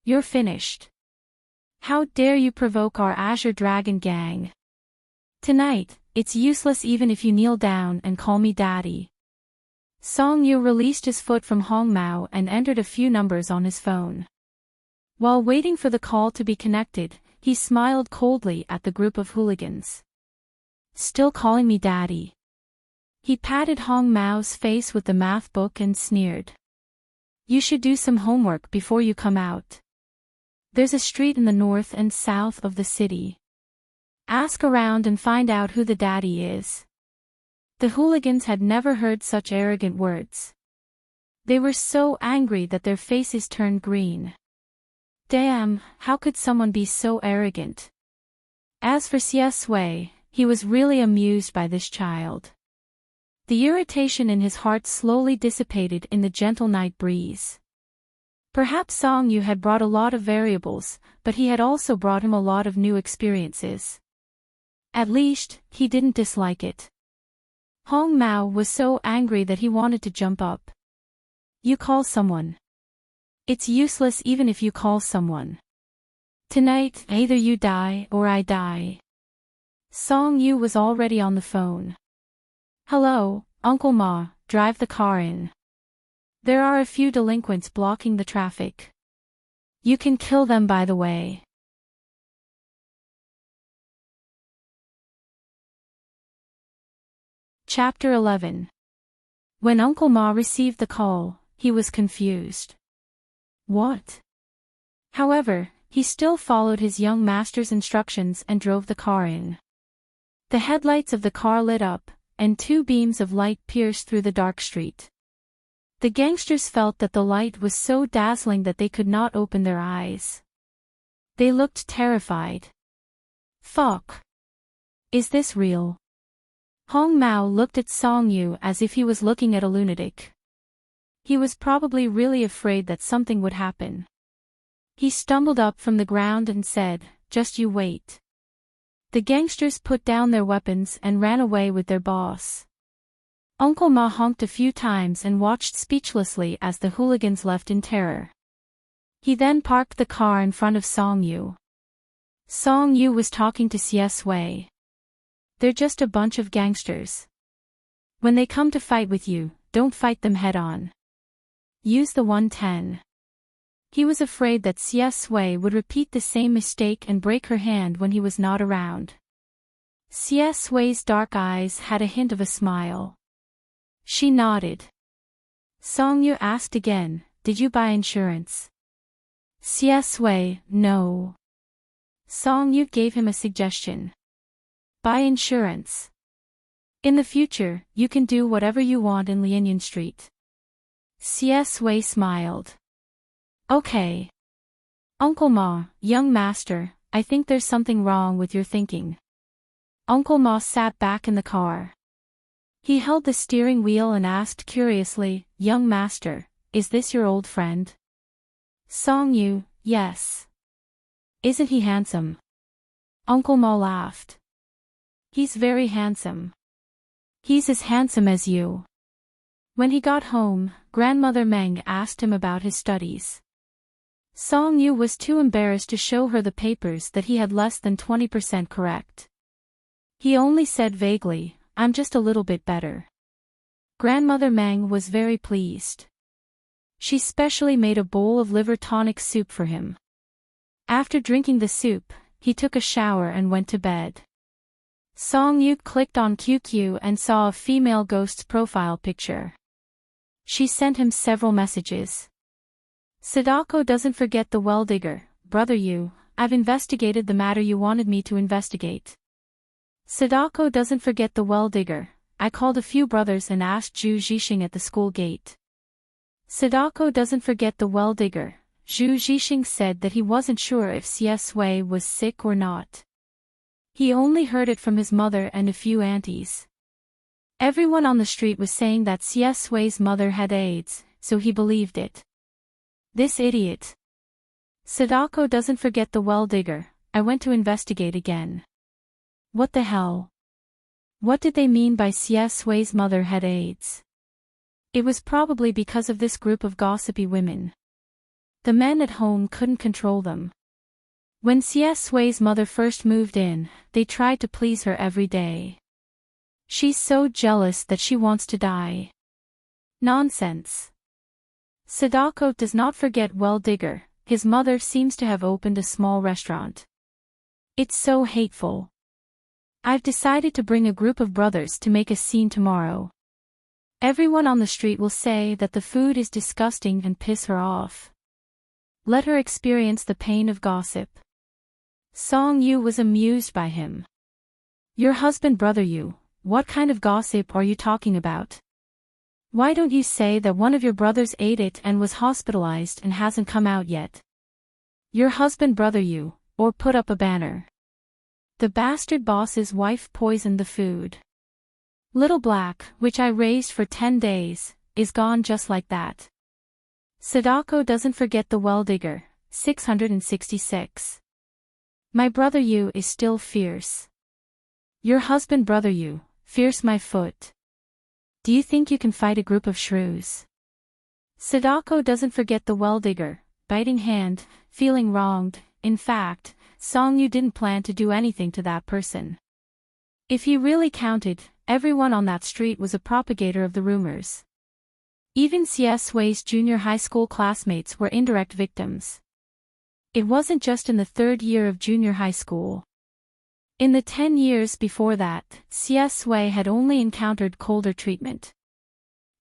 A: "You're finished. How dare you provoke our Azure Dragon gang? Tonight, it's useless even if you kneel down and call me daddy." Song Yu released his foot from Hong Mao and entered a few numbers on his phone. While waiting for the call to be connected, he smiled coldly at the group of hooligans. "Still calling me daddy?" He patted Hong Mao's face with the math book and sneered. "You should do some homework before you come out. There's a street in the north and south of the city. Ask around and find out who the daddy is." The hooligans had never heard such arrogant words. They were so angry that their faces turned green. Damn, how could someone be so arrogant? As for Cs Wei, He was really amused by this child. The irritation in his heart slowly dissipated in the gentle night breeze. Perhaps Song Yu had brought a lot of variables, but he had also brought him a lot of new experiences. At least, he didn't dislike it. Hong Mao was so angry that he wanted to jump up. You call someone. It's useless even if you call someone. Tonight, either you die or I die. Song Yu was already on the phone. Hello, Uncle Ma, drive the car in. There are a few delinquents blocking the traffic. You can kill them by the way. Chapter 11. When Uncle Ma received the call, he was confused. What? However, he still followed his young master's instructions and drove the car in. The headlights of the car lit up, and two beams of light pierced through the dark street. The gangsters felt that the light was so dazzling that they could not open their eyes. They looked terrified. Fuck. Is this real? Hong Mao looked at Song Yu as if he was looking at a lunatic. He was probably really afraid that something would happen. He stumbled up from the ground and said, "Just you wait." The gangsters put down their weapons and ran away with their boss. Uncle Ma honked a few times and watched speechlessly as the hooligans left in terror. He then parked the car in front of Song Yu. Song Yu was talking to Xie Sui. They're just a bunch of gangsters. When they come to fight with you, don't fight them head-on. Use the 110. He was afraid that Xie Sui would repeat the same mistake and break her hand when he was not around. Xie Sui's dark eyes had a hint of a smile. She nodded. Song Yu asked again, "Did you buy insurance?" Xie Sui, "No." Song Yu gave him a suggestion. Buy insurance. In the future, you can do whatever you want in Lianyan Street. Xie Sui smiled. Okay. Uncle Ma, young master, I think there's something wrong with your thinking. Uncle Ma sat back in the car. He held the steering wheel and asked curiously, "Young master, is this your old friend?" Song Yu, "Yes." "Isn't he handsome?" Uncle Ma laughed. "He's very handsome. He's as handsome as you." When he got home, Grandmother Meng asked him about his studies. Song Yu was too embarrassed to show her the papers that he had less than 20% correct. He only said vaguely, "I'm just a little bit better." Grandmother Meng was very pleased. She specially made a bowl of liver tonic soup for him. After drinking the soup, he took a shower and went to bed. Song Yu clicked on QQ and saw a female ghost's profile picture. She sent him several messages. Sadako doesn't forget the well digger, brother Yu, I've investigated the matter you wanted me to investigate. Sadako doesn't forget the well digger, I called a few brothers and asked Zhu Zhixing at the school gate. Sadako doesn't forget the well digger, Zhu Zhixing said that he wasn't sure if Xie Sui was sick or not. He only heard it from his mother and a few aunties. Everyone on the street was saying that Xie Sui's mother had AIDS, so he believed it. This idiot. Sadako doesn't forget the well digger, I went to investigate again. What the hell? What did they mean by Xie Sui's mother had AIDS? It was probably because of this group of gossipy women. The men at home couldn't control them. When Xie Sui's mother first moved in, they tried to please her every day. She's so jealous that she wants to die. Nonsense. Sadako does not forget well digger, his mother seems to have opened a small restaurant. It's so hateful. I've decided to bring a group of brothers to make a scene tomorrow. Everyone on the street will say that the food is disgusting and piss her off. Let her experience the pain of gossip. Song Yu was amused by him. Your husband brother Yu, what kind of gossip are you talking about? Why don't you say that one of your brothers ate it and was hospitalized and hasn't come out yet? Your husband brother Yu, or put up a banner. The bastard boss's wife poisoned the food. Little Black, which I raised for 10 days, is gone just like that. Sadako doesn't forget the well digger, 666. My brother you is still fierce. Your husband brother you, fierce my foot. Do you think you can fight a group of shrews? Sadako doesn't forget the well digger, biting hand, feeling wronged. In fact, Song-yu didn't plan to do anything to that person. If he really counted, everyone on that street was a propagator of the rumors. Even Sui's junior high school classmates were indirect victims. It wasn't just in the 3rd year of junior high school. In the 10 years before that, Sui had only encountered colder treatment.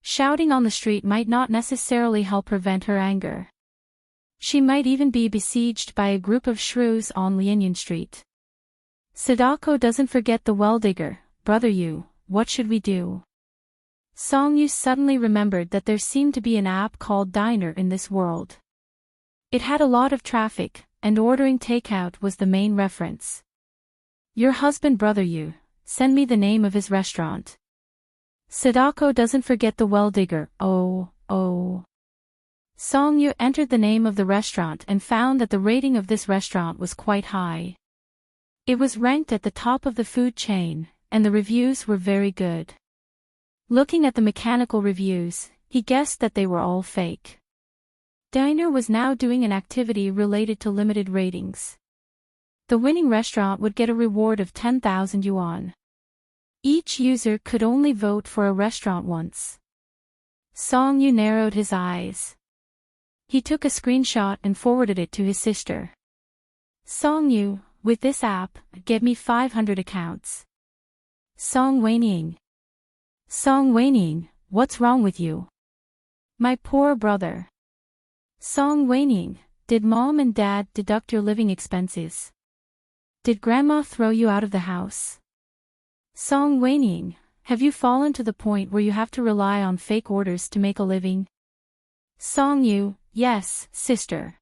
A: Shouting on the street might not necessarily help prevent her anger. She might even be besieged by a group of shrews on Lianyan Street. Sadako doesn't forget the well digger, brother you, what should we do? Song-yu suddenly remembered that there seemed to be an app called Diner in this world. It had a lot of traffic, and ordering takeout was the main reference. Your husband brother you, send me the name of his restaurant. Sadako doesn't forget the well digger, oh. Song-yu entered the name of the restaurant and found that the rating of this restaurant was quite high. It was ranked at the top of the food chain, and the reviews were very good. Looking at the mechanical reviews, he guessed that they were all fake. Diner was now doing an activity related to limited ratings. The winning restaurant would get a reward of 10,000 yuan. Each user could only vote for a restaurant once. Song-yu narrowed his eyes. He took a screenshot and forwarded it to his sister. Song-yu, with this app, get me 500 accounts. Song Weining. Song Weining, what's wrong with you? My poor brother. Song Weining, did mom and dad deduct your living expenses? Did grandma throw you out of the house? Song Weining, have you fallen to the point where you have to rely on fake orders to make a living? Song-yu, yes, sister.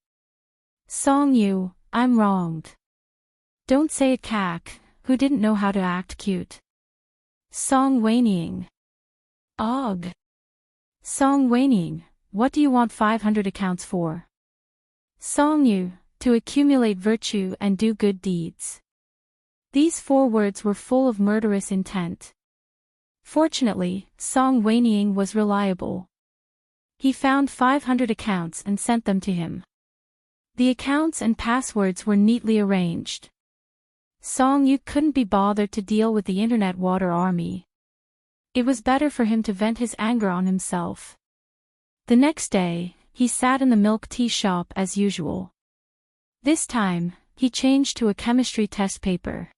A: Song-yu, I'm wronged. Don't say it cack, who didn't know how to act cute. Song Weining. Og. Song Weining, what do you want 500 accounts for? Song-yu, to accumulate virtue and do good deeds. These 4 words were full of murderous intent. Fortunately, Song Weining was reliable. He found 500 accounts and sent them to him. The accounts and passwords were neatly arranged. Song-yu couldn't be bothered to deal with the internet water army. It was better for him to vent his anger on himself. The next day, he sat in the milk tea shop as usual. This time, he changed to a chemistry test paper.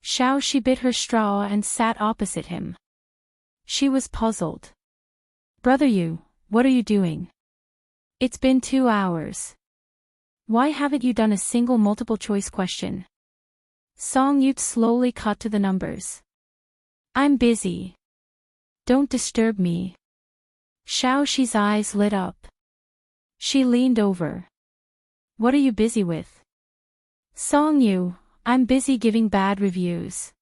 A: She bit her straw and sat opposite him. She was puzzled. Brother you, what are you doing? It's been 2 hours. Why haven't you done a single multiple choice question? Song-yu slowly cut to the numbers. I'm busy. Don't disturb me. Xiaoxi's eyes lit up. She leaned over. What are you busy with? Song-yu, I'm busy giving bad reviews.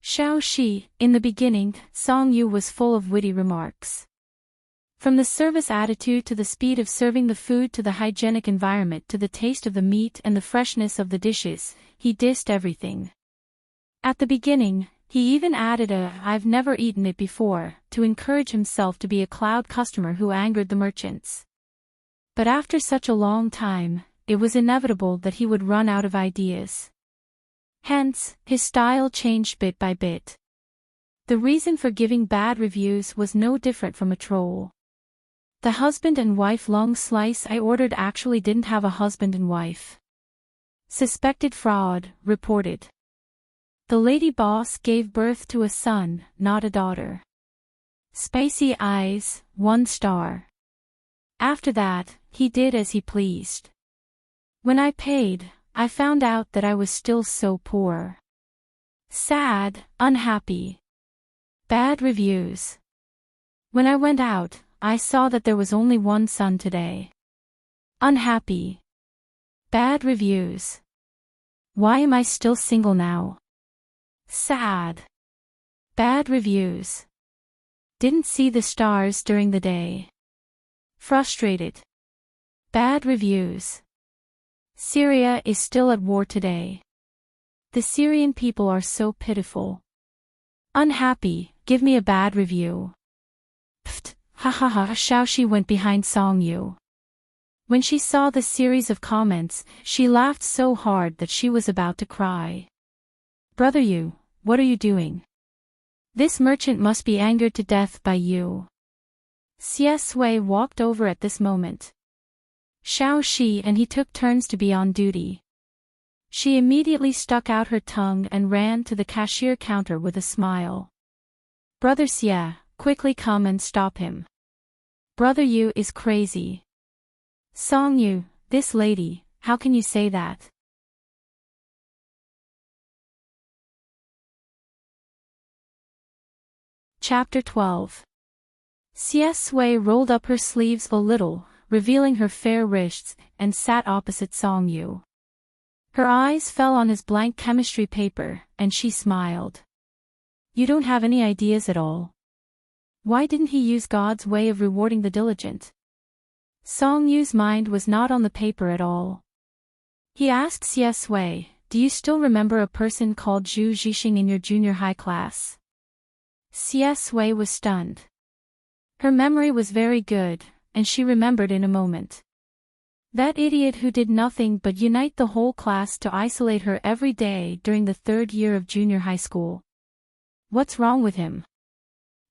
A: Xiaoxi, in the beginning, Song-yu was full of witty remarks. From the service attitude to the speed of serving the food to the hygienic environment to the taste of the meat and the freshness of the dishes, he dissed everything. At the beginning, he even added a "I've never eaten it before" to encourage himself to be a cloud customer who angered the merchants. But after such a long time, it was inevitable that he would run out of ideas. Hence, his style changed bit by bit. The reason for giving bad reviews was no different from a troll. The husband and wife long slice I ordered actually didn't have a husband and wife. Suspected fraud, reported. The lady boss gave birth to a son, not a daughter. Spicy eyes, 1 star. After that, he did as he pleased. When I paid, I found out that I was still so poor. Sad, unhappy. Bad reviews. When I went out, I saw that there was only 1 son today. Unhappy. Bad reviews. Why am I still single now? Sad. Bad reviews. Didn't see the stars during the day. Frustrated. Bad reviews. Syria is still at war today. The Syrian people are so pitiful. Unhappy, give me a bad review. Pft, ha ha ha. Xiaoxi went behind Song Yu. When she saw the series of comments, she laughed so hard that she was about to cry. Brother Yu, what are you doing? This merchant must be angered to death by you. Xie Sui walked over at this moment. Xiaoxi and he took turns to be on duty. She immediately stuck out her tongue and ran to the cashier counter with a smile. Brother Xie, quickly come and stop him. Brother Yu is crazy. Song Yu, this lady, how can you say that? Chapter 12. Xie Sui rolled up her sleeves a little, revealing her fair wrists, and sat opposite Song Yu. Her eyes fell on his blank chemistry paper, and she smiled. You don't have any ideas at all. Why didn't he use God's way of rewarding the diligent? Song Yu's mind was not on the paper at all. He asked Xie Sui, do you still remember a person called Zhu Zhixing in your junior high class? Xie Sui was stunned. Her memory was very good, and she remembered in a moment. That idiot who did nothing but unite the whole class to isolate her every day during the 3rd year of junior high school. What's wrong with him?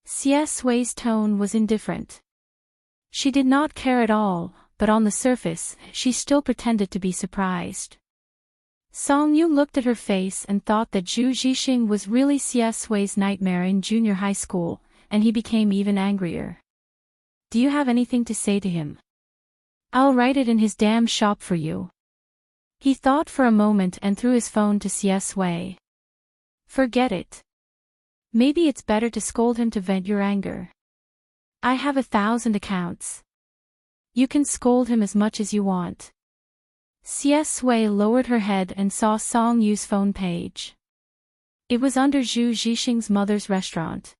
A: Xie Sui's tone was indifferent. She did not care at all, but on the surface, she still pretended to be surprised. Song Yu looked at her face and thought that Zhu Zhixing was really Xie Sui's nightmare in junior high school, and he became even angrier. Do you have anything to say to him? I'll write it in his damn shop for you. He thought for a moment and threw his phone to Xie Sui. Forget it. Maybe it's better to scold him to vent your anger. I have 1,000 accounts. You can scold him as much as you want. Xie Sui lowered her head and saw Song Yu's phone page. It was under Zhu Zhixing's mother's restaurant.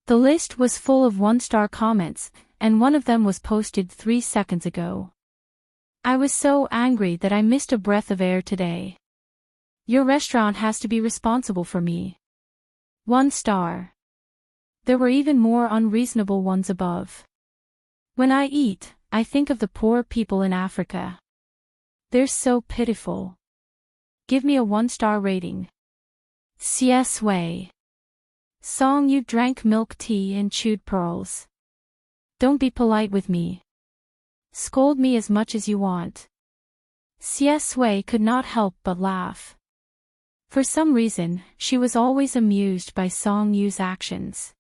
A: The list was full of 1-star comments, and one of them was posted 3 seconds ago. I was so angry that I missed a breath of air today. Your restaurant has to be responsible for me. 1 star. There were even more unreasonable ones above. When I eat, I think of the poor people in Africa. They're so pitiful. Give me a 1-star rating. Xie Sui. Song Yu drank milk tea and chewed pearls. Don't be polite with me. Scold me as much as you want. Xie Sui could not help but laugh. For some reason, she was always amused by Song Yu's actions.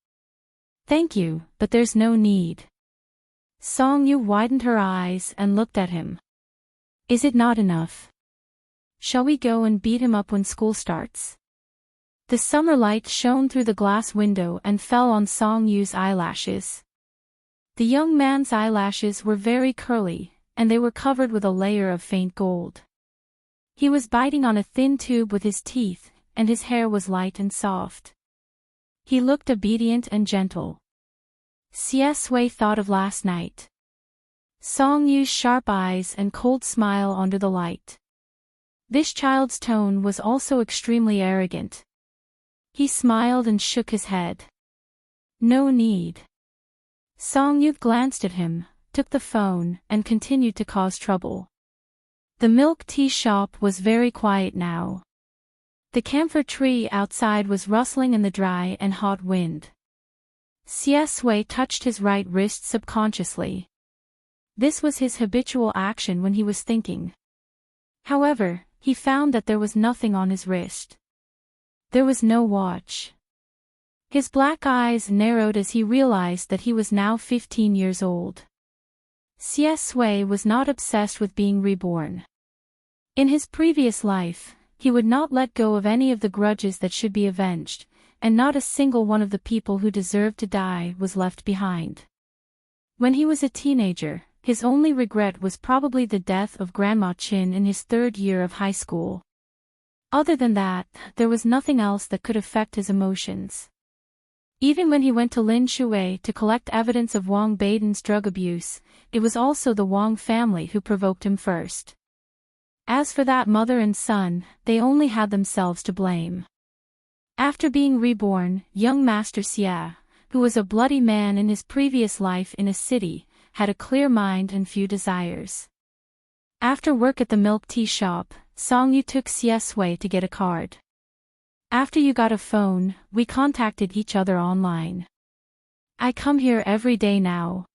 A: Thank you, but there's no need. Song Yu widened her eyes and looked at him. Is it not enough? Shall we go and beat him up when school starts? The summer light shone through the glass window and fell on Song Yu's eyelashes. The young man's eyelashes were very curly, and they were covered with a layer of faint gold. He was biting on a thin tube with his teeth, and his hair was light and soft. He looked obedient and gentle. Xie Sui thought of last night. Song Yu's sharp eyes and cold smile under the light. This child's tone was also extremely arrogant. He smiled and shook his head. No need. Song Yu glanced at him, took the phone, and continued to cause trouble. The milk tea shop was very quiet now. The camphor tree outside was rustling in the dry and hot wind. Xie Sui touched his right wrist subconsciously. This was his habitual action when he was thinking. However, he found that there was nothing on his wrist. There was no watch. His black eyes narrowed as he realized that he was now 15 years old. Xie Sui was not obsessed with being reborn. In his previous life, he would not let go of any of the grudges that should be avenged, and not a single one of the people who deserved to die was left behind. When he was a teenager, his only regret was probably the death of Grandma Chin in his 3rd year of high school. Other than that, there was nothing else that could affect his emotions. Even when he went to Lin Shui to collect evidence of Wang Baiden's drug abuse, it was also the Wang family who provoked him first. As for that mother and son, they only had themselves to blame. After being reborn, young Master Xia, who was a bloody man in his previous life in a city, had a clear mind and few desires. After work at the milk tea shop, Song Yu took Xia Sui to get a card. After you got a phone, we contacted each other online. I come here every day now.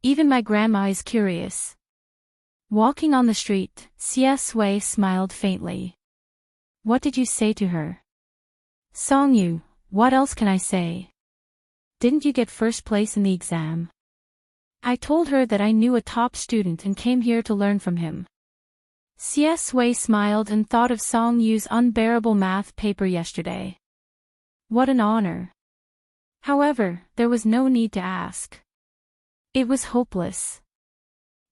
A: Even my grandma is curious. Walking on the street, Xia Sui smiled faintly. What did you say to her? Song Yu, what else can I say? Didn't you get first place in the exam? I told her that I knew a top student and came here to learn from him. Xia Sui smiled and thought of Song Yu's unbearable math paper yesterday. What an honor. However, there was no need to ask. It was hopeless.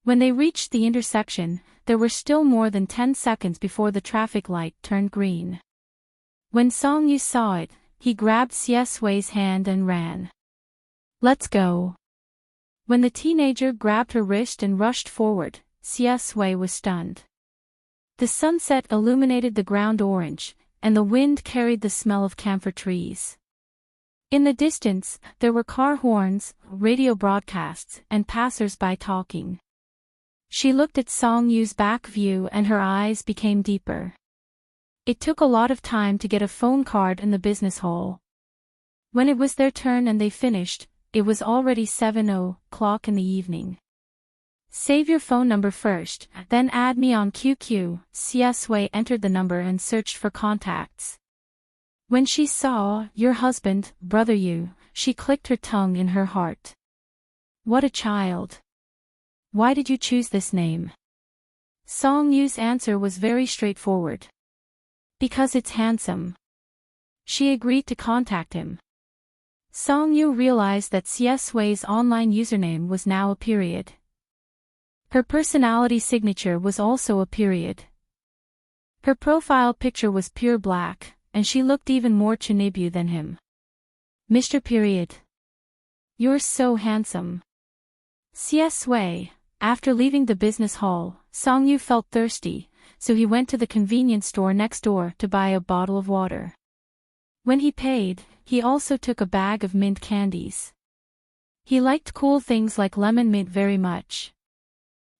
A: When they reached the intersection, there were still more than 10 seconds before the traffic light turned green. When Song Yu saw it, he grabbed Xia Sui's hand and ran. Let's go. When the teenager grabbed her wrist and rushed forward, Xia Sui was stunned. The sunset illuminated the ground orange, and the wind carried the smell of camphor trees. In the distance, there were car horns, radio broadcasts, and passers-by talking. She looked at Song Yu's back view and her eyes became deeper. It took a lot of time to get a phone card in the business hall. When it was their turn and they finished, it was already 7:00 in the evening. Save your phone number first, then add me on QQ. Xia Sui entered the number and searched for contacts. When she saw, your husband, brother Yu, she clicked her tongue in her heart. What a child. Why did you choose this name? Song Yu's answer was very straightforward. Because it's handsome. She agreed to contact him. Song Yu realized that Xia Sui's online username was now a period. Her personality signature was also a period. Her profile picture was pure black, and she looked even more Chinibu than him. Mr. Period. You're so handsome. Xia Sui. After leaving the business hall, Song Yu felt thirsty, so he went to the convenience store next door to buy a bottle of water. When he paid, he also took a bag of mint candies. He liked cool things like lemon mint very much.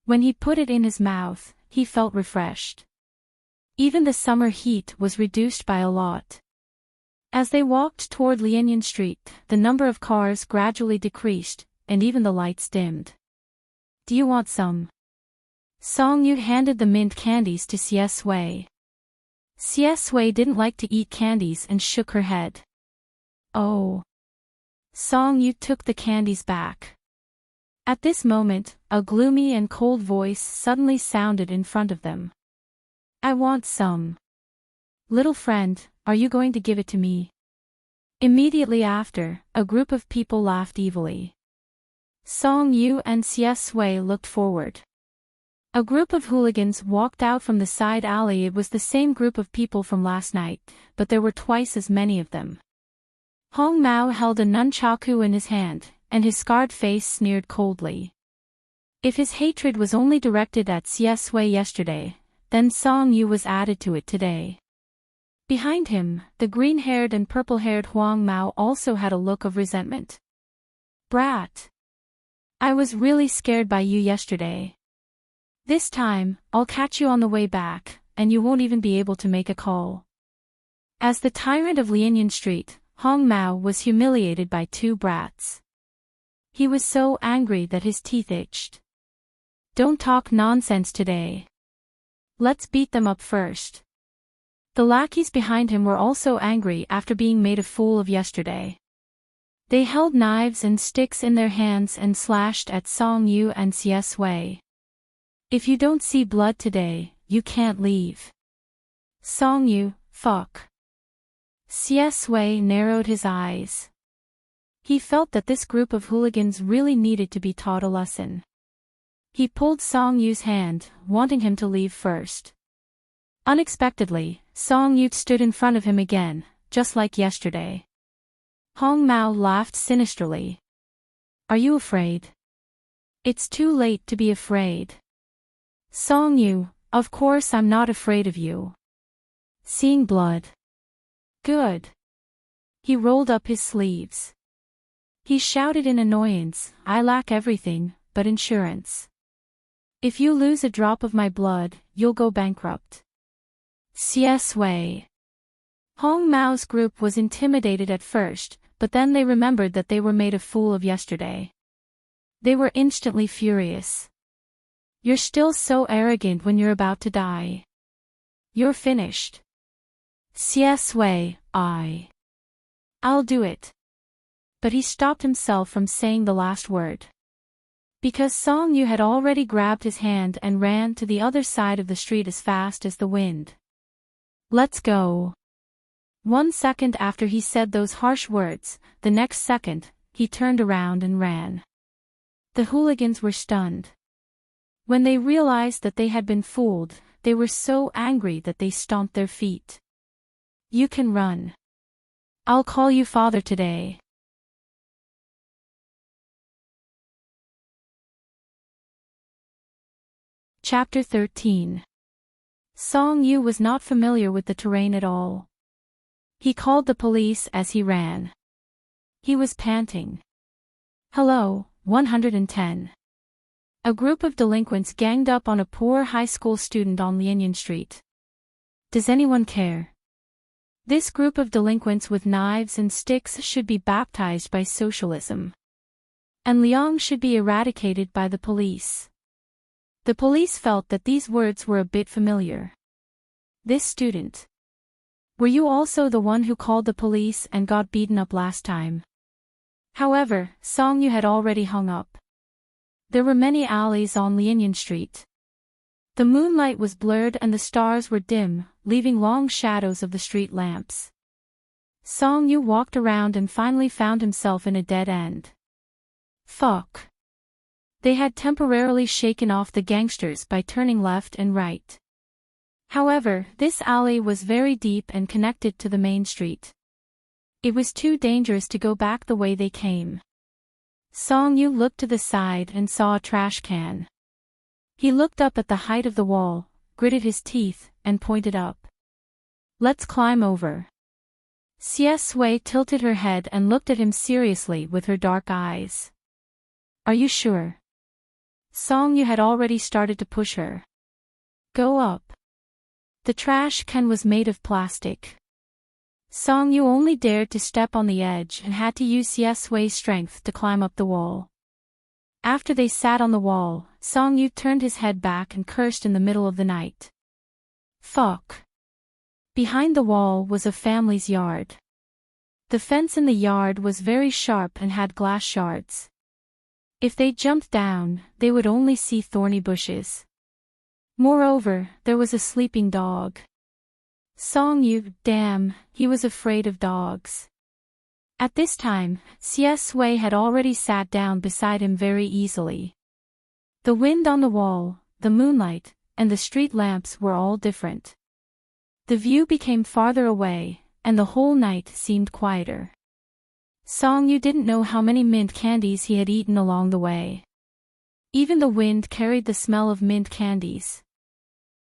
A: When he put it in his mouth, he felt refreshed. Even the summer heat was reduced by a lot. As they walked toward Lianyan Street, the number of cars gradually decreased, and even the lights dimmed. Do you want some? Song Yu handed the mint candies to Xia Sui. Xia Sui didn't like to eat candies and shook her head. Oh. Song Yu took the candies back. At this moment, a gloomy and cold voice suddenly sounded in front of them. I want some. Little friend, are you going to give it to me? Immediately after, a group of people laughed evilly. Song Yu and Xia Sui looked forward. A group of hooligans walked out from the side alley. It was the same group of people from last night, but there were twice as many of them. Hong Mao held a nunchaku in his hand, and his scarred face sneered coldly. If his hatred was only directed at Xia Sui yesterday, then Song Yu was added to it today. Behind him, the green-haired and purple-haired Huang Mao also had a look of resentment. Brat! I was really scared by you yesterday. This time, I'll catch you on the way back, and you won't even be able to make a call. As the tyrant of Lianyan Street, Hong Mao was humiliated by two brats. He was so angry that his teeth itched. Don't talk nonsense today. Let's beat them up first. The lackeys behind him were also angry after being made a fool of yesterday. They held knives and sticks in their hands and slashed at Song Yu and Xia Sui. If you don't see blood today, you can't leave. Song Yu, fuck. Xia Sui narrowed his eyes. He felt that this group of hooligans really needed to be taught a lesson. He pulled Song Yu's hand, wanting him to leave first. Unexpectedly, Song Yu stood in front of him again, just like yesterday. Hong Mao laughed sinisterly. Are you afraid? It's too late to be afraid. Song Yu, of course I'm not afraid of you. Seeing blood. Good. He rolled up his sleeves. He shouted in annoyance, I lack everything, but insurance. If you lose a drop of my blood, you'll go bankrupt. CS Wei. Hong Mao's group was intimidated at first, but then they remembered that they were made a fool of yesterday. They were instantly furious. You're still so arrogant when you're about to die. You're finished. CS Wei, I'll do it. But he stopped himself from saying the last word. Because Song Yu had already grabbed his hand and ran to the other side of the street as fast as the wind. Let's go. 1 second after he said those harsh words, the next second, he turned around and ran. The hooligans were stunned. When they realized that they had been fooled, they were so angry that they stomped their feet. You can run. I'll call you father today. Chapter 13. Song Yu was not familiar with the terrain at all. He called the police as he ran. He was panting. Hello, 110. A group of delinquents ganged up on a poor high school student on Lianyan Street. Does anyone care? This group of delinquents with knives and sticks should be baptized by socialism. And Liang should be eradicated by the police. The police felt that these words were a bit familiar. This student. Were you also the one who called the police and got beaten up last time? However, Song Yu had already hung up. There were many alleys on Lianyan Street. The moonlight was blurred and the stars were dim, leaving long shadows of the street lamps. Song Yu walked around and finally found himself in a dead end. Fuck. They had temporarily shaken off the gangsters by turning left and right. However, this alley was very deep and connected to the main street. It was too dangerous to go back the way they came. Song Yu looked to the side and saw a trash can. He looked up at the height of the wall, gritted his teeth, and pointed up. Let's climb over. Xie Sui tilted her head and looked at him seriously with her dark eyes. Are you sure? Song Yu had already started to push her. Go up. The trash can was made of plastic. Song Yu only dared to step on the edge and had to use Xie Sui's strength to climb up the wall. After they sat on the wall, Song Yu turned his head back and cursed in the middle of the night. Fuck. Behind the wall was a family's yard. The fence in the yard was very sharp and had glass shards. If they jumped down, they would only see thorny bushes. Moreover, there was a sleeping dog. Song Yu, damn, he was afraid of dogs. At this time, Xie Sui had already sat down beside him very easily. The wind on the wall, the moonlight, and the street lamps were all different. The view became farther away, and the whole night seemed quieter. Song Yu didn't know how many mint candies he had eaten along the way. Even the wind carried the smell of mint candies.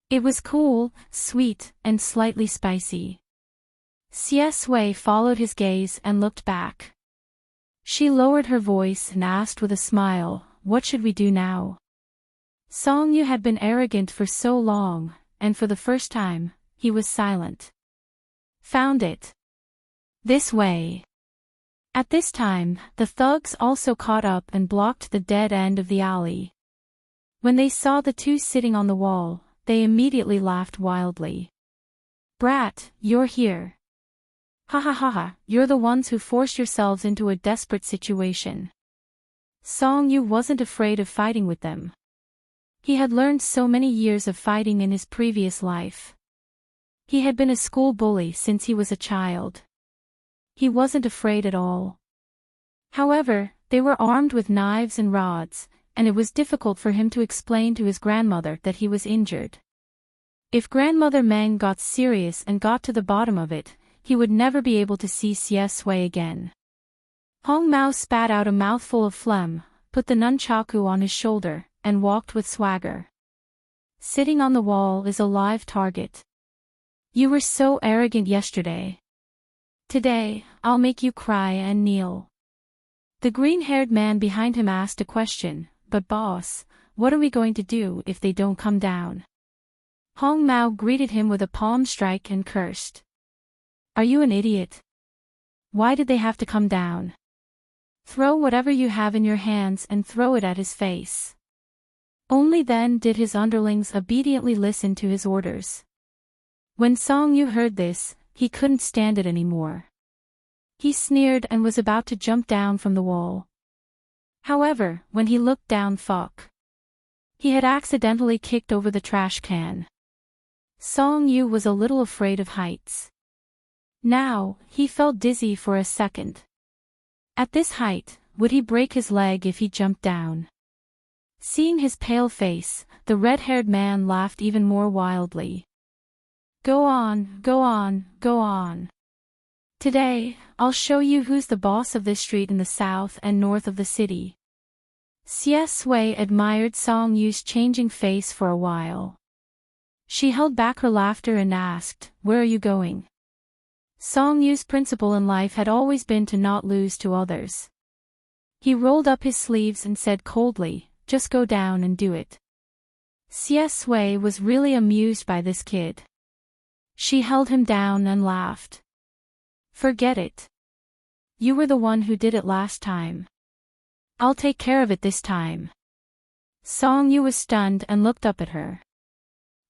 A: It was cool, sweet, and slightly spicy. Xie Sui followed his gaze and looked back. She lowered her voice and asked with a smile, "What should we do now?" Song Yu had been arrogant for so long, and for the first time, he was silent. Found it. This way. At this time, the thugs also caught up and blocked the dead end of the alley. When they saw the two sitting on the wall, they immediately laughed wildly. Brat, you're here. Ha ha ha ha, you're the ones who forced yourselves into a desperate situation. Song Yu wasn't afraid of fighting with them. He had learned so many years of fighting in his previous life. He had been a school bully since he was a child. He wasn't afraid at all. However, they were armed with knives and rods, and it was difficult for him to explain to his grandmother that he was injured. If Grandmother Meng got serious and got to the bottom of it, he would never be able to see Xie Sui again. Hong Mao spat out a mouthful of phlegm, put the nunchaku on his shoulder, and walked with swagger. Sitting on the wall is a live target. You were so arrogant yesterday. Today, I'll make you cry and kneel. The green-haired man behind him asked a question, but boss, what are we going to do if they don't come down? Hong Mao greeted him with a palm strike and cursed. Are you an idiot? Why did they have to come down? Throw whatever you have in your hands and throw it at his face. Only then did his underlings obediently listen to his orders. When Song Yu heard this, he couldn't stand it anymore. He sneered and was about to jump down from the wall. However, when he looked down, he had accidentally kicked over the trash can. Song Yu was a little afraid of heights. Now, he felt dizzy for a second. At this height, would he break his leg if he jumped down? Seeing his pale face, the red-haired man laughed even more wildly. Go on, go on, go on. Today, I'll show you who's the boss of this street in the south and north of the city. Xie Sui admired Song Yu's changing face for a while. She held back her laughter and asked, Where are you going? Song Yu's principle in life had always been to not lose to others. He rolled up his sleeves and said coldly, Just go down and do it. Xie Sui was really amused by this kid. She held him down and laughed. Forget it. You were the one who did it last time. I'll take care of it this time. Song Yu was stunned and looked up at her.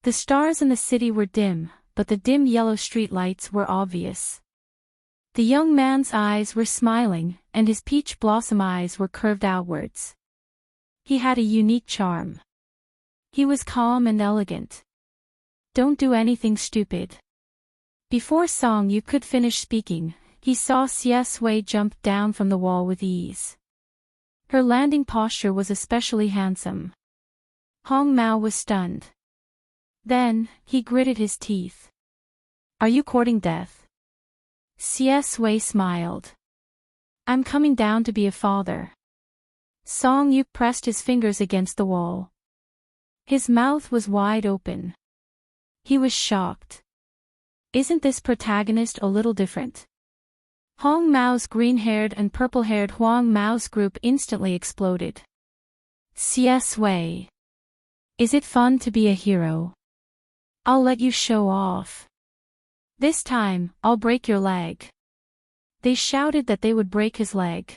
A: The stars in the city were dim, but the dim yellow street lights were obvious. The young man's eyes were smiling, and his peach blossom eyes were curved outwards. He had a unique charm. He was calm and elegant. Don't do anything stupid. Before Song Yu could finish speaking, he saw Xie Sui jump down from the wall with ease. Her landing posture was especially handsome. Hong Mao was stunned. Then, he gritted his teeth. Are you courting death? Xie Sui smiled. I'm coming down to be a father. Song Yu pressed his fingers against the wall. His mouth was wide open. He was shocked. Isn't this protagonist a little different? Hong Mao's green-haired and purple-haired Huang Mao's group instantly exploded. Xie Sui. Is it fun to be a hero? I'll let you show off. This time, I'll break your leg. They shouted that they would break his leg.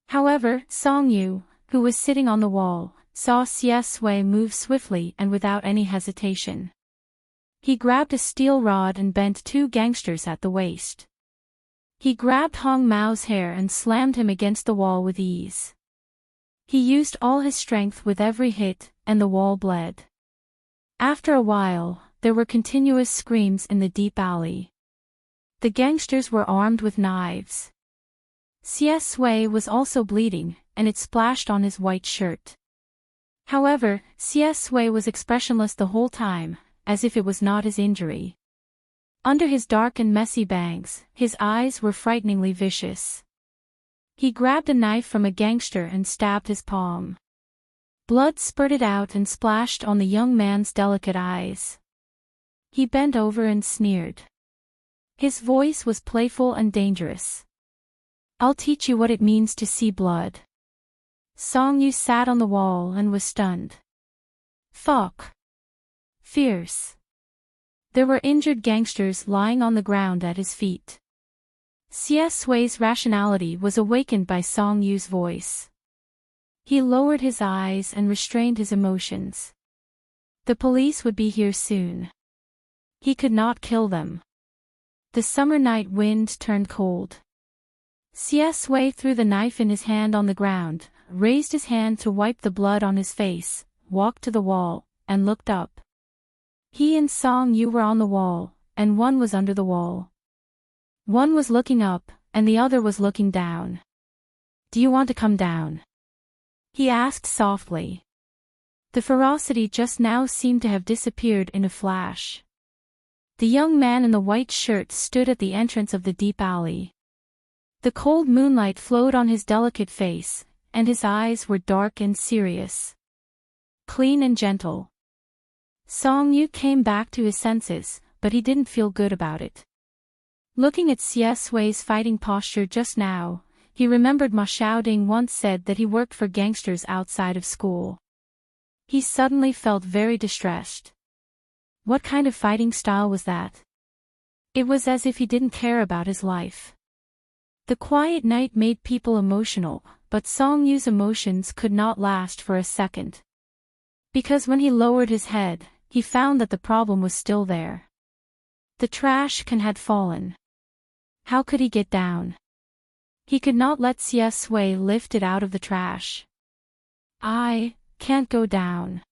A: However, Song Yu, who was sitting on the wall, saw Xie Sui move swiftly and without any hesitation. He grabbed a steel rod and bent two gangsters at the waist. He grabbed Hong Mao's hair and slammed him against the wall with ease. He used all his strength with every hit, and the wall bled. After a while, there were continuous screams in the deep alley. The gangsters were armed with knives. Xie Sui was also bleeding, and it splashed on his white shirt. However, Xie Sui was expressionless the whole time, as if it was not his injury. Under his dark and messy bangs, his eyes were frighteningly vicious. He grabbed a knife from a gangster and stabbed his palm. Blood spurted out and splashed on the young man's delicate eyes. He bent over and sneered. His voice was playful and dangerous. I'll teach you what it means to see blood. Song Yu sat on the wall and was stunned. Fuck. Fierce. There were injured gangsters lying on the ground at his feet. Xie Sui's rationality was awakened by Song Yu's voice. He lowered his eyes and restrained his emotions. The police would be here soon. He could not kill them. The summer night wind turned cold. Xie Sui threw the knife in his hand on the ground, raised his hand to wipe the blood on his face, walked to the wall, and looked up. He and Song Yu were on the wall, and one was under the wall. One was looking up, and the other was looking down. Do you want to come down? He asked softly. The ferocity just now seemed to have disappeared in a flash. The young man in the white shirt stood at the entrance of the deep alley. The cold moonlight flowed on his delicate face, and his eyes were dark and serious. Clean and gentle. Song-yu came back to his senses, but he didn't feel good about it. Looking at Xie Sui's fighting posture just now, he remembered Ma Xiaoding once said that he worked for gangsters outside of school. He suddenly felt very distressed. What kind of fighting style was that? It was as if he didn't care about his life. The quiet night made people emotional, but Song-yu's emotions could not last for a second. Because when he lowered his head, he found that the problem was still there. The trash can had fallen. How could he get down? He could not let Xie Sui lift it out of the trash. I can't go down.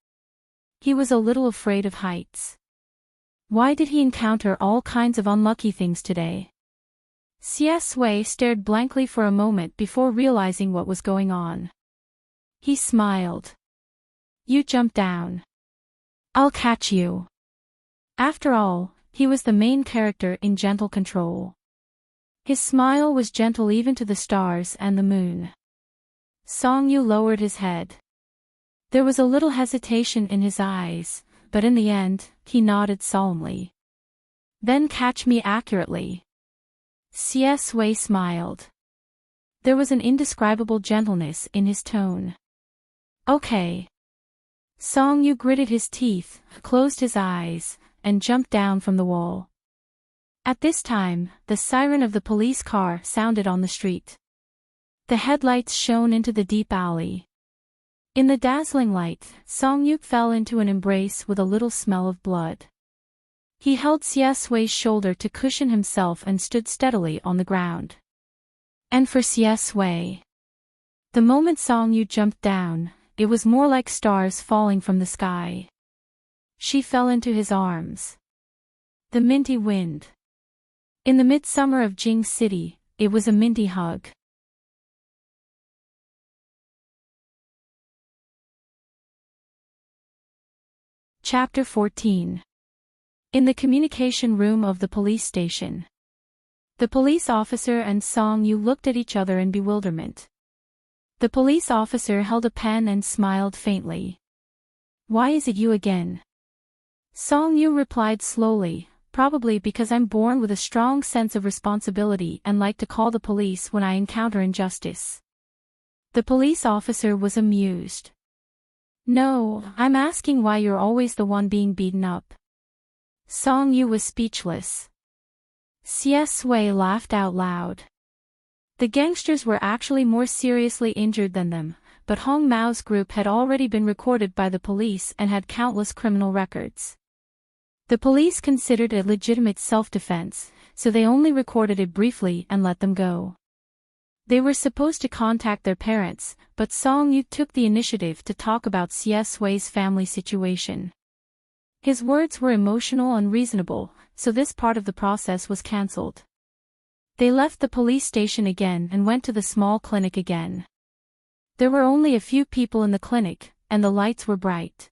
A: He was a little afraid of heights. Why did he encounter all kinds of unlucky things today? Xie Sui stared blankly for a moment before realizing what was going on. He smiled. You jump down. I'll catch you. After all, he was the main character in Gentle Control. His smile was gentle even to the stars and the moon. Song-yu lowered his head. There was a little hesitation in his eyes, but in the end, he nodded solemnly. Then catch me accurately. Xie Sui smiled. There was an indescribable gentleness in his tone. Okay. Song-yu gritted his teeth, closed his eyes, and jumped down from the wall. At this time, the siren of the police car sounded on the street. The headlights shone into the deep alley. In the dazzling light, Song-yu fell into an embrace with a little smell of blood. He held Xie Sui's shoulder to cushion himself and stood steadily on the ground. And for Xie Sui. The moment Song-yu jumped down, it was more like stars falling from the sky. She fell into his arms. The minty wind. In the midsummer of Jing City, it was a minty hug. Chapter 14. In the communication room of the police station. The police officer and Song-yu looked at each other in bewilderment. The police officer held a pen and smiled faintly. Why is it you again? Song-yu replied slowly, probably because I'm born with a strong sense of responsibility and like to call the police when I encounter injustice. The police officer was amused. No, I'm asking why you're always the one being beaten up. Song-yu was speechless. Xie Sui laughed out loud. The gangsters were actually more seriously injured than them, but Hong Mao's group had already been recorded by the police and had countless criminal records. The police considered it legitimate self-defense, so they only recorded it briefly and let them go. They were supposed to contact their parents, but Song-yu took the initiative to talk about Xie Sui's family situation. His words were emotional and reasonable, so this part of the process was cancelled. They left the police station again and went to the small clinic again. There were only a few people in the clinic, and the lights were bright.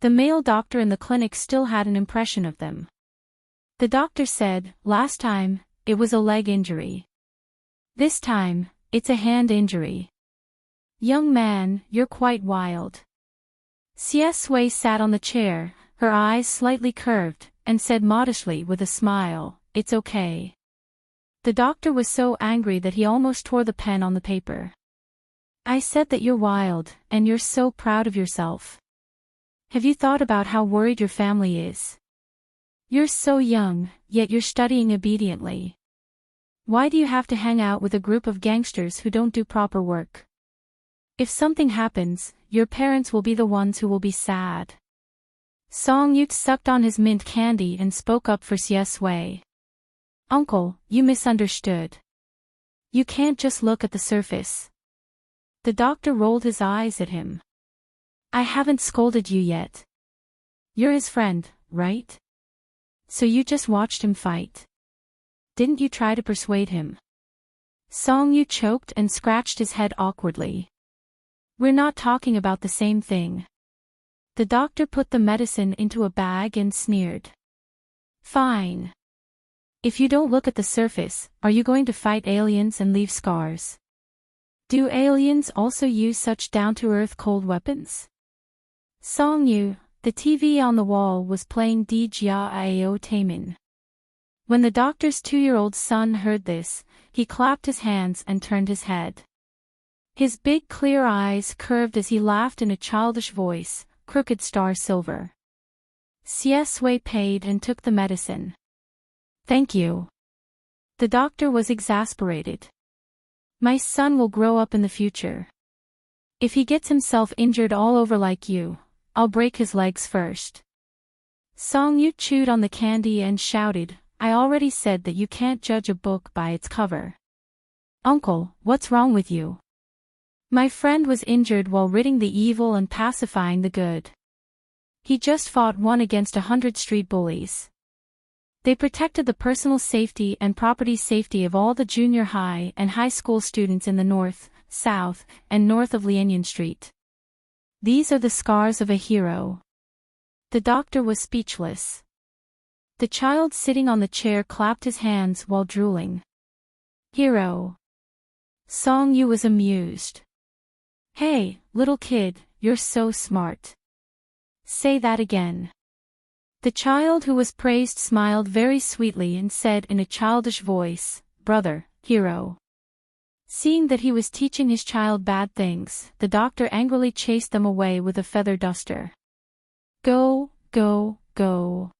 A: The male doctor in the clinic still had an impression of them. The doctor said, last time, it was a leg injury. This time, it's a hand injury. Young man, you're quite wild. Xie Sui sat on the chair, her eyes slightly curved, and said modestly with a smile, it's okay. The doctor was so angry that he almost tore the pen on the paper. I said that you're wild, and you're so proud of yourself. Have you thought about how worried your family is? You're so young, yet you're studying obediently. Why do you have to hang out with a group of gangsters who don't do proper work? If something happens, your parents will be the ones who will be sad. Song-yu sucked on his mint candy and spoke up for Xie Sui. Uncle, you misunderstood. You can't just look at the surface. The doctor rolled his eyes at him. I haven't scolded you yet. You're his friend, right? So you just watched him fight. Didn't you try to persuade him? Song-yu choked and scratched his head awkwardly. We're not talking about the same thing. The doctor put the medicine into a bag and sneered. Fine. If you don't look at the surface, are you going to fight aliens and leave scars? Do aliens also use such down-to-earth cold weapons? Song Yu, the TV on the wall was playing Di Jia Ao Taemin. When the doctor's 2-year-old son heard this, he clapped his hands and turned his head. His big clear eyes curved as he laughed in a childish voice, "Crooked Star Silver." Xie paid and took the medicine. Thank you. The doctor was exasperated. My son will grow up in the future. If he gets himself injured all over like you, I'll break his legs first. Song Yu chewed on the candy and shouted, I already said that you can't judge a book by its cover. Uncle, what's wrong with you? My friend was injured while ridding the evil and pacifying the good. He just fought one against 100 street bullies. They protected the personal safety and property safety of all the junior high and high school students in the north, south, and north of Lianyan Street. These are the scars of a hero. The doctor was speechless. The child sitting on the chair clapped his hands while drooling. Hero. Song Yu was amused. Hey, little kid, you're so smart. Say that again. The child who was praised smiled very sweetly and said in a childish voice, Brother, hero. Seeing that he was teaching his child bad things, the doctor angrily chased them away with a feather duster. Go, go, go.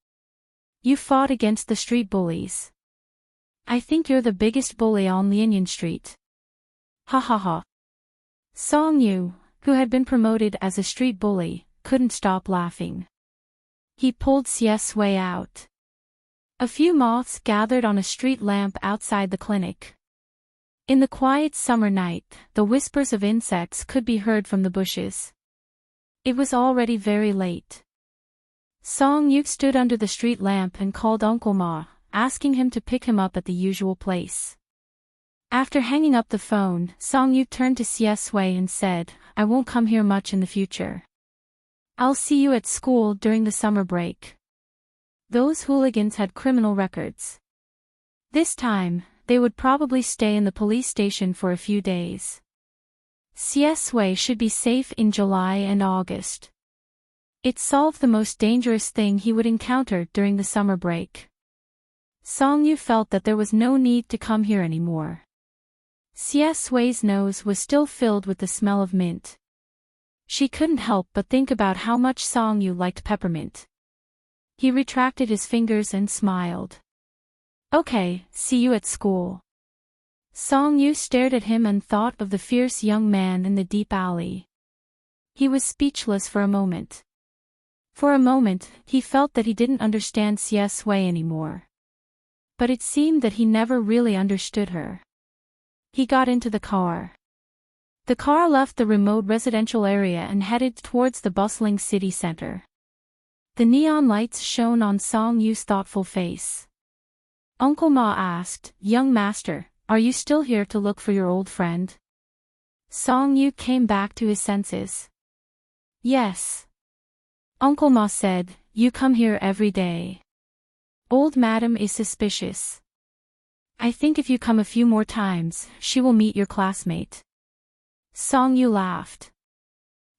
A: You fought against the street bullies. I think you're the biggest bully on Lianyan Street. Ha ha ha. Song Yu, who had been promoted as a street bully, couldn't stop laughing. He pulled Xie out. A few moths gathered on a street lamp outside the clinic. In the quiet summer night, the whispers of insects could be heard from the bushes. It was already very late. Song Yu stood under the street lamp and called Uncle Ma, asking him to pick him up at the usual place. After hanging up the phone, Song Yu turned to Xie and said, I won't come here much in the future. I'll see you at school during the summer break. Those hooligans had criminal records. This time, they would probably stay in the police station for a few days. Xie should be safe in July and August. It solved the most dangerous thing he would encounter during the summer break. Song Yu felt that there was no need to come here anymore. Xie's nose was still filled with the smell of mint. She couldn't help but think about how much Song Yu liked peppermint. He retracted his fingers and smiled. Okay, see you at school. Song Yu stared at him and thought of the fierce young man in the deep alley. He was speechless for a moment. For a moment, he felt that he didn't understand Xie anymore. But it seemed that he never really understood her. He got into the car. The car left the remote residential area and headed towards the bustling city center. The neon lights shone on Song Yu's thoughtful face. Uncle Ma asked, Young master, are you still here to look for your old friend? Song Yu came back to his senses. Yes. Uncle Ma said, you come here every day. Old madam is suspicious. I think if you come a few more times, she will meet your classmate. Song Yu laughed.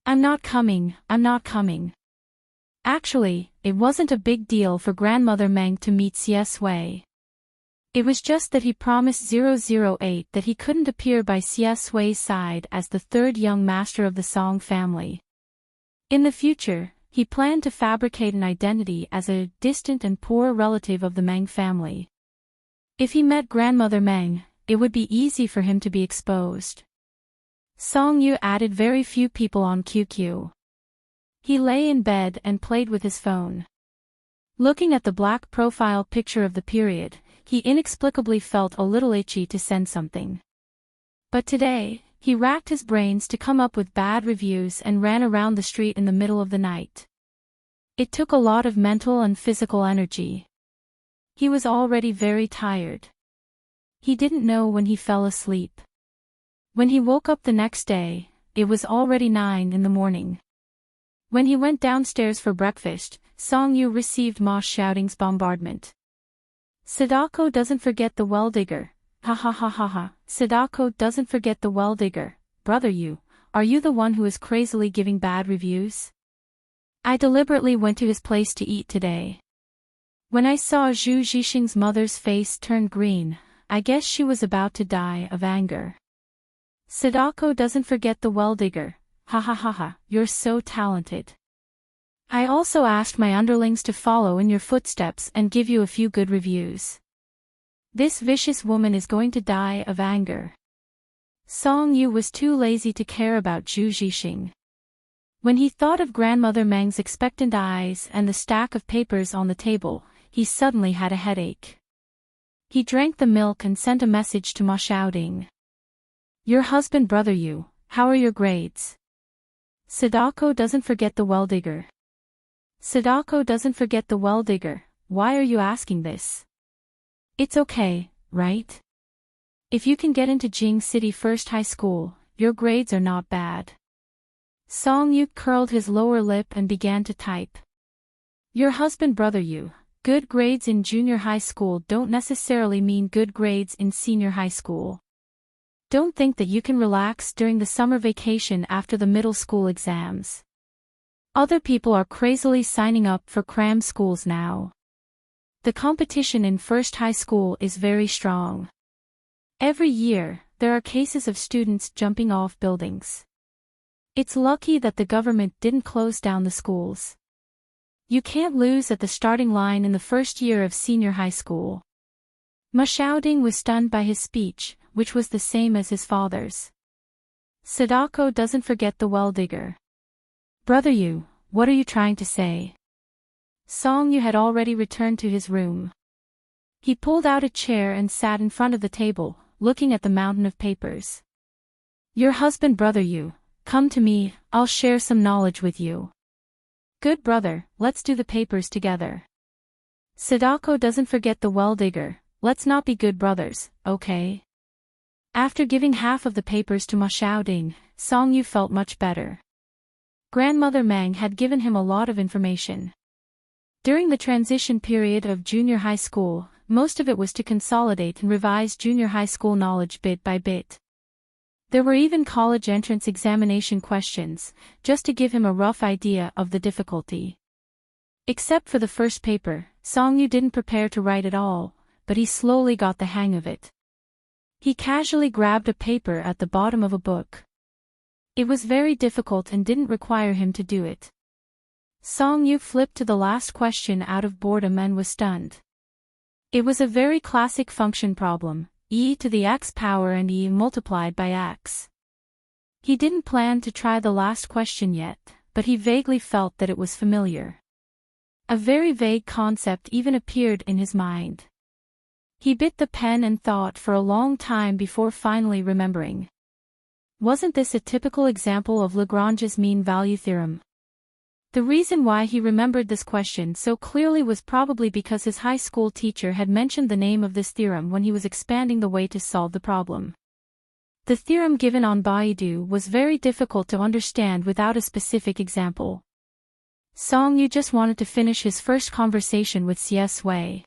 A: I'm not coming. Actually, it wasn't a big deal for Grandmother Meng to meet Xie. It was just that he promised 008 that he couldn't appear by Xie's side as the third young master of the Song family. In the future, he planned to fabricate an identity as a distant and poor relative of the Meng family. If he met Grandmother Meng, it would be easy for him to be exposed. Song Yu added very few people on QQ. He lay in bed and played with his phone. Looking at the black profile picture of the period, he inexplicably felt a little itchy to send something. But today, he racked his brains to come up with bad reviews and ran around the street in the middle of the night. It took a lot of mental and physical energy. He was already very tired. He didn't know when he fell asleep. When he woke up the next day, it was already 9 in the morning. When he went downstairs for breakfast, Song-yu received Ma Xiaoting's bombardment. Sadako doesn't forget the well-digger. Ha ha ha ha ha. Sadako doesn't forget the well-digger. Brother Yu, are you the one who is crazily giving bad reviews? I deliberately went to his place to eat today. When I saw Zhu Zhixing's mother's face turn green, I guess she was about to die of anger. Sadako doesn't forget the well-digger. Ha ha ha ha, you're so talented. I also asked my underlings to follow in your footsteps and give you a few good reviews. This vicious woman is going to die of anger. Song-yu was too lazy to care about Zhu Zhixing. When he thought of Grandmother Meng's expectant eyes and the stack of papers on the table, he suddenly had a headache. He drank the milk and sent a message to Ma Xiaoting. Your husband Brother Yu, how are your grades? Sadako doesn't forget the well-digger. Sadako doesn't forget the well-digger. Why are you asking this? It's okay, right? If you can get into Jing City First High School, your grades are not bad. Song-yu curled his lower lip and began to type. Your husband Brother Yu, good grades in junior high school don't necessarily mean good grades in senior high school. Don't think that you can relax during the summer vacation after the middle school exams. Other people are crazily signing up for cram schools now. The competition in first high school is very strong. Every year, there are cases of students jumping off buildings. It's lucky that the government didn't close down the schools. You can't lose at the starting line in the first year of senior high school. Ma Xiaoting was stunned by his speech, which was the same as his father's. Sadako doesn't forget the well-digger. Brother Yu, what are you trying to say? Song-yu had already returned to his room. He pulled out a chair and sat in front of the table, looking at the mountain of papers. Your husband Brother Yu, come to me, I'll share some knowledge with you. Good brother, let's do the papers together. Sadako doesn't forget the well-digger, let's not be good brothers, okay? After giving half of the papers to Ma Xiaoting, Song-yu felt much better. Grandmother Meng had given him a lot of information. During the transition period of junior high school, most of it was to consolidate and revise junior high school knowledge bit by bit. There were even college entrance examination questions, just to give him a rough idea of the difficulty. Except for the first paper, Song-yu didn't prepare to write at all, but he slowly got the hang of it. He casually grabbed a paper at the bottom of a book. It was very difficult and didn't require him to do it. Song-yu flipped to the last question out of boredom and was stunned. It was a very classic function problem, e to the x power and e multiplied by x. He didn't plan to try the last question yet, but he vaguely felt that it was familiar. A very vague concept even appeared in his mind. He bit the pen and thought for a long time before finally remembering. Wasn't this a typical example of Lagrange's mean value theorem? The reason why he remembered this question so clearly was probably because his high school teacher had mentioned the name of this theorem when he was expanding the way to solve the problem. The theorem given on Baidu was very difficult to understand without a specific example. Song-yu just wanted to finish his first conversation with Xie Sui.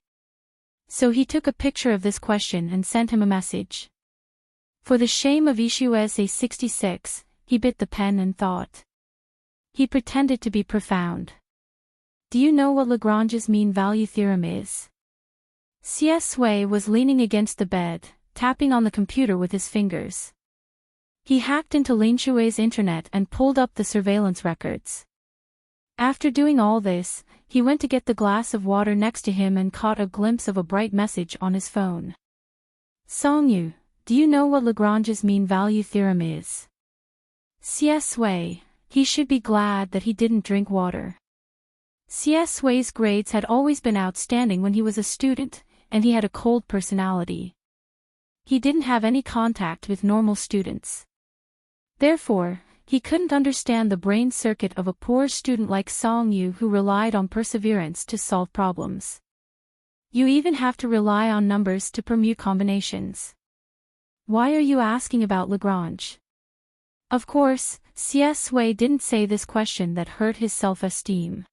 A: So he took a picture of this question and sent him a message. For the shame of issue essay 66, he bit the pen and thought. He pretended to be profound. Do you know what Lagrange's mean value theorem is? Xie Sui was leaning against the bed, tapping on the computer with his fingers. He hacked into Lin Shui's internet and pulled up the surveillance records. After doing all this, he went to get the glass of water next to him and caught a glimpse of a bright message on his phone. Song-yu, do you know what Lagrange's mean value theorem is? Xie Sui, he should be glad that he didn't drink water. Xie Sui's grades had always been outstanding when he was a student, and he had a cold personality. He didn't have any contact with normal students. Therefore, he couldn't understand the brain circuit of a poor student like Song-yu who relied on perseverance to solve problems. You even have to rely on numbers to permute combinations. Why are you asking about Lagrange? Of course, C.S. Wei didn't say this question that hurt his self-esteem.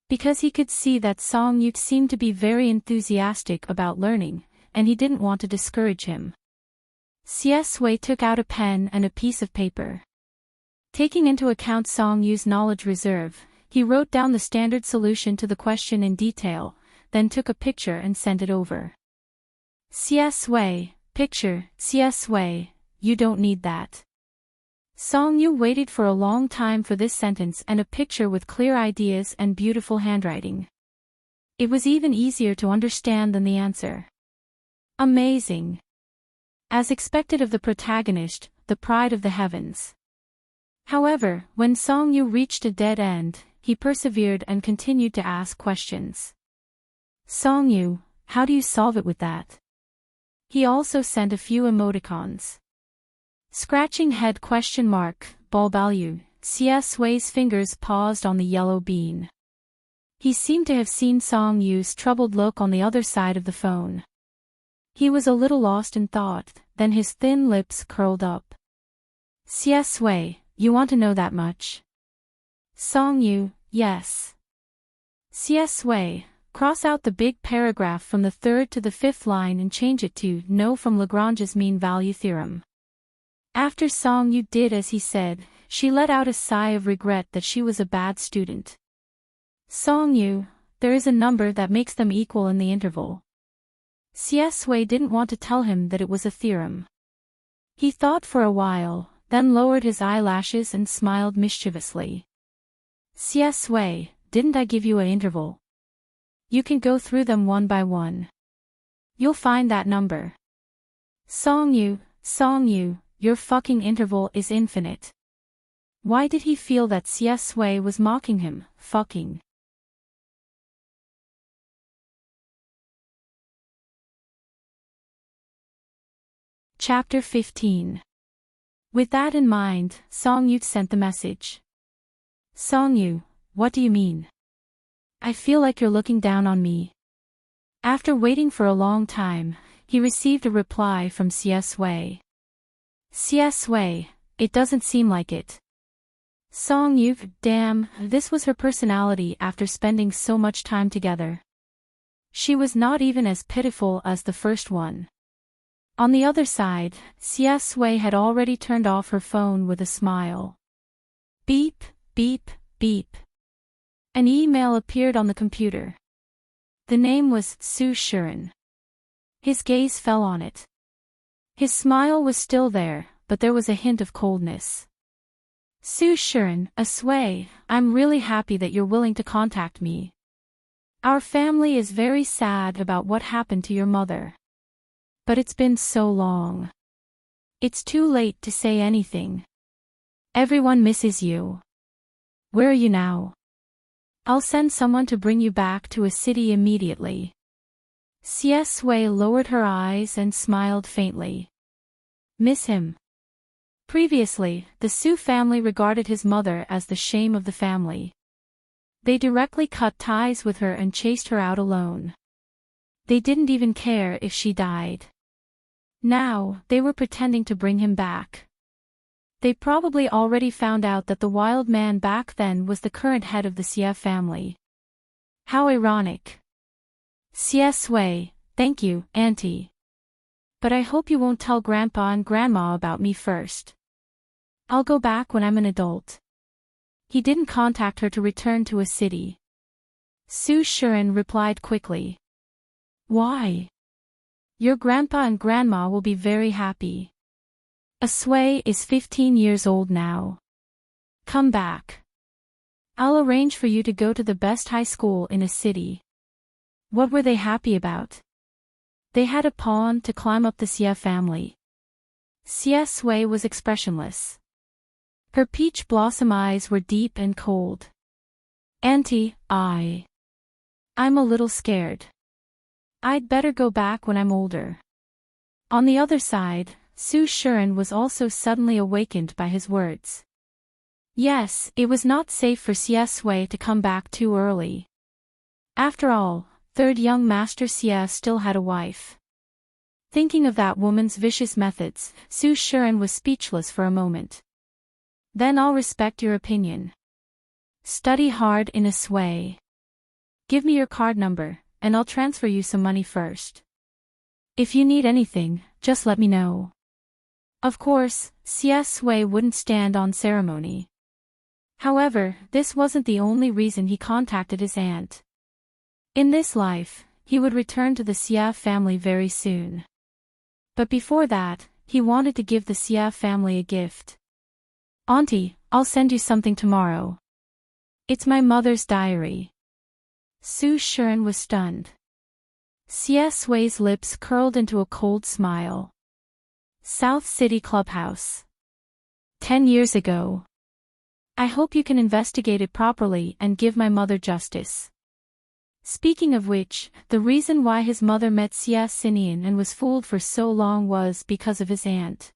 A: Because he could see that Song Yu seemed to be very enthusiastic about learning, and he didn't want to discourage him. C.S. Wei took out a pen and a piece of paper. Taking into account Song Yu's knowledge reserve, he wrote down the standard solution to the question in detail, then took a picture and sent it over. C.S. Wei, picture, C.S. Wei, you don't need that. Song Yu waited for a long time for this sentence and a picture with clear ideas and beautiful handwriting. It was even easier to understand than the answer. Amazing. As expected of the protagonist, the pride of the heavens. However, when Song Yu reached a dead end, he persevered and continued to ask questions. Song Yu, how do you solve it with that? He also sent a few emoticons. Scratching head ? Balbalu, C.S. Wei's fingers paused on the yellow bean. He seemed to have seen Song Yu's troubled look on the other side of the phone. He was a little lost in thought, then his thin lips curled up. C.S. Wei, you want to know that much? Song Yu, yes. C.S. Wei, cross out the big paragraph from the third to the fifth line and change it to "know from Lagrange's mean value theorem." After Song Yu did as he said, she let out a sigh of regret that she was a bad student. Song Yu, there is a number that makes them equal in the interval. C.S. Wei didn't want to tell him that it was a theorem. He thought for a while, then lowered his eyelashes and smiled mischievously. C.S. Wei, didn't I give you an interval? You can go through them one by one. You'll find that number. Song Yu, your fucking interval is infinite. Why did he feel that C.S. Wei was mocking him, fucking? Chapter 15. With that in mind, Song Yu sent the message. Song Yu, what do you mean? I feel like you're looking down on me. After waiting for a long time, he received a reply from C.S. Wei. C.S. Wei, it doesn't seem like it. Song Yu, damn, this was her personality after spending so much time together. She was not even as pitiful as the first one. On the other side, C.S. Wei had already turned off her phone with a smile. Beep, beep, beep. An email appeared on the computer. The name was Su Shiren. His gaze fell on it. His smile was still there, but there was a hint of coldness. Su Shiren, Wei, I'm really happy that you're willing to contact me. Our family is very sad about what happened to your mother. But it's been so long. It's too late to say anything. Everyone misses you. Where are you now? I'll send someone to bring you back to a city immediately. C.S. Wei lowered her eyes and smiled faintly. Miss him. Previously, the Su family regarded his mother as the shame of the family. They directly cut ties with her and chased her out alone. They didn't even care if she died. Now, they were pretending to bring him back. They probably already found out that the wild man back then was the current head of the Xie family. How ironic. C.S. Wei, thank you, Auntie. But I hope you won't tell Grandpa and Grandma about me first. I'll go back when I'm an adult. He didn't contact her to return to a city. Su Shiren replied quickly. Why? Your grandpa and grandma will be very happy. Sui is 15 years old now. Come back. I'll arrange for you to go to the best high school in a city. What were they happy about? They had a pawn to climb up the Xie family. C.S. Wei was expressionless. Her peach blossom eyes were deep and cold. Auntie, I'm a little scared. I'd better go back when I'm older. On the other side, Su Shiren was also suddenly awakened by his words. Yes, it was not safe for C.S. Wei to come back too early. After all, third young Master Xie still had a wife. Thinking of that woman's vicious methods, Su Shiren was speechless for a moment. Then I'll respect your opinion. Study hard in a sway. Give me your card number, and I'll transfer you some money first. If you need anything, just let me know. Of course, CS Sway wouldn't stand on ceremony. However, this wasn't the only reason he contacted his aunt. In this life, he would return to the Xia family very soon. But before that, he wanted to give the Xia family a gift. Auntie, I'll send you something tomorrow. It's my mother's diary. Su Shiren was stunned. Xia Sui's lips curled into a cold smile. South City Clubhouse. 10 years ago. I hope you can investigate it properly and give my mother justice. Speaking of which, the reason why his mother met Xia Xinian and was fooled for so long was because of his aunt.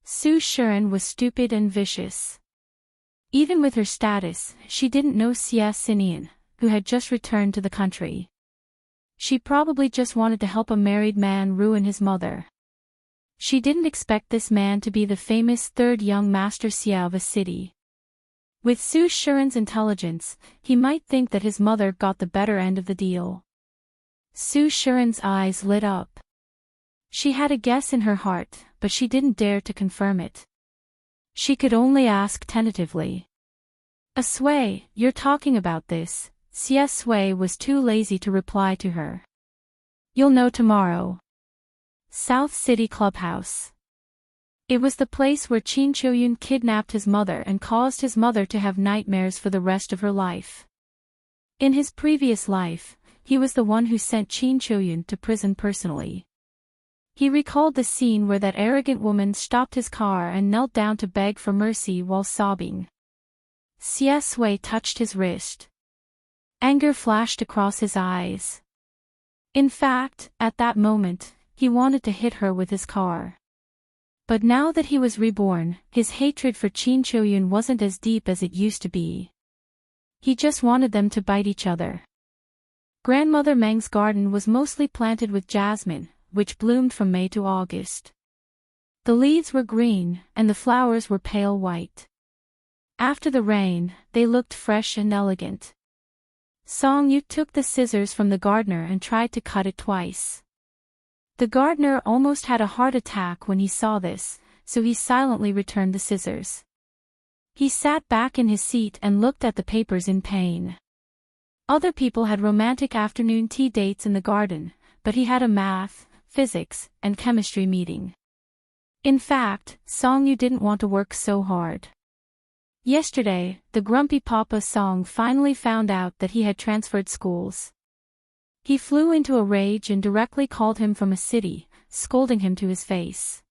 A: Su Shiren was stupid and vicious. Even with her status, she didn't know Xia Xinian, who had just returned to the country. She probably just wanted to help a married man ruin his mother. She didn't expect this man to be the famous third young master Xia of a city. With Su Shiren's intelligence, he might think that his mother got the better end of the deal. Su Shiren's eyes lit up. She had a guess in her heart, but she didn't dare to confirm it. She could only ask tentatively. A Sui, you're talking about this? Xia Sui was too lazy to reply to her. You'll know tomorrow. South City Clubhouse. It was the place where Qin Choyun kidnapped his mother and caused his mother to have nightmares for the rest of her life. In his previous life, he was the one who sent Qin Choyun to prison personally. He recalled the scene where that arrogant woman stopped his car and knelt down to beg for mercy while sobbing. Xia Sui touched his wrist. Anger flashed across his eyes. In fact, at that moment, he wanted to hit her with his car. But now that he was reborn, his hatred for Qin Choyun wasn't as deep as it used to be. He just wanted them to bite each other. Grandmother Meng's garden was mostly planted with jasmine, which bloomed from May to August. The leaves were green, and the flowers were pale white. After the rain, they looked fresh and elegant. Song Yu took the scissors from the gardener and tried to cut it twice. The gardener almost had a heart attack when he saw this, so he silently returned the scissors. He sat back in his seat and looked at the papers in pain. Other people had romantic afternoon tea dates in the garden, but he had a math, physics, and chemistry meeting. In fact, Song Yu didn't want to work so hard. Yesterday, the grumpy Papa Song finally found out that he had transferred schools. He flew into a rage and directly called him from a city, scolding him to his face.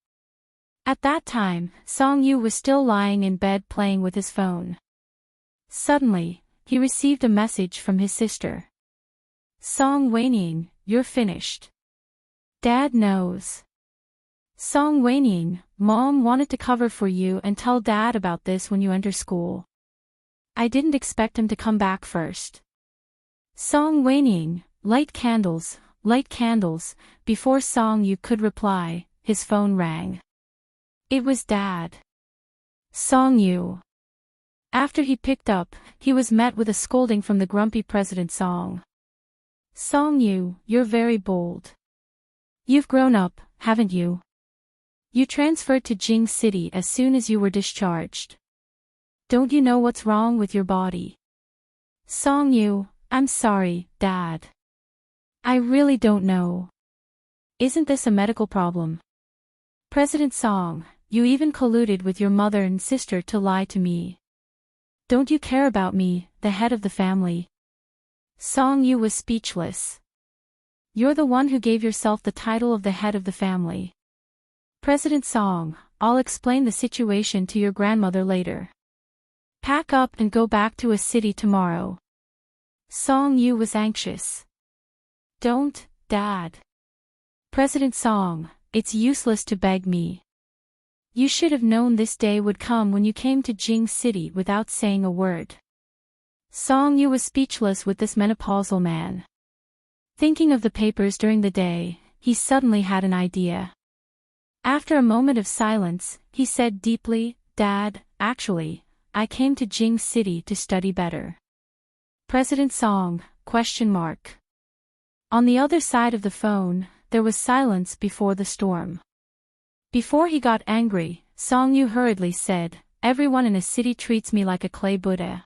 A: At that time, Song Yu was still lying in bed playing with his phone. Suddenly, he received a message from his sister. Song Weining, you're finished. Dad knows. Song Weining, Mom wanted to cover for you and tell Dad about this when you enter school. I didn't expect him to come back first. Song Weining, light candles, before Song Yu could reply, his phone rang. It was Dad. Song Yu. After he picked up, he was met with a scolding from the grumpy President Song. Song Yu, you're very bold. You've grown up, haven't you? You transferred to Jing City as soon as you were discharged. Don't you know what's wrong with your body? Song Yu, I'm sorry, Dad. I really don't know. Isn't this a medical problem? President Song, you even colluded with your mother and sister to lie to me. Don't you care about me, the head of the family? Song Yu was speechless. You're the one who gave yourself the title of the head of the family. President Song, I'll explain the situation to your grandmother later. Pack up and go back to a city tomorrow. Song Yu was anxious. Don't, Dad. President Song, it's useless to beg me. You should have known this day would come when you came to Jing City without saying a word. Song Yu was speechless with this menopausal man. Thinking of the papers during the day, he suddenly had an idea. After a moment of silence, he said deeply, Dad, actually, I came to Jing City to study better. President Song, ? On the other side of the phone, there was silence before the storm. Before he got angry, Song Yu hurriedly said, "Everyone in a city treats me like a clay Buddha.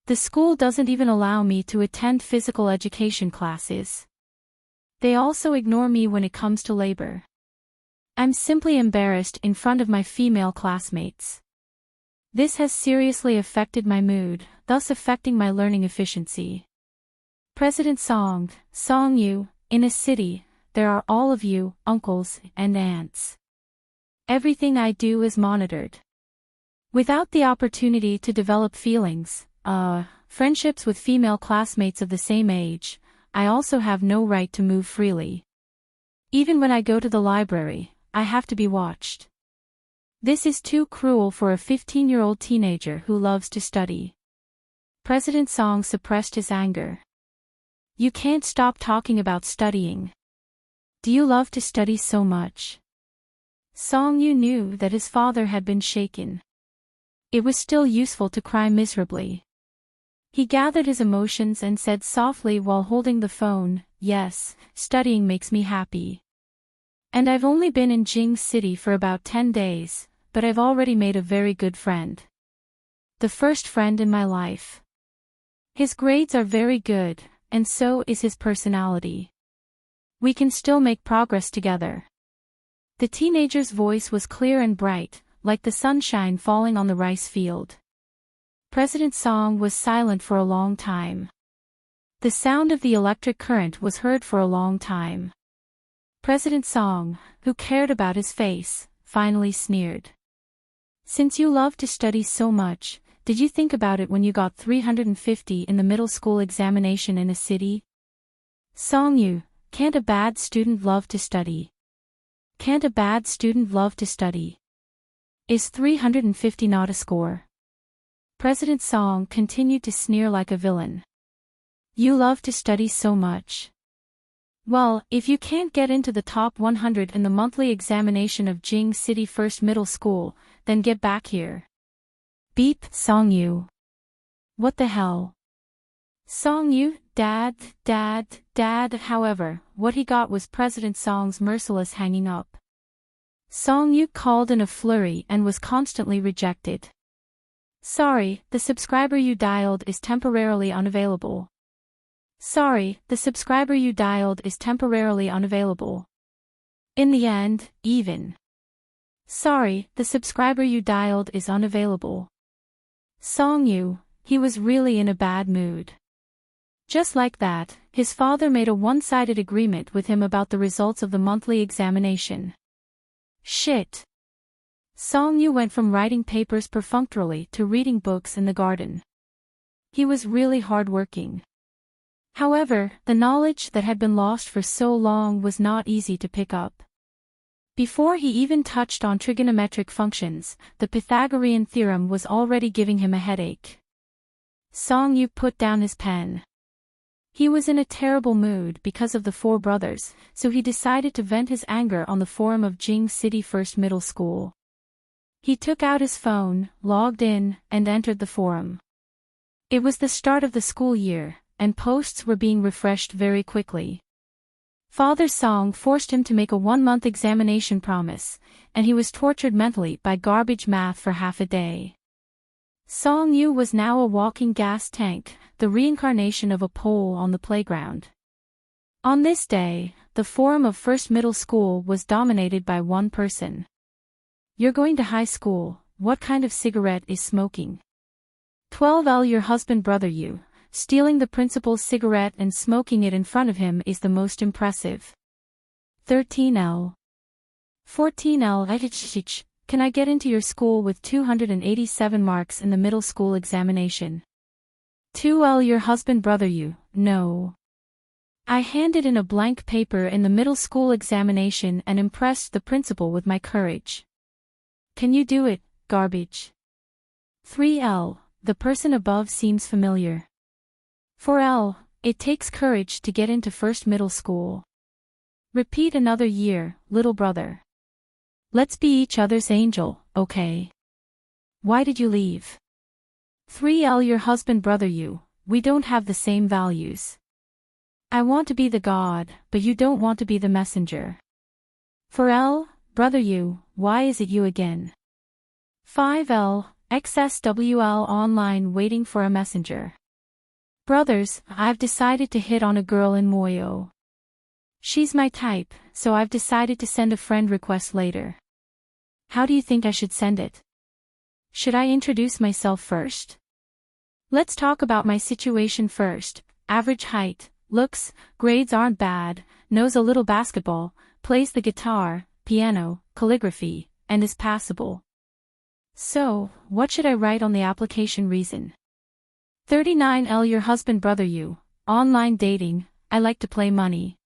A: The school doesn't even allow me to attend physical education classes. They also ignore me when it comes to labor. I'm simply embarrassed in front of my female classmates. This has seriously affected my mood, thus affecting my learning efficiency." President Song, Song Yu, in a city, there are all of you, uncles and aunts. Everything I do is monitored. Without the opportunity to develop feelings, friendships with female classmates of the same age, I also have no right to move freely. Even when I go to the library, I have to be watched. This is too cruel for a 15-year-old teenager who loves to study. President Song suppressed his anger. You can't stop talking about studying. Do you love to study so much? Song Yu knew that his father had been shaken. It was still useful to cry miserably. He gathered his emotions and said softly while holding the phone, "Yes, studying makes me happy. And I've only been in Jing City for about 10 days, but I've already made a very good friend. The first friend in my life. His grades are very good, and so is his personality. We can still make progress together." The teenager's voice was clear and bright, like the sunshine falling on the rice field. President Song was silent for a long time. The sound of the electric current was heard for a long time. President Song, who cared about his face, finally sneered. "Since you love to study so much, did you think about it when you got 350 in the middle school examination in a city? Song Yu, can't a bad student love to study? Can't a bad student love to study? Is 350 not a score?" President Song continued to sneer like a villain. "You love to study so much. Well, if you can't get into the top 100 in the monthly examination of Jing City First Middle School, then get back here." Beep, Song Yu. What the hell? Song Yu, Dad. However, what he got was President Song's merciless hanging up. Song Yu called in a flurry and was constantly rejected. "Sorry, the subscriber you dialed is temporarily unavailable. Sorry, the subscriber you dialed is temporarily unavailable." In the end, even. "Sorry, the subscriber you dialed is unavailable." Song Yu, he was really in a bad mood. Just like that, his father made a one-sided agreement with him about the results of the monthly examination. Shit. Song Yu went from writing papers perfunctorily to reading books in the garden. He was really hardworking. However, the knowledge that had been lost for so long was not easy to pick up. Before he even touched on trigonometric functions, the Pythagorean theorem was already giving him a headache. Song Yu put down his pen. He was in a terrible mood because of the four brothers, so he decided to vent his anger on the forum of Jing City First Middle School. He took out his phone, logged in, and entered the forum. It was the start of the school year, and posts were being refreshed very quickly. Father Song forced him to make a 1-month examination promise, and he was tortured mentally by garbage math for half a day. Song Yu was now a walking gas tank, the reincarnation of a pole on the playground. On this day, the forum of First Middle School was dominated by one person. "You're going to high school, what kind of cigarette is smoking?" 12L Your husband brother you, stealing the principal's cigarette and smoking it in front of him is the most impressive. 13L. 14L Can I get into your school with 287 marks in the middle school examination? 2L Your husband brother you, no. I handed in a blank paper in the middle school examination and impressed the principal with my courage. Can you do it, garbage? 3L, the person above seems familiar. 4L, it takes courage to get into first middle school. Repeat another year, little brother. Let's be each other's angel, okay? Why did you leave? 3L Your husband brother you, we don't have the same values. I want to be the god, but you don't want to be the messenger. 4L, brother you, why is it you again? 5L, XSWL online waiting for a messenger. Brothers, I've decided to hit on a girl in Moyo. She's my type, so I've decided to send a friend request later. How do you think I should send it? Should I introduce myself first? Let's talk about my situation first. Average height, looks, grades aren't bad, knows a little basketball, plays the guitar, piano, calligraphy, and is passable. So, what should I write on the application reason? 39L Your husband brother you, online dating, I like to play money.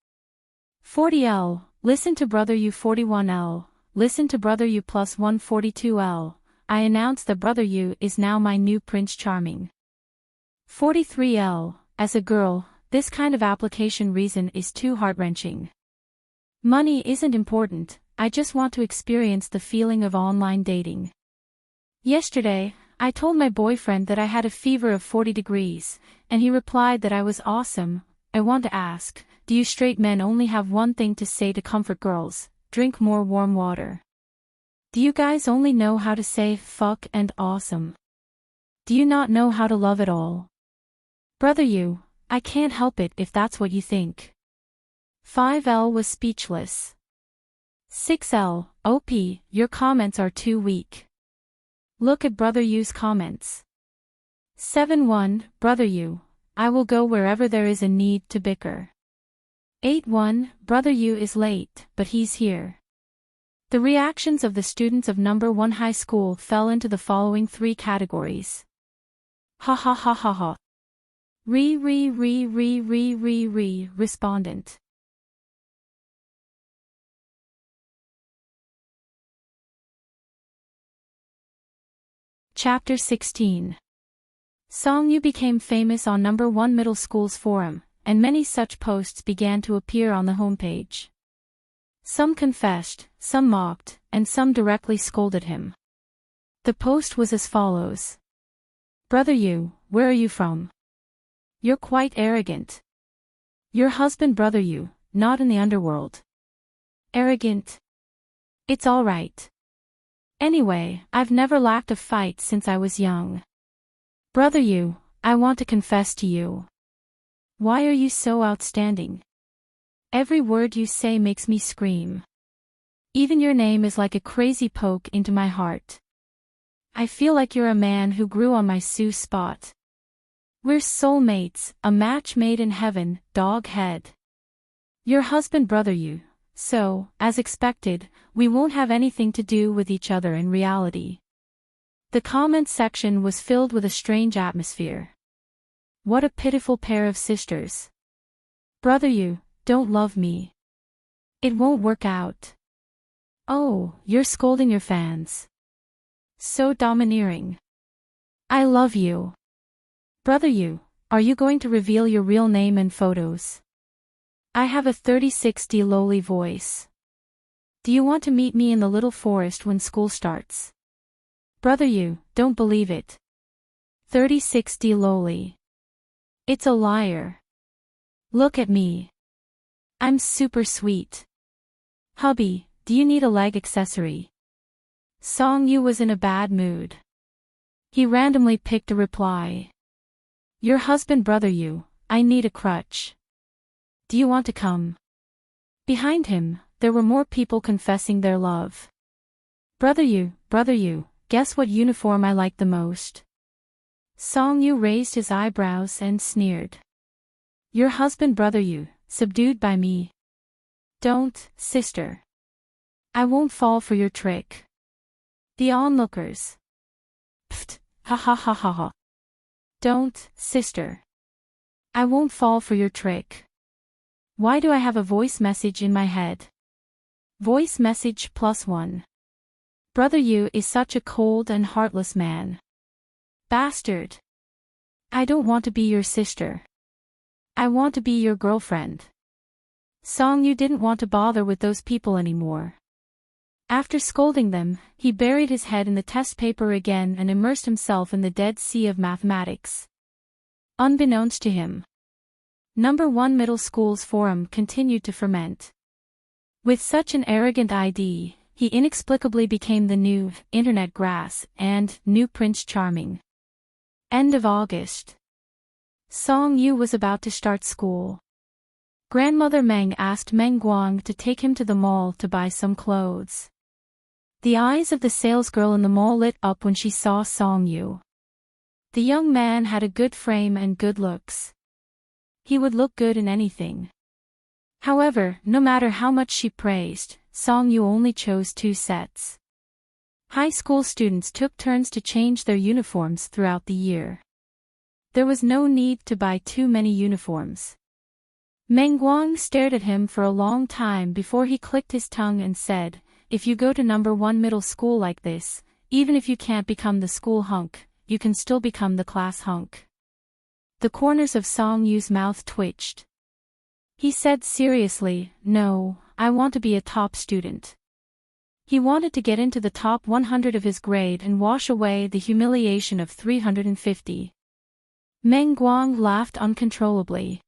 A: 40L, listen to brother you. 41L, listen to brother you plus 142L, I announce that brother you is now my new Prince Charming. 43L, as a girl, this kind of application reason is too heart-wrenching. Money isn't important, I just want to experience the feeling of online dating. Yesterday, I told my boyfriend that I had a fever of 40 degrees, and he replied that I was awesome. I want to ask, do you straight men only have one thing to say to comfort girls? Drink more warm water. Do you guys only know how to say fuck and awesome? Do you not know how to love at all? Brother you, I can't help it if that's what you think. 5L was speechless. 6L, OP, your comments are too weak. Look at brother you's comments. 7-1, brother you, I will go wherever there is a need to bicker. 8-1, brother you is late, but he's here. The reactions of the students of number 1 high school fell into the following 3 categories. Ha ha ha ha ha. Respondent. Chapter 16. Song You became famous on number 1 middle school's forum, and many such posts began to appear on the homepage. Some confessed, some mocked, and some directly scolded him. The post was as follows. Brother you, where are you from? You're quite arrogant. Your husband brother you, not in the underworld. Arrogant. It's all right. Anyway, I've never lacked a fight since I was young. Brother you, I want to confess to you. Why are you so outstanding? Every word you say makes me scream. Even your name is like a crazy poke into my heart. I feel like you're a man who grew on my spot. We're soulmates, a match made in heaven, dog head. Your husband brother you, so, as expected, we won't have anything to do with each other in reality. The comment section was filled with a strange atmosphere. What a pitiful pair of sisters. Brother you, don't love me. It won't work out. Oh, you're scolding your fans. So domineering. I love you. Brother you, are you going to reveal your real name and photos? I have a 3060 lowly voice. Do you want to meet me in the little forest when school starts? Brother you, don't believe it. 3060 lowly. It's a liar. Look at me. I'm super sweet. Hubby, do you need a leg accessory? Song Yu was in a bad mood. He randomly picked a reply. Your husband brother you, I need a crutch. Do you want to come? Behind him, there were more people confessing their love. Brother you, guess what uniform I like the most? Song Yu raised his eyebrows and sneered. Your husband brother you, subdued by me. Don't, sister. I won't fall for your trick. The onlookers. Pfft, ha ha ha ha ha. Don't, sister. I won't fall for your trick. Why do I have a voice message in my head? Voice message +1. Brother you is such a cold and heartless man. Bastard. I don't want to be your sister. I want to be your girlfriend. Song Yu didn't want to bother with those people anymore. After scolding them, he buried his head in the test paper again and immersed himself in the Dead Sea of mathematics. Unbeknownst to him, Number 1 Middle School's forum continued to ferment. With such an arrogant ID, he inexplicably became the new Internet Grass and new Prince Charming. End of August. Song Yu was about to start school. Grandmother Meng asked Meng Guang to take him to the mall to buy some clothes. The eyes of the salesgirl in the mall lit up when she saw Song Yu. The young man had a good frame and good looks. He would look good in anything. However, no matter how much she praised, Song Yu only chose 2 sets. High school students took turns to change their uniforms throughout the year. There was no need to buy too many uniforms. Meng Guang stared at him for a long time before he clicked his tongue and said, "If you go to number 1 middle school like this, even if you can't become the school hunk, you can still become the class hunk." The corners of Song Yu's mouth twitched. He said seriously, "No, I want to be a top student." He wanted to get into the top 100 of his grade and wash away the humiliation of 350. Meng Guang laughed uncontrollably.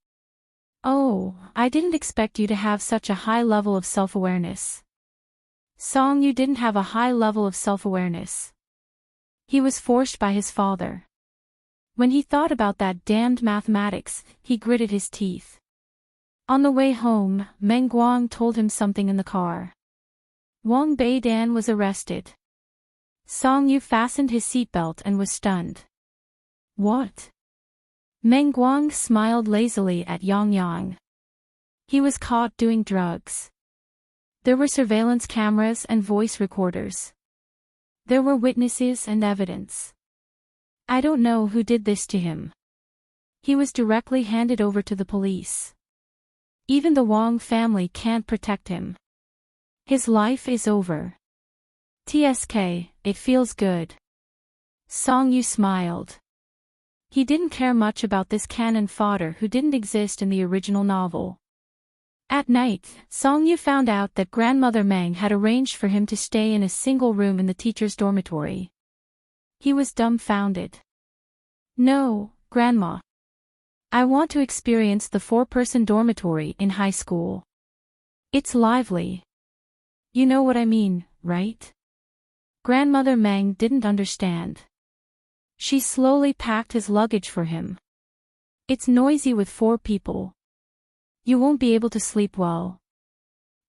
A: "Oh, I didn't expect you to have such a high level of self-awareness." Song Yu didn't have a high level of self-awareness. He was forced by his father. When he thought about that damned mathematics, he gritted his teeth. On the way home, Meng Guang told him something in the car. Wang Beidan was arrested. Song Yu fastened his seatbelt and was stunned. "What?" Meng Guang smiled lazily at Yang Yang. He was caught doing drugs. There were surveillance cameras and voice recorders. There were witnesses and evidence. I don't know who did this to him. He was directly handed over to the police. Even the Wang family can't protect him. His life is over. TSK, it feels good. Song Yu smiled. He didn't care much about this canon Fodder who didn't exist in the original novel. At night, Song Yu found out that Grandmother Meng had arranged for him to stay in a single room in the teacher's dormitory. He was dumbfounded. "No, Grandma. I want to experience the 4-person dormitory in high school. It's lively. You know what I mean, right?" Grandmother Meng didn't understand. She slowly packed his luggage for him. "It's noisy with 4 people. You won't be able to sleep well."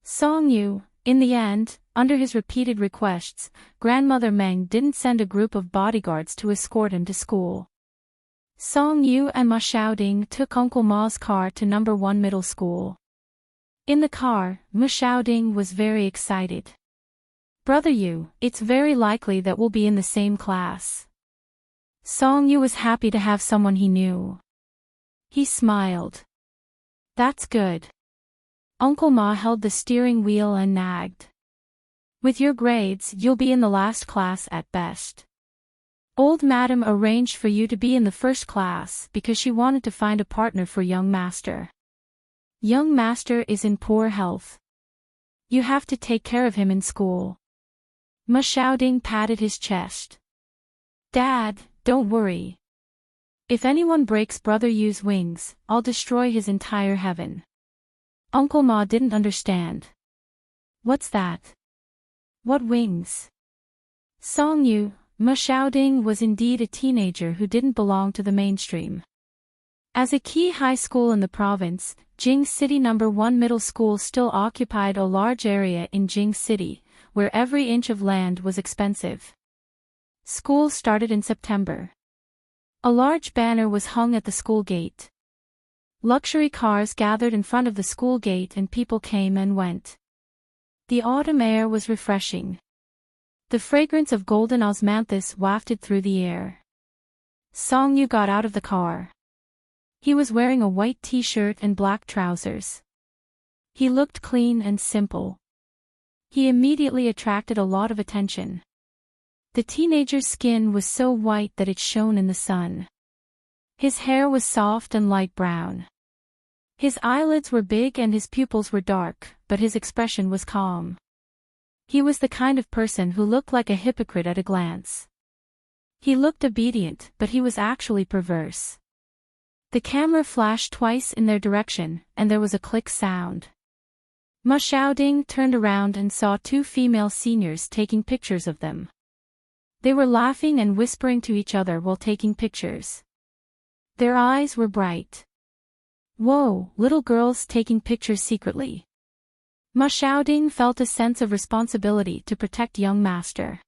A: Song Yu, in the end, under his repeated requests, Grandmother Meng didn't send a group of bodyguards to escort him to school. Song Yu and Ma Xiaoding took Uncle Ma's car to number 1 middle school. In the car, Ma Xiaoding was very excited. "Brother Yu, it's very likely that we'll be in the same class." Song Yu was happy to have someone he knew. He smiled. "That's good." Uncle Ma held the steering wheel and nagged. "With your grades, you'll be in the last class at best. Old Madam arranged for you to be in the first class because she wanted to find a partner for young Master. Young Master is in poor health. You have to take care of him in school." Ma Xiaoding patted his chest. "Dad, don't worry. If anyone breaks Brother Yu's wings, I'll destroy his entire heaven." Uncle Ma didn't understand. "What's that? What wings?" Song Yu, Ma Xiaoding was indeed a teenager who didn't belong to the mainstream. As a key high school in the province, Jing City number 1 middle school still occupied a large area in Jing City, where every inch of land was expensive. School started in September. A large banner was hung at the school gate. Luxury cars gathered in front of the school gate and people came and went. The autumn air was refreshing. The fragrance of golden osmanthus wafted through the air. Song Yu got out of the car. He was wearing a white t-shirt and black trousers. He looked clean and simple. He immediately attracted a lot of attention. The teenager's skin was so white that it shone in the sun. His hair was soft and light brown. His eyelids were big and his pupils were dark, but his expression was calm. He was the kind of person who looked like a hypocrite at a glance. He looked obedient, but he was actually perverse. The camera flashed twice in their direction, and there was a click sound. Ma Xiaoding turned around and saw two female seniors taking pictures of them. They were laughing and whispering to each other while taking pictures. Their eyes were bright. Whoa, little girls taking pictures secretly. Ma Xiaoding felt a sense of responsibility to protect young master.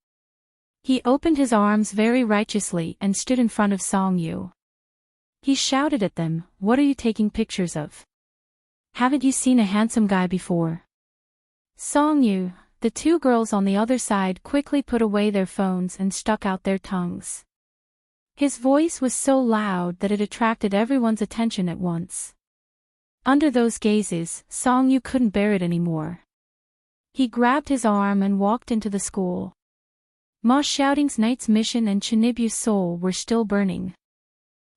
A: He opened his arms very righteously and stood in front of Song Yu. He shouted at them, "What are you taking pictures of? Haven't you seen a handsome guy before?" Song Yu, the two girls on the other side quickly put away their phones and stuck out their tongues. His voice was so loud that it attracted everyone's attention at once. Under those gazes, Song Yu couldn't bear it anymore. He grabbed his arm and walked into the school. Ma Xiaoding's knight's mission and Chinibyu's soul were still burning.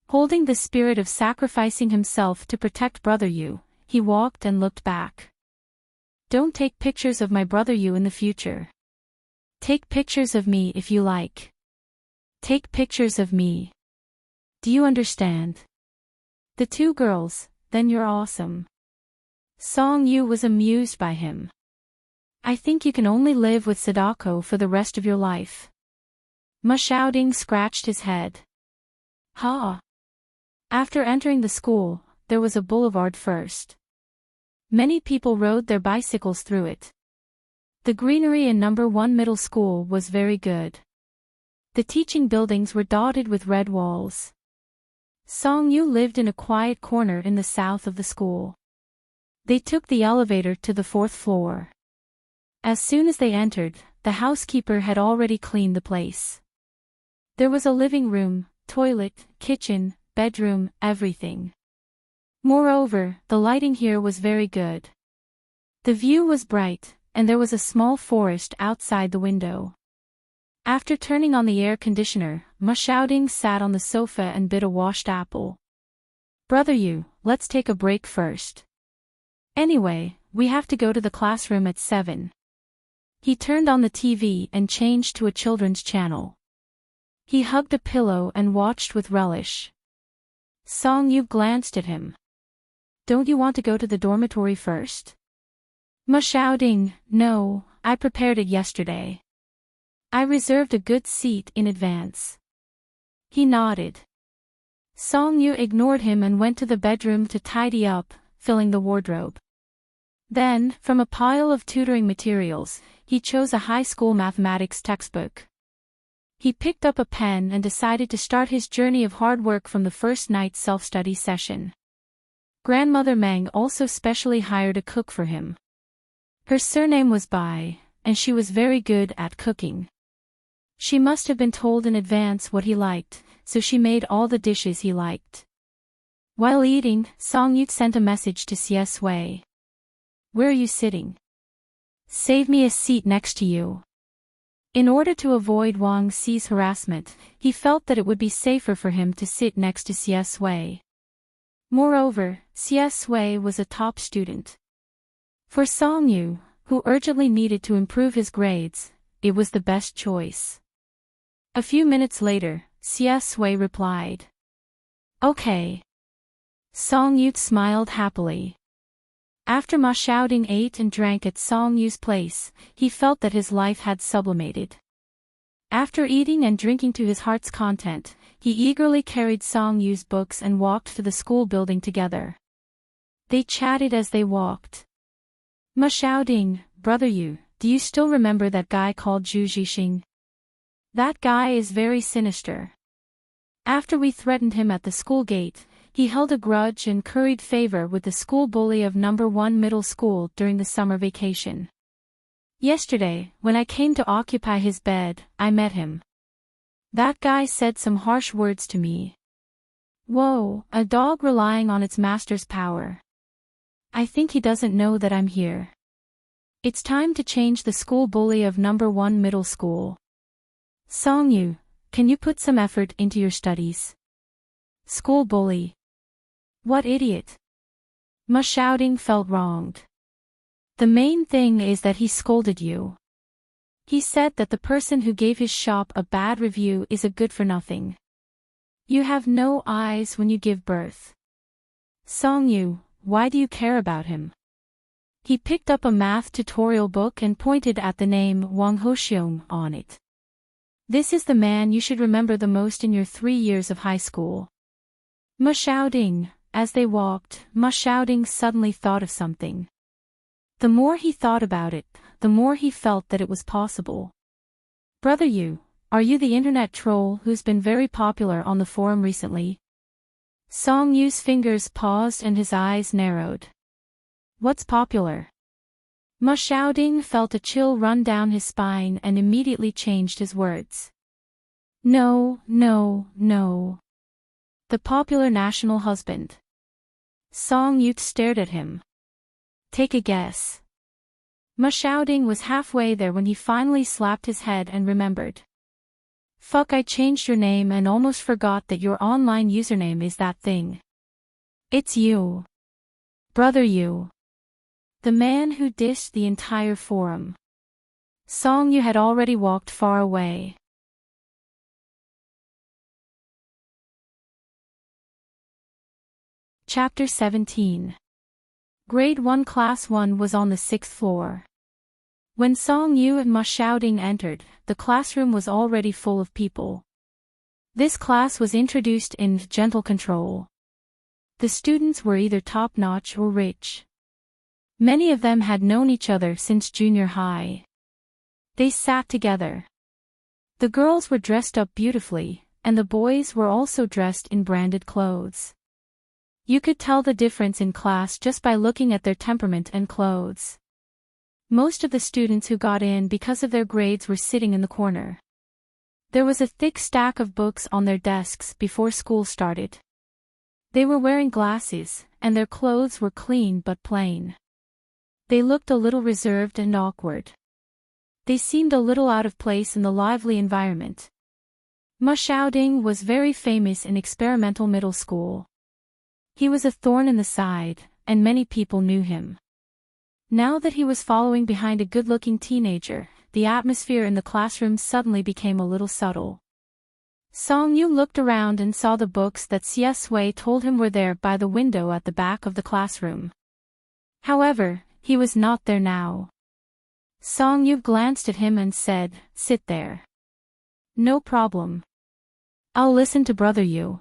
A: Holding the spirit of sacrificing himself to protect brother Yu, he walked and looked back. Don't take pictures of my brother Yu in the future. Take pictures of me if you like. Take pictures of me. Do you understand? The two girls, then you're awesome. Song Yu was amused by him. I think you can only live with Sadako for the rest of your life. Ma Xiaoding scratched his head. Ha! After entering the school, there was a boulevard first. Many people rode their bicycles through it. The greenery in number 1 middle school was very good. The teaching buildings were dotted with red walls. Song Yu lived in a quiet corner in the south of the school. They took the elevator to the 4th floor. As soon as they entered, the housekeeper had already cleaned the place. There was a living room, toilet, kitchen, bedroom, everything. Moreover, the lighting here was very good. The view was bright, and there was a small forest outside the window. After turning on the air conditioner, Ma Xiaoding sat on the sofa and bit a washed apple. Brother Yu, let's take a break first. Anyway, we have to go to the classroom at 7. He turned on the TV and changed to a children's channel. He hugged a pillow and watched with relish. Song Yu glanced at him. Don't you want to go to the dormitory first? Ma Xiaoding, no, I prepared it yesterday. I reserved a good seat in advance. He nodded. Song Yu ignored him and went to the bedroom to tidy up, filling the wardrobe. Then, from a pile of tutoring materials, he chose a high school mathematics textbook. He picked up a pen and decided to start his journey of hard work from the first night's self-study session. Grandmother Meng also specially hired a cook for him. Her surname was Bai, and she was very good at cooking. She must have been told in advance what he liked, so she made all the dishes he liked. While eating, Song Yu sent a message to Xie Sui. Where are you sitting? Save me a seat next to you. In order to avoid Wang Xi's harassment, he felt that it would be safer for him to sit next to Xie Sui. Moreover, Xie Sui was a top student. For Song Yu, who urgently needed to improve his grades, it was the best choice. A few minutes later, Xie Sui replied. Okay. Song Yu smiled happily. After Ma Xiaoding ate and drank at Song Yu's place, he felt that his life had sublimated. After eating and drinking to his heart's content, he eagerly carried Song Yu's books and walked to the school building together. They chatted as they walked. Ma Xiaoding, brother Yu, do you still remember that guy called Zhu Zhixing? That guy is very sinister. After we threatened him at the school gate, he held a grudge and curried favor with the school bully of number 1 middle school during the summer vacation. Yesterday, when I came to occupy his bed, I met him. That guy said some harsh words to me. Whoa, a dog relying on its master's power. I think he doesn't know that I'm here. It's time to change the school bully of number 1 middle school. Song Yu, can you put some effort into your studies? School bully. What idiot. Ma Xiaoding felt wronged. The main thing is that he scolded you. He said that the person who gave his shop a bad review is a good-for-nothing. You have no eyes when you give birth. Song-yu, why do you care about him? He picked up a math tutorial book and pointed at the name Wang Hoxiong on it. This is the man you should remember the most in your 3 years of high school. Ma Xiaoding, as they walked, Ma Xiaoding suddenly thought of something. The more he thought about it, the more he felt that it was possible. Brother Yu, are you the internet troll who's been very popular on the forum recently? Song Yu's fingers paused and his eyes narrowed. What's popular? Ma Xiaoding felt a chill run down his spine and immediately changed his words. No. The popular national husband. Song Yu stared at him. Take a guess. Ma Xiaoding was halfway there when he finally slapped his head and remembered. Fuck, I changed your name and almost forgot that your online username is that thing. It's you. Brother Yu. The man who dissed the entire forum. Song Yu had already walked far away. Chapter 17. Grade 1 Class 1 was on the 6th floor. When Song Yu and Ma Xiaoding entered, the classroom was already full of people. This class was introduced in gentle control. The students were either top-notch or rich. Many of them had known each other since junior high. They sat together. The girls were dressed up beautifully, and the boys were also dressed in branded clothes. You could tell the difference in class just by looking at their temperament and clothes. Most of the students who got in because of their grades were sitting in the corner. There was a thick stack of books on their desks before school started. They were wearing glasses, and their clothes were clean but plain. They looked a little reserved and awkward. They seemed a little out of place in the lively environment. Ma Xiaoding was very famous in experimental middle school. He was a thorn in the side, and many people knew him. Now that he was following behind a good-looking teenager, the atmosphere in the classroom suddenly became a little subtle. Song Yu looked around and saw the books that Xie Sui told him were there by the window at the back of the classroom. However, he was not there now. Song Yu glanced at him and said, "Sit there." "No problem. I'll listen to Brother Yu."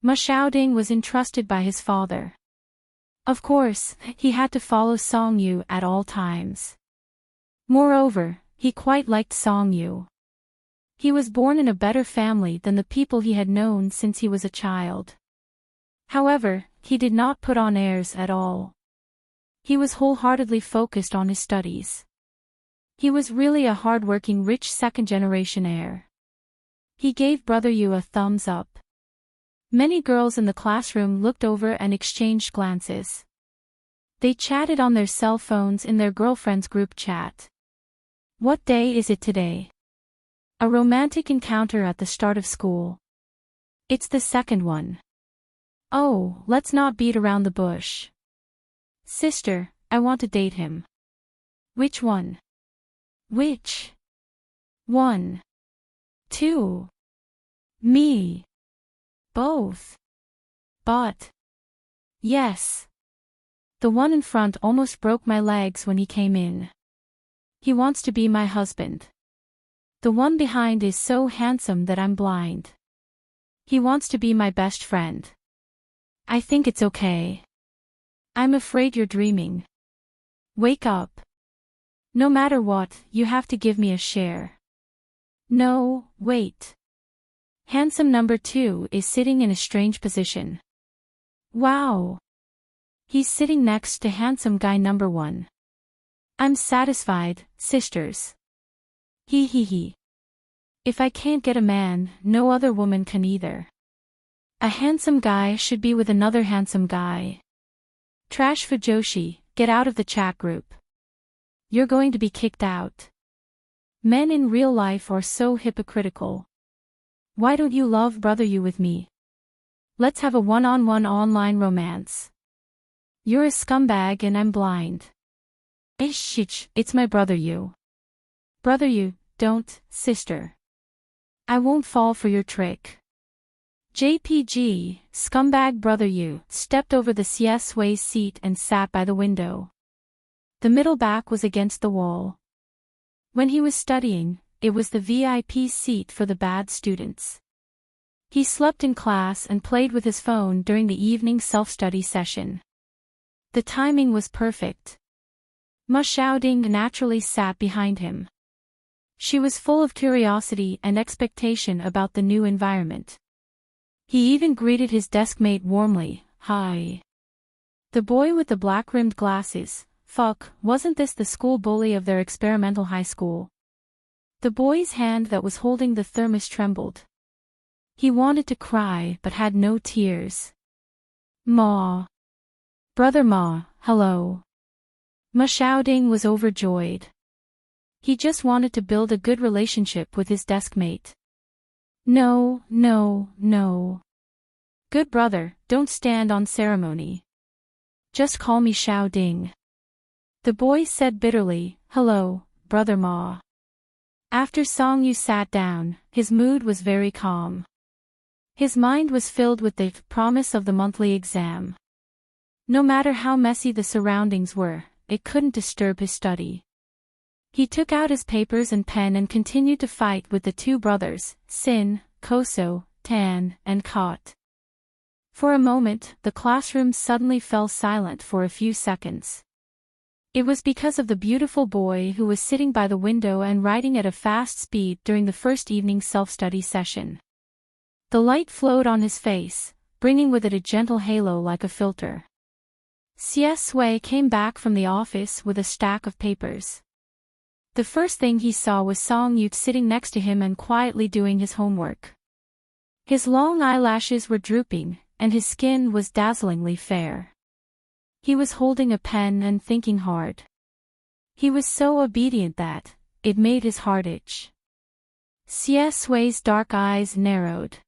A: Ma Xiaoding was entrusted by his father. Of course, he had to follow Song Yu at all times. Moreover, he quite liked Song Yu. He was born in a better family than the people he had known since he was a child. However, he did not put on airs at all. He was wholeheartedly focused on his studies. He was really a hard-working rich second-generation heir. He gave Brother Yu a thumbs up. Many girls in the classroom looked over and exchanged glances. They chatted on their cell phones in their girlfriends' group chat. What day is it today? A romantic encounter at the start of school. It's the second one. Oh, let's not beat around the bush. Sister, I want to date him. Which one? Which? 1. 2. Me. Both. But. Yes. The one in front almost broke my legs when he came in. He wants to be my husband. The one behind is so handsome that I'm blind. He wants to be my best friend. I think it's okay. I'm afraid you're dreaming. Wake up. No matter what, you have to give me a share. No, wait. Handsome number 2 is sitting in a strange position. Wow. He's sitting next to handsome guy number 1. I'm satisfied, sisters. He. If I can't get a man, no other woman can either. A handsome guy should be with another handsome guy. Trash Fujoshi, get out of the chat group. You're going to be kicked out. Men in real life are so hypocritical. Why don't you love Brother Yu with me? Let's have a one-on-one online romance. You're a scumbag and I'm blind. Ish, it's my Brother Yu. Brother you, don't, sister. I won't fall for your trick. JPG, scumbag brother you, stepped over the Sway's seat and sat by the window. The middle back was against the wall. When he was studying, it was the VIP seat for the bad students. He slept in class and played with his phone during the evening self-study session. The timing was perfect. Ma Xiaoding naturally sat behind him. She was full of curiosity and expectation about the new environment. He even greeted his deskmate warmly, "Hi." The boy with the black-rimmed glasses, fuck, wasn't this the school bully of their experimental high school? The boy's hand that was holding the thermos trembled. He wanted to cry but had no tears. Ma. Brother Ma, hello. Ma Xiaoding was overjoyed. He just wanted to build a good relationship with his deskmate. No, no, no. Good brother, don't stand on ceremony. Just call me Xiaoding. The boy said bitterly, "Hello, brother Ma." After Song Yu sat down, his mood was very calm. His mind was filled with the promise of the monthly exam. No matter how messy the surroundings were, it couldn't disturb his study. He took out his papers and pen and continued to fight with the two brothers, Sin, Koso, Tan, and Kot. For a moment, the classroom suddenly fell silent for a few seconds. It was because of the beautiful boy who was sitting by the window and writing at a fast speed during the first evening self-study session. The light flowed on his face, bringing with it a gentle halo like a filter. Sui came back from the office with a stack of papers. The first thing he saw was Song Yu sitting next to him and quietly doing his homework. His long eyelashes were drooping, and his skin was dazzlingly fair. He was holding a pen and thinking hard. He was so obedient that it made his heart itch. Sui's dark eyes narrowed.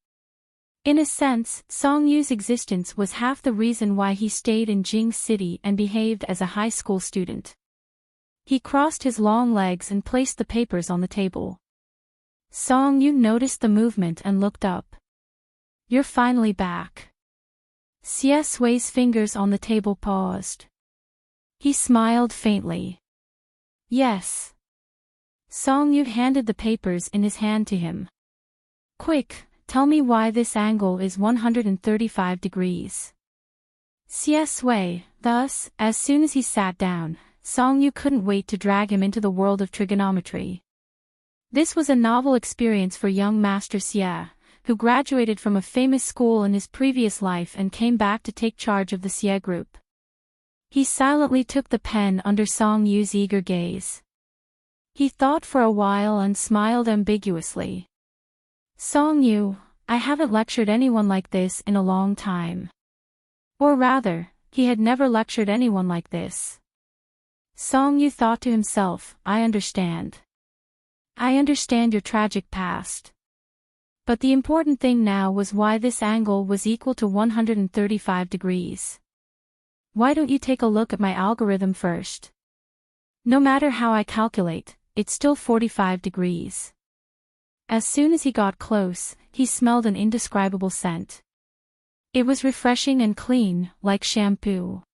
A: In a sense, Song Yu's existence was half the reason why he stayed in Jing City and behaved as a high school student. He crossed his long legs and placed the papers on the table. Song Yu noticed the movement and looked up. "You're finally back." Sui's fingers on the table paused. He smiled faintly. "Yes." Song Yu handed the papers in his hand to him. "Quick, tell me why this angle is 135 degrees. Sui, thus, as soon as he sat down, Song Yu couldn't wait to drag him into the world of trigonometry. This was a novel experience for young Master Xie, who graduated from a famous school in his previous life and came back to take charge of the Xie group. He silently took the pen under Song Yu's eager gaze. He thought for a while and smiled ambiguously. "Song Yu, I haven't lectured anyone like this in a long time." Or rather, he had never lectured anyone like this. Song Yu thought to himself, "I understand. I understand your tragic past. But the important thing now was why this angle was equal to 135 degrees. Why don't you take a look at my algorithm first? No matter how I calculate, it's still 45 degrees. As soon as he got close, he smelled an indescribable scent. It was refreshing and clean, like shampoo.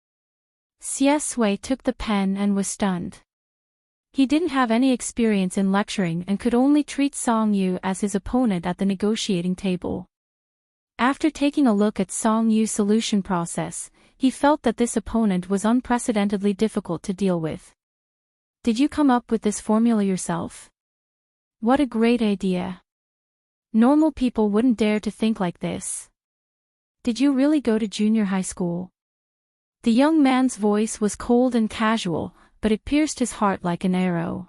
A: Sui took the pen and was stunned. He didn't have any experience in lecturing and could only treat Song Yu as his opponent at the negotiating table. After taking a look at Song Yu's solution process, he felt that this opponent was unprecedentedly difficult to deal with. "Did you come up with this formula yourself? What a great idea. Normal people wouldn't dare to think like this. Did you really go to junior high school?" The young man's voice was cold and casual, but it pierced his heart like an arrow.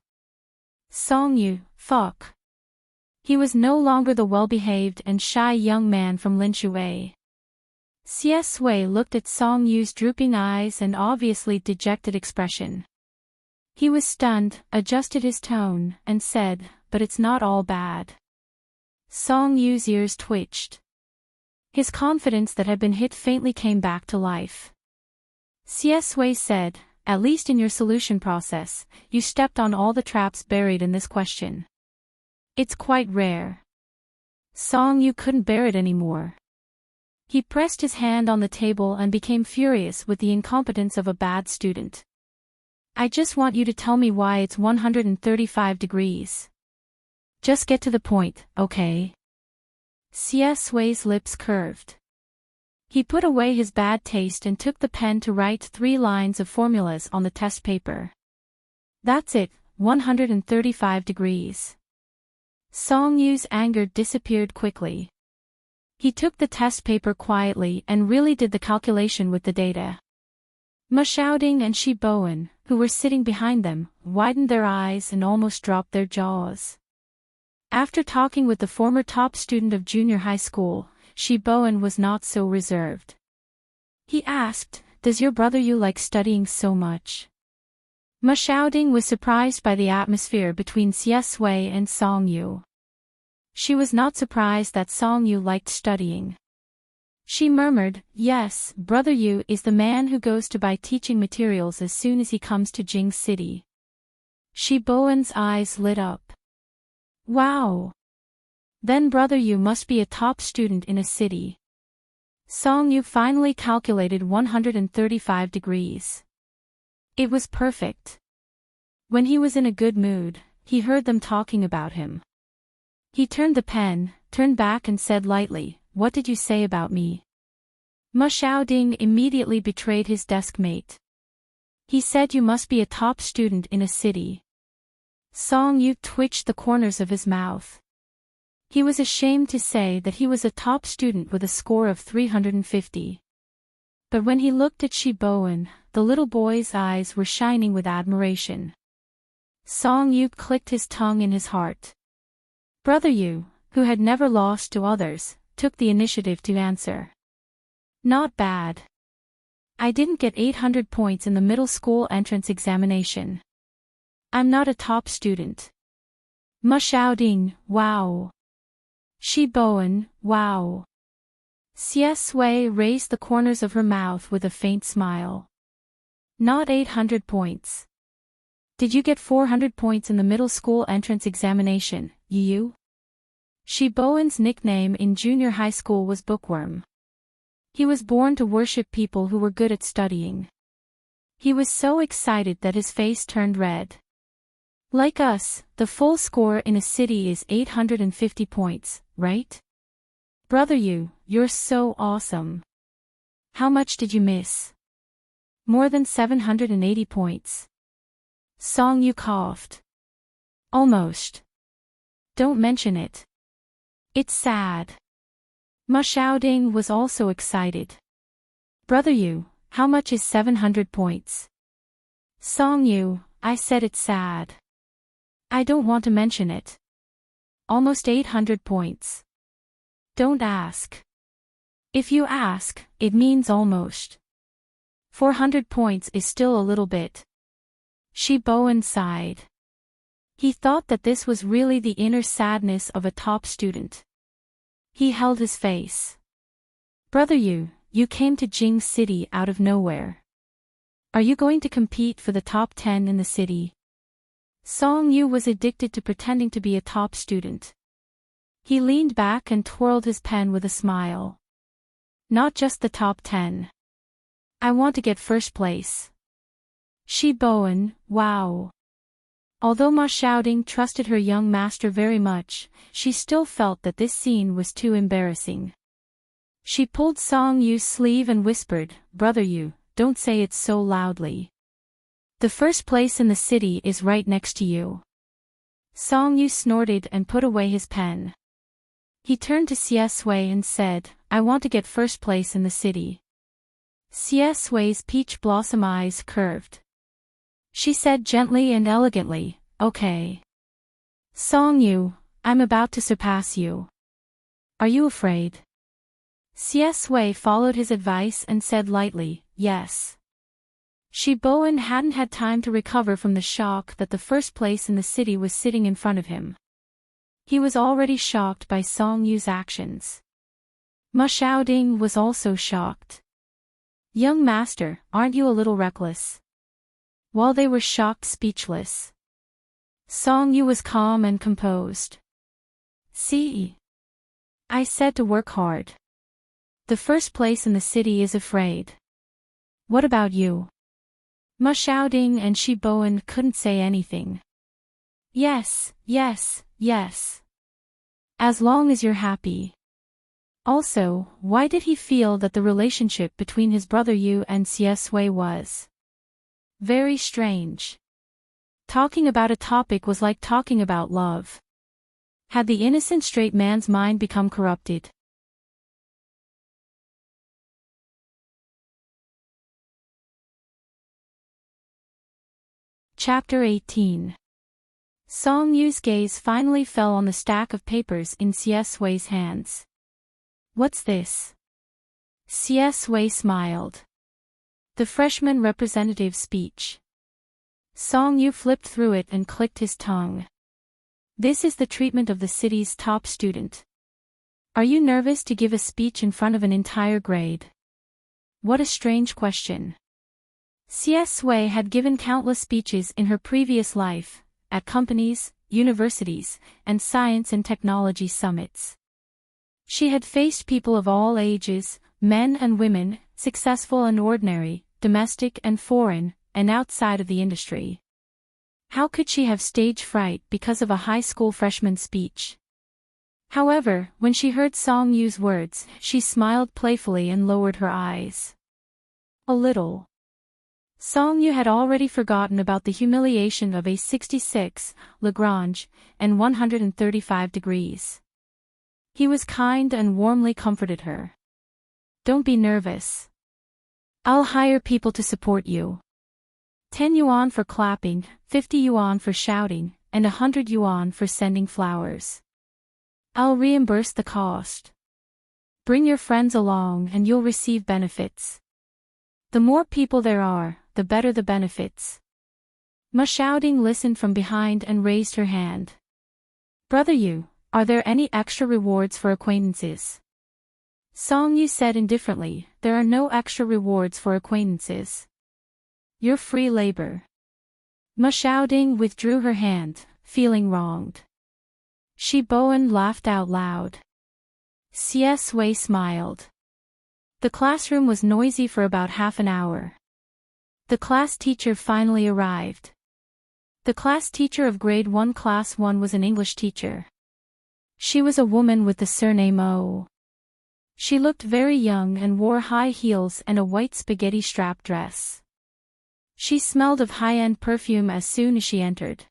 A: Song Yu, fuck. He was no longer the well-behaved and shy young man from Linshui. Sui looked at Song Yu's drooping eyes and obviously dejected expression. He was stunned, adjusted his tone, and said, "But it's not all bad." Song Yu's ears twitched. His confidence that had been hit faintly came back to life. Sui said, at least in your solution process, you stepped on all the traps buried in this question. It's quite rare. Song Yu couldn't bear it anymore. He pressed his hand on the table and became furious with the incompetence of a bad student. I just want you to tell me why it's 135 degrees. Just get to the point, okay? Xie Sui's lips curved. He put away his bad taste and took the pen to write 3 lines of formulas on the test paper. That's it, 135 degrees. Song Yu's anger disappeared quickly. He took the test paper quietly and really did the calculation with the data. Ma Xiaoding and Shi Bowen, who were sitting behind them, widened their eyes and almost dropped their jaws. After talking with the former top student of junior high school, Shi Bowen was not so reserved. He asked, "Does your brother Yu like studying so much?" Ma Xiaoding was surprised by the atmosphere between Xie Sui and Song Yu. She was not surprised that Song Yu liked studying. She murmured, "Yes, Brother Yu is the man who goes to buy teaching materials as soon as he comes to Jing City." Shi Bowen's eyes lit up. Wow! Then Brother Yu must be a top student in a city. Song Yu finally calculated 135 degrees. It was perfect. When he was in a good mood, he heard them talking about him. He turned the pen, turned back and said lightly, "What did you say about me?" Ma Xiaoding immediately betrayed his desk mate. "He said you must be a top student in a city." Song Yu twitched the corners of his mouth. He was ashamed to say that he was a top student with a score of 350. But when he looked at Shi Bowen, the little boy's eyes were shining with admiration. Song Yu clicked his tongue in his heart. Brother Yu, who had never lost to others, took the initiative to answer. "Not bad. I didn't get 800 points in the middle school entrance examination. I'm not a top student." Ma Xiaoding, wow. Shi Bowen, wow. Xie Sui raised the corners of her mouth with a faint smile. Not 800 points. Did you get 400 points in the middle school entrance examination, Yu? Shi Bowen's nickname in junior high school was Bookworm. He was born to worship people who were good at studying. He was so excited that his face turned red. Like us, the full score in a city is 850 points, right? Brother Yu, you're so awesome. How much did you miss? More than 780 points. Song Yu coughed. Almost. Don't mention it. It's sad. Ma Xiaoding was also excited. Brother Yu, how much is 700 points? Song Yu, I said it's sad. I don't want to mention it. Almost 800 points. Don't ask. If you ask, it means almost. 400 points is still a little bit. Shi Bowen sighed. He thought that this was really the inner sadness of a top student. He held his face. Brother Yu, you came to Jing City out of nowhere. Are you going to compete for the top 10 in the city? Song Yu was addicted to pretending to be a top student. He leaned back and twirled his pen with a smile. Not just the top 10. I want to get first place. Shi Bowen, wow. Although Ma Xiaoding trusted her young master very much, she still felt that this scene was too embarrassing. She pulled Song Yu's sleeve and whispered, Brother Yu, don't say it so loudly. The first place in the city is right next to you. Song Yu snorted and put away his pen. He turned to Xie Sui and said, I want to get first place in the city. Xie Sui's peach blossom eyes curved. She said gently and elegantly, okay. Song Yu, I'm about to surpass you. Are you afraid? Xie Sui followed his advice and said lightly, yes. Shi Bowen hadn't had time to recover from the shock that the first place in the city was sitting in front of him. He was already shocked by Song Yu's actions. Ma Xiaoding was also shocked. Young master, aren't you a little reckless? while they were shocked speechless. Song Yu was calm and composed. See? I said to work hard. The first place in the city is afraid. What about you? Ma shouting and Shi Bowen couldn't say anything. Yes, yes, yes. As long as you're happy. Also, why did he feel that the relationship between his brother Yu and Xie Sui was very strange? Talking about a topic was like talking about love. Had the innocent straight man's mind become corrupted? Chapter 18. Song Yu's gaze finally fell on the stack of papers in Xie Sui's hands. What's this? Xie Sui smiled. The freshman representative's speech. Song Yu flipped through it and clicked his tongue. This is the treatment of the city's top student. Are you nervous to give a speech in front of an entire grade? What a strange question. Xie Sui had given countless speeches in her previous life, at companies, universities, and science and technology summits. She had faced people of all ages, men and women, successful and ordinary, domestic and foreign, and outside of the industry. How could she have stage fright because of a high school freshman speech? However, when she heard Song Yu's words, she smiled playfully and lowered her eyes. A little. Song Yu had already forgotten about the humiliation of a 66, Lagrange, and 135 degrees. He was kind and warmly comforted her. Don't be nervous. I'll hire people to support you. 10 yuan for clapping, 50 yuan for shouting, and 100 yuan for sending flowers. I'll reimburse the cost. Bring your friends along and you'll receive benefits. The more people there are, the better the benefits. Ma shouting listened from behind and raised her hand. Brother Yu, are there any extra rewards for acquaintances? Song Yu said indifferently, there are no extra rewards for acquaintances. You're free labor. Ma shouting withdrew her hand, feeling wronged. Shi Bowen laughed out loud. Xie Sui smiled. The classroom was noisy for about half an hour. The class teacher finally arrived. The class teacher of grade 1 class 1 was an English teacher. She was a woman with the surname O. She looked very young and wore high heels and a white spaghetti strap dress. She smelled of high-end perfume as soon as she entered.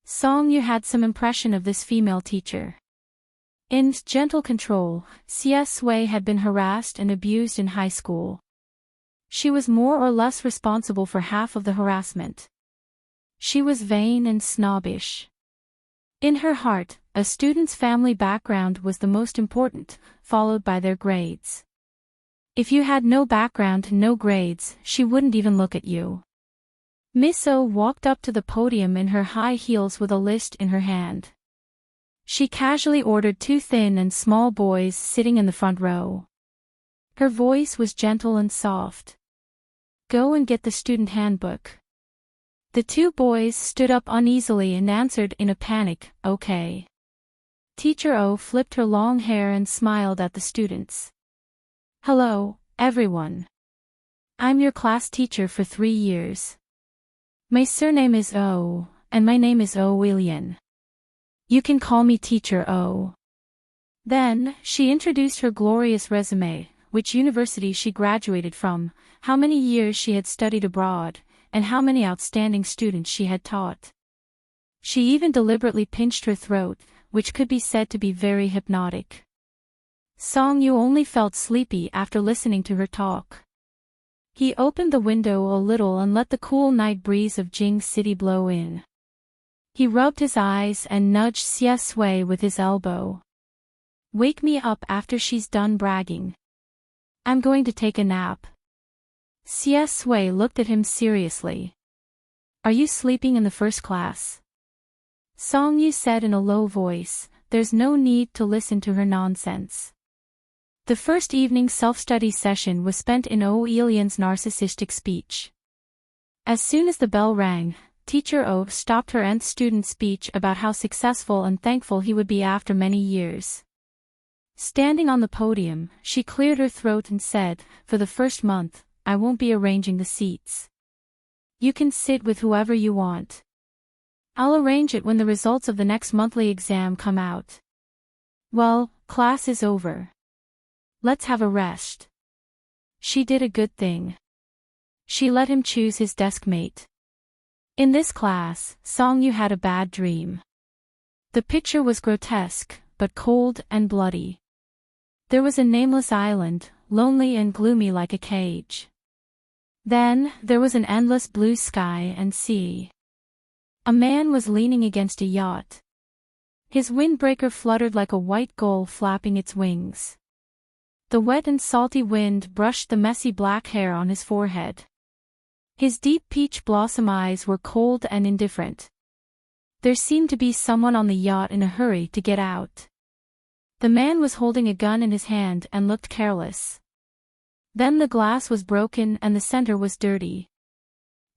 A: Song Yu had some impression of this female teacher. In gentle control, Xie Sui had been harassed and abused in high school. She was more or less responsible for half of the harassment. She was vain and snobbish. In her heart, a student's family background was the most important, followed by their grades. If you had no background, no grades, she wouldn't even look at you. Miss O walked up to the podium in her high heels with a list in her hand. She casually ordered 2 thin and small boys sitting in the front row. Her voice was gentle and soft. Go and get the student handbook. The 2 boys stood up uneasily and answered in a panic, okay. Teacher O flipped her long hair and smiled at the students. Hello, everyone. I'm your class teacher for 3 years. My surname is O, and my name is O Willian. You can call me Teacher O. Then, she introduced her glorious resume, which university she graduated from, how many years she had studied abroad, and how many outstanding students she had taught. She even deliberately pinched her throat, which could be said to be very hypnotic. Song Yu only felt sleepy after listening to her talk. He opened the window a little and let the cool night breeze of Jing City blow in. He rubbed his eyes and nudged Xie Sui with his elbow. Wake me up after she's done bragging. I'm going to take a nap. Xie Sui looked at him seriously. Are you sleeping in the first class? Song Yu said in a low voice, there's no need to listen to her nonsense. The first evening self-study session was spent in O Ilian's narcissistic speech. As soon as the bell rang, Teacher O stopped her nth student's speech about how successful and thankful he would be after many years. Standing on the podium, she cleared her throat and said, "For the first month, I won't be arranging the seats. You can sit with whoever you want. I'll arrange it when the results of the next monthly exam come out. Well, class is over. Let's have a rest." She did a good thing. She let him choose his desk mate. In this class, Song-yu had a bad dream. The picture was grotesque, but cold and bloody. There was a nameless island, lonely and gloomy like a cage. Then, there was an endless blue sky and sea. A man was leaning against a yacht. His windbreaker fluttered like a white gull flapping its wings. The wet and salty wind brushed the messy black hair on his forehead. His deep peach blossom eyes were cold and indifferent. There seemed to be someone on the yacht in a hurry to get out. The man was holding a gun in his hand and looked careless. Then the glass was broken and the center was dirty.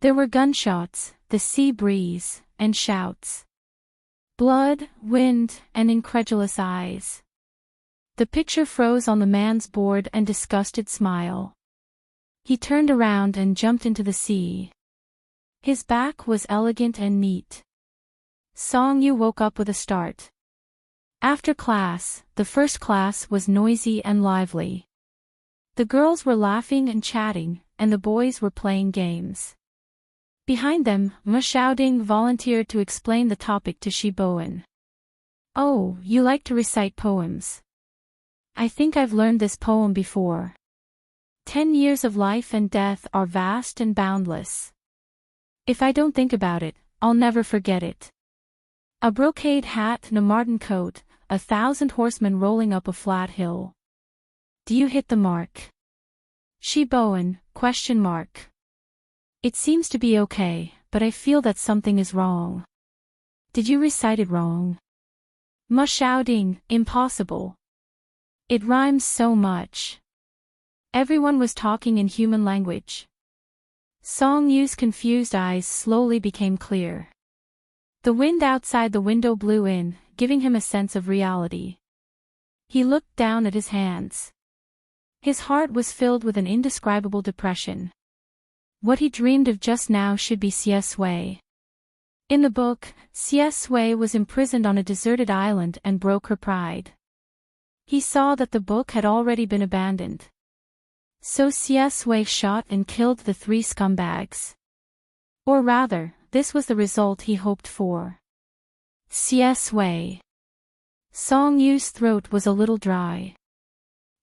A: There were gunshots, the sea breeze, and shouts. Blood, wind, and incredulous eyes. The picture froze on the man's bored and disgusted smile. He turned around and jumped into the sea. His back was elegant and neat. Song-yu woke up with a start. After class, the first class was noisy and lively. The girls were laughing and chatting, and the boys were playing games. Behind them, Heartthrob volunteered to explain the topic to Shiboen. "Oh, you like to recite poems. I think I've learned this poem before. 10 years of life and death are vast and boundless. If I don't think about it, I'll never forget it. A brocade hat and a marten coat, 1,000 horsemen rolling up a flat hill. Do you hit the mark? Shiboen, ? It seems to be okay, but I feel that something is wrong. Did you recite it wrong? Heartthrob, impossible. It rhymes so much. Everyone was talking in human language. Song-yu's confused eyes slowly became clear. The wind outside the window blew in, giving him a sense of reality. He looked down at his hands. His heart was filled with an indescribable depression. What he dreamed of just now should be Sui. In the book, Sui was imprisoned on a deserted island and broke her pride. He saw that the book had already been abandoned. So Sui shot and killed the 3 scumbags. Or rather, this was the result he hoped for. Sui. Song-yu's throat was a little dry.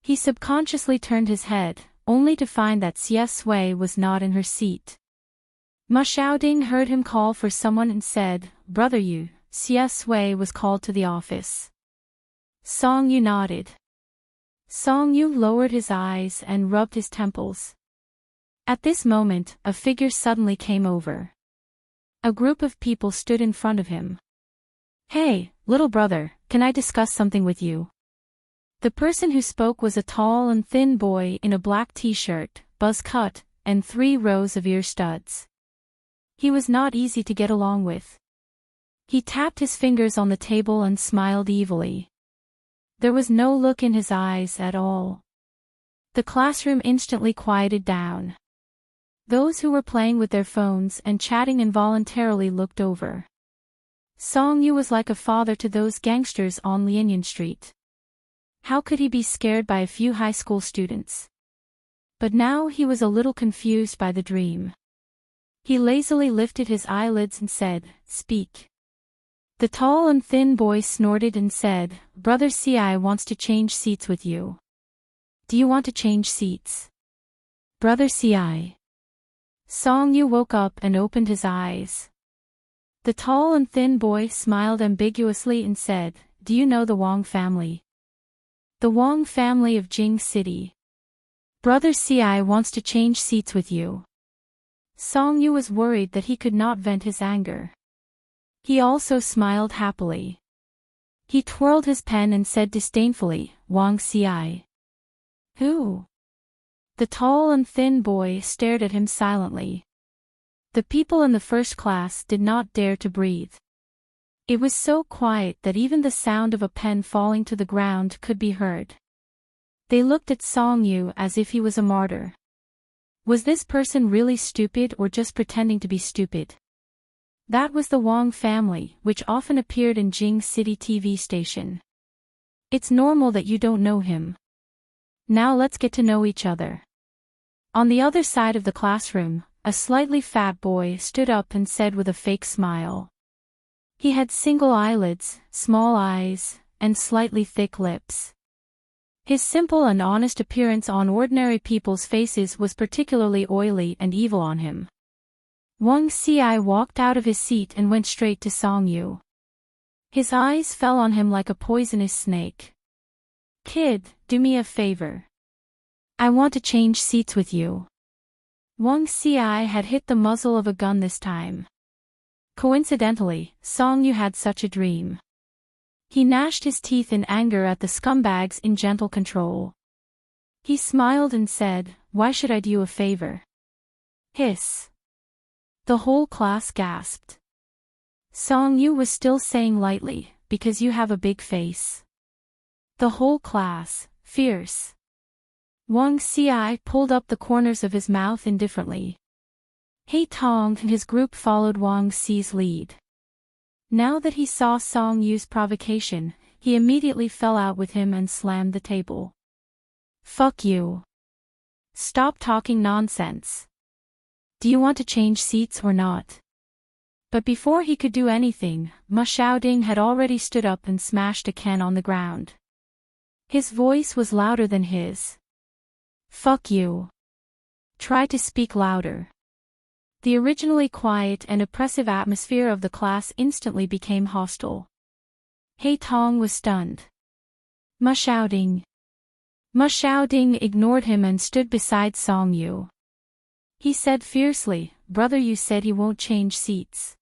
A: He subconsciously turned his head, only to find that Sui was not in her seat. Heartthrob heard him call for someone and said, "Brother Yu." Sui was called to the office. Song-yu nodded. Song-yu lowered his eyes and rubbed his temples. At this moment, a figure suddenly came over. A group of people stood in front of him. "Hey, little brother, can I discuss something with you?" The person who spoke was a tall and thin boy in a black t-shirt, buzz cut, and 3 rows of ear studs. He was not easy to get along with. He tapped his fingers on the table and smiled evilly. There was no look in his eyes at all. The classroom instantly quieted down. Those who were playing with their phones and chatting involuntarily looked over. Song-yu was like a father to those gangsters on Lianyan Street. How could he be scared by a few high school students? But now he was a little confused by the dream. He lazily lifted his eyelids and said, "Speak." The tall and thin boy snorted and said, "Brother Ci wants to change seats with you. Do you want to change seats? Brother Ci?" Song-yu woke up and opened his eyes. The tall and thin boy smiled ambiguously and said, "Do you know the Wang family? The Wang family of Jing City. Brother Ci wants to change seats with you." Song-yu was worried that he could not vent his anger. He also smiled happily. He twirled his pen and said disdainfully, "Wang Ci? Who?" The tall and thin boy stared at him silently. The people in the first class did not dare to breathe. It was so quiet that even the sound of a pen falling to the ground could be heard. They looked at Song Yu as if he was a martyr. Was this person really stupid or just pretending to be stupid? That was the Wang family, which often appeared in Jing City TV station. It's normal that you don't know him. Now let's get to know each other. On the other side of the classroom, a slightly fat boy stood up and said with a fake smile. He had single eyelids, small eyes, and slightly thick lips. His simple and honest appearance on ordinary people's faces was particularly oily and evil on him. Wang Xi walked out of his seat and went straight to Song Yu. His eyes fell on him like a poisonous snake. "Kid, do me a favor. I want to change seats with you." Wang Xi had hit the muzzle of a gun this time. Coincidentally, Song Yu had such a dream. He gnashed his teeth in anger at the scumbags in gentle control. He smiled and said, "Why should I do you a favor?" Hiss. The whole class gasped. Song Yu was still saying lightly, "Because you have a big face." The whole class, fierce. Wang Xi pulled up the corners of his mouth indifferently. He Tong and his group followed Wang Xi's lead. Now that he saw Song Yu's provocation, he immediately fell out with him and slammed the table. "Fuck you. Stop talking nonsense. Do you want to change seats or not?" But before he could do anything, Ma Xiaoding had already stood up and smashed a can on the ground. His voice was louder than his. "Fuck you. Try to speak louder." The originally quiet and oppressive atmosphere of the class instantly became hostile. He Tong was stunned. Ma Xiaoding. Ma Xiaoding ignored him and stood beside Song Yu. He said fiercely, "Brother, you said you won't change seats.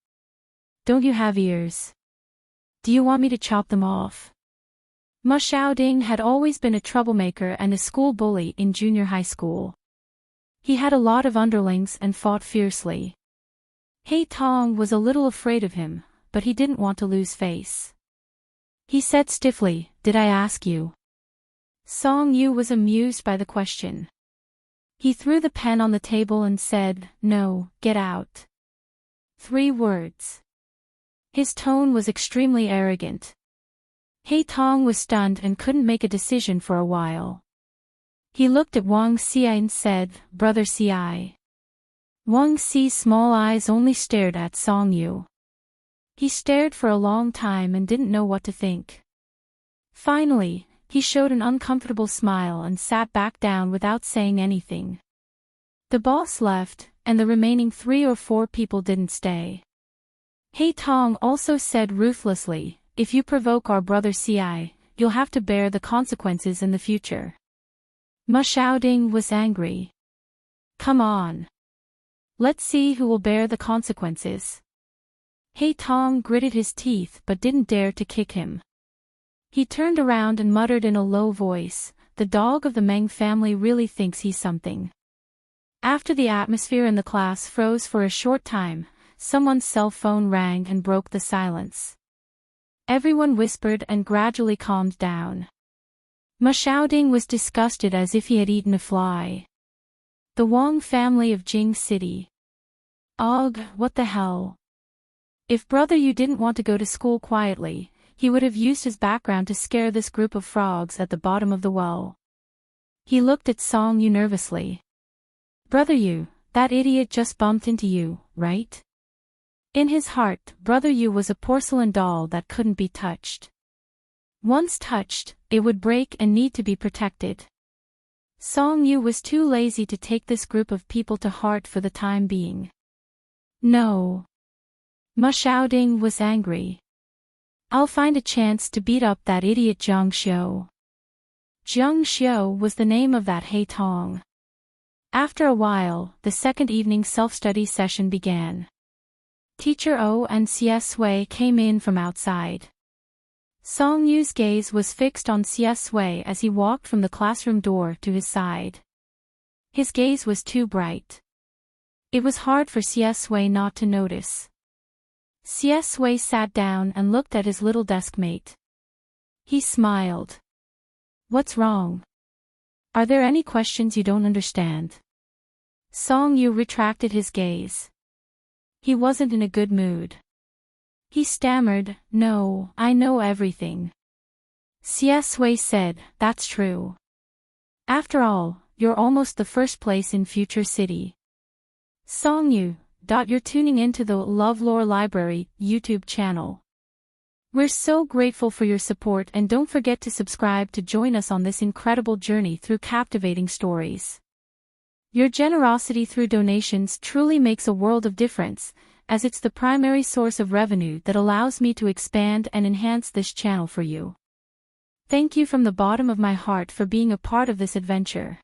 A: Don't you have ears? Do you want me to chop them off?" Ma Xiaoding had always been a troublemaker and a school bully in junior high school. He had a lot of underlings and fought fiercely. He Tong was a little afraid of him, but he didn't want to lose face. He said stiffly, "Did I ask you?" Song Yu was amused by the question. He threw the pen on the table and said, "No, get out." 3 words. His tone was extremely arrogant. He Tong was stunned and couldn't make a decision for a while. He looked at Wang Xi and said, "Brother Xi." Wang Xi's small eyes only stared at Song Yu. He stared for a long time and didn't know what to think. Finally, he showed an uncomfortable smile and sat back down without saying anything. The boss left, and the remaining 3 or 4 people didn't stay. He Tong also said ruthlessly, "If you provoke our brother Xi, you'll have to bear the consequences in the future." Ma Xiaoding was angry. "Come on. Let's see who will bear the consequences." He Tong gritted his teeth but didn't dare to kick him. He turned around and muttered in a low voice, "The dog of the Meng family really thinks he's something." After the atmosphere in the class froze for a short time, someone's cell phone rang and broke the silence. Everyone whispered and gradually calmed down. Ma Xiaoding was disgusted as if he had eaten a fly. The Wang family of Jing City. Ugh, what the hell? If Brother Yu didn't want to go to school quietly, he would have used his background to scare this group of frogs at the bottom of the well. He looked at Song Yu nervously. "Brother Yu, that idiot just bumped into you, right?" In his heart, Brother Yu was a porcelain doll that couldn't be touched. Once touched, it would break and need to be protected. Song Yu was too lazy to take this group of people to heart for the time being. No. Ma Xiaoding was angry. "I'll find a chance to beat up that idiot Zhang Xiu." Zhang Xiu was the name of that He Tong. After a while, the second evening self-study session began. Teacher O and Xie Sui came in from outside. Song Yu's gaze was fixed on Xie Sui as he walked from the classroom door to his side. His gaze was too bright. It was hard for Siesue not to notice. Siesue sat down and looked at his little deskmate. He smiled. What's wrong? Are there any questions you don't understand? Song Yu retracted his gaze. He wasn't in a good mood. He stammered, No, I know everything. Siesue said, That's true. After all, you're almost the first place in Future City. Song Yu, you're tuning into the LoveLore Library YouTube channel. We're so grateful for your support, and don't forget to subscribe to join us on this incredible journey through captivating stories. Your generosity through donations truly makes a world of difference, as it's the primary source of revenue that allows me to expand and enhance this channel for you. Thank you from the bottom of my heart for being a part of this adventure.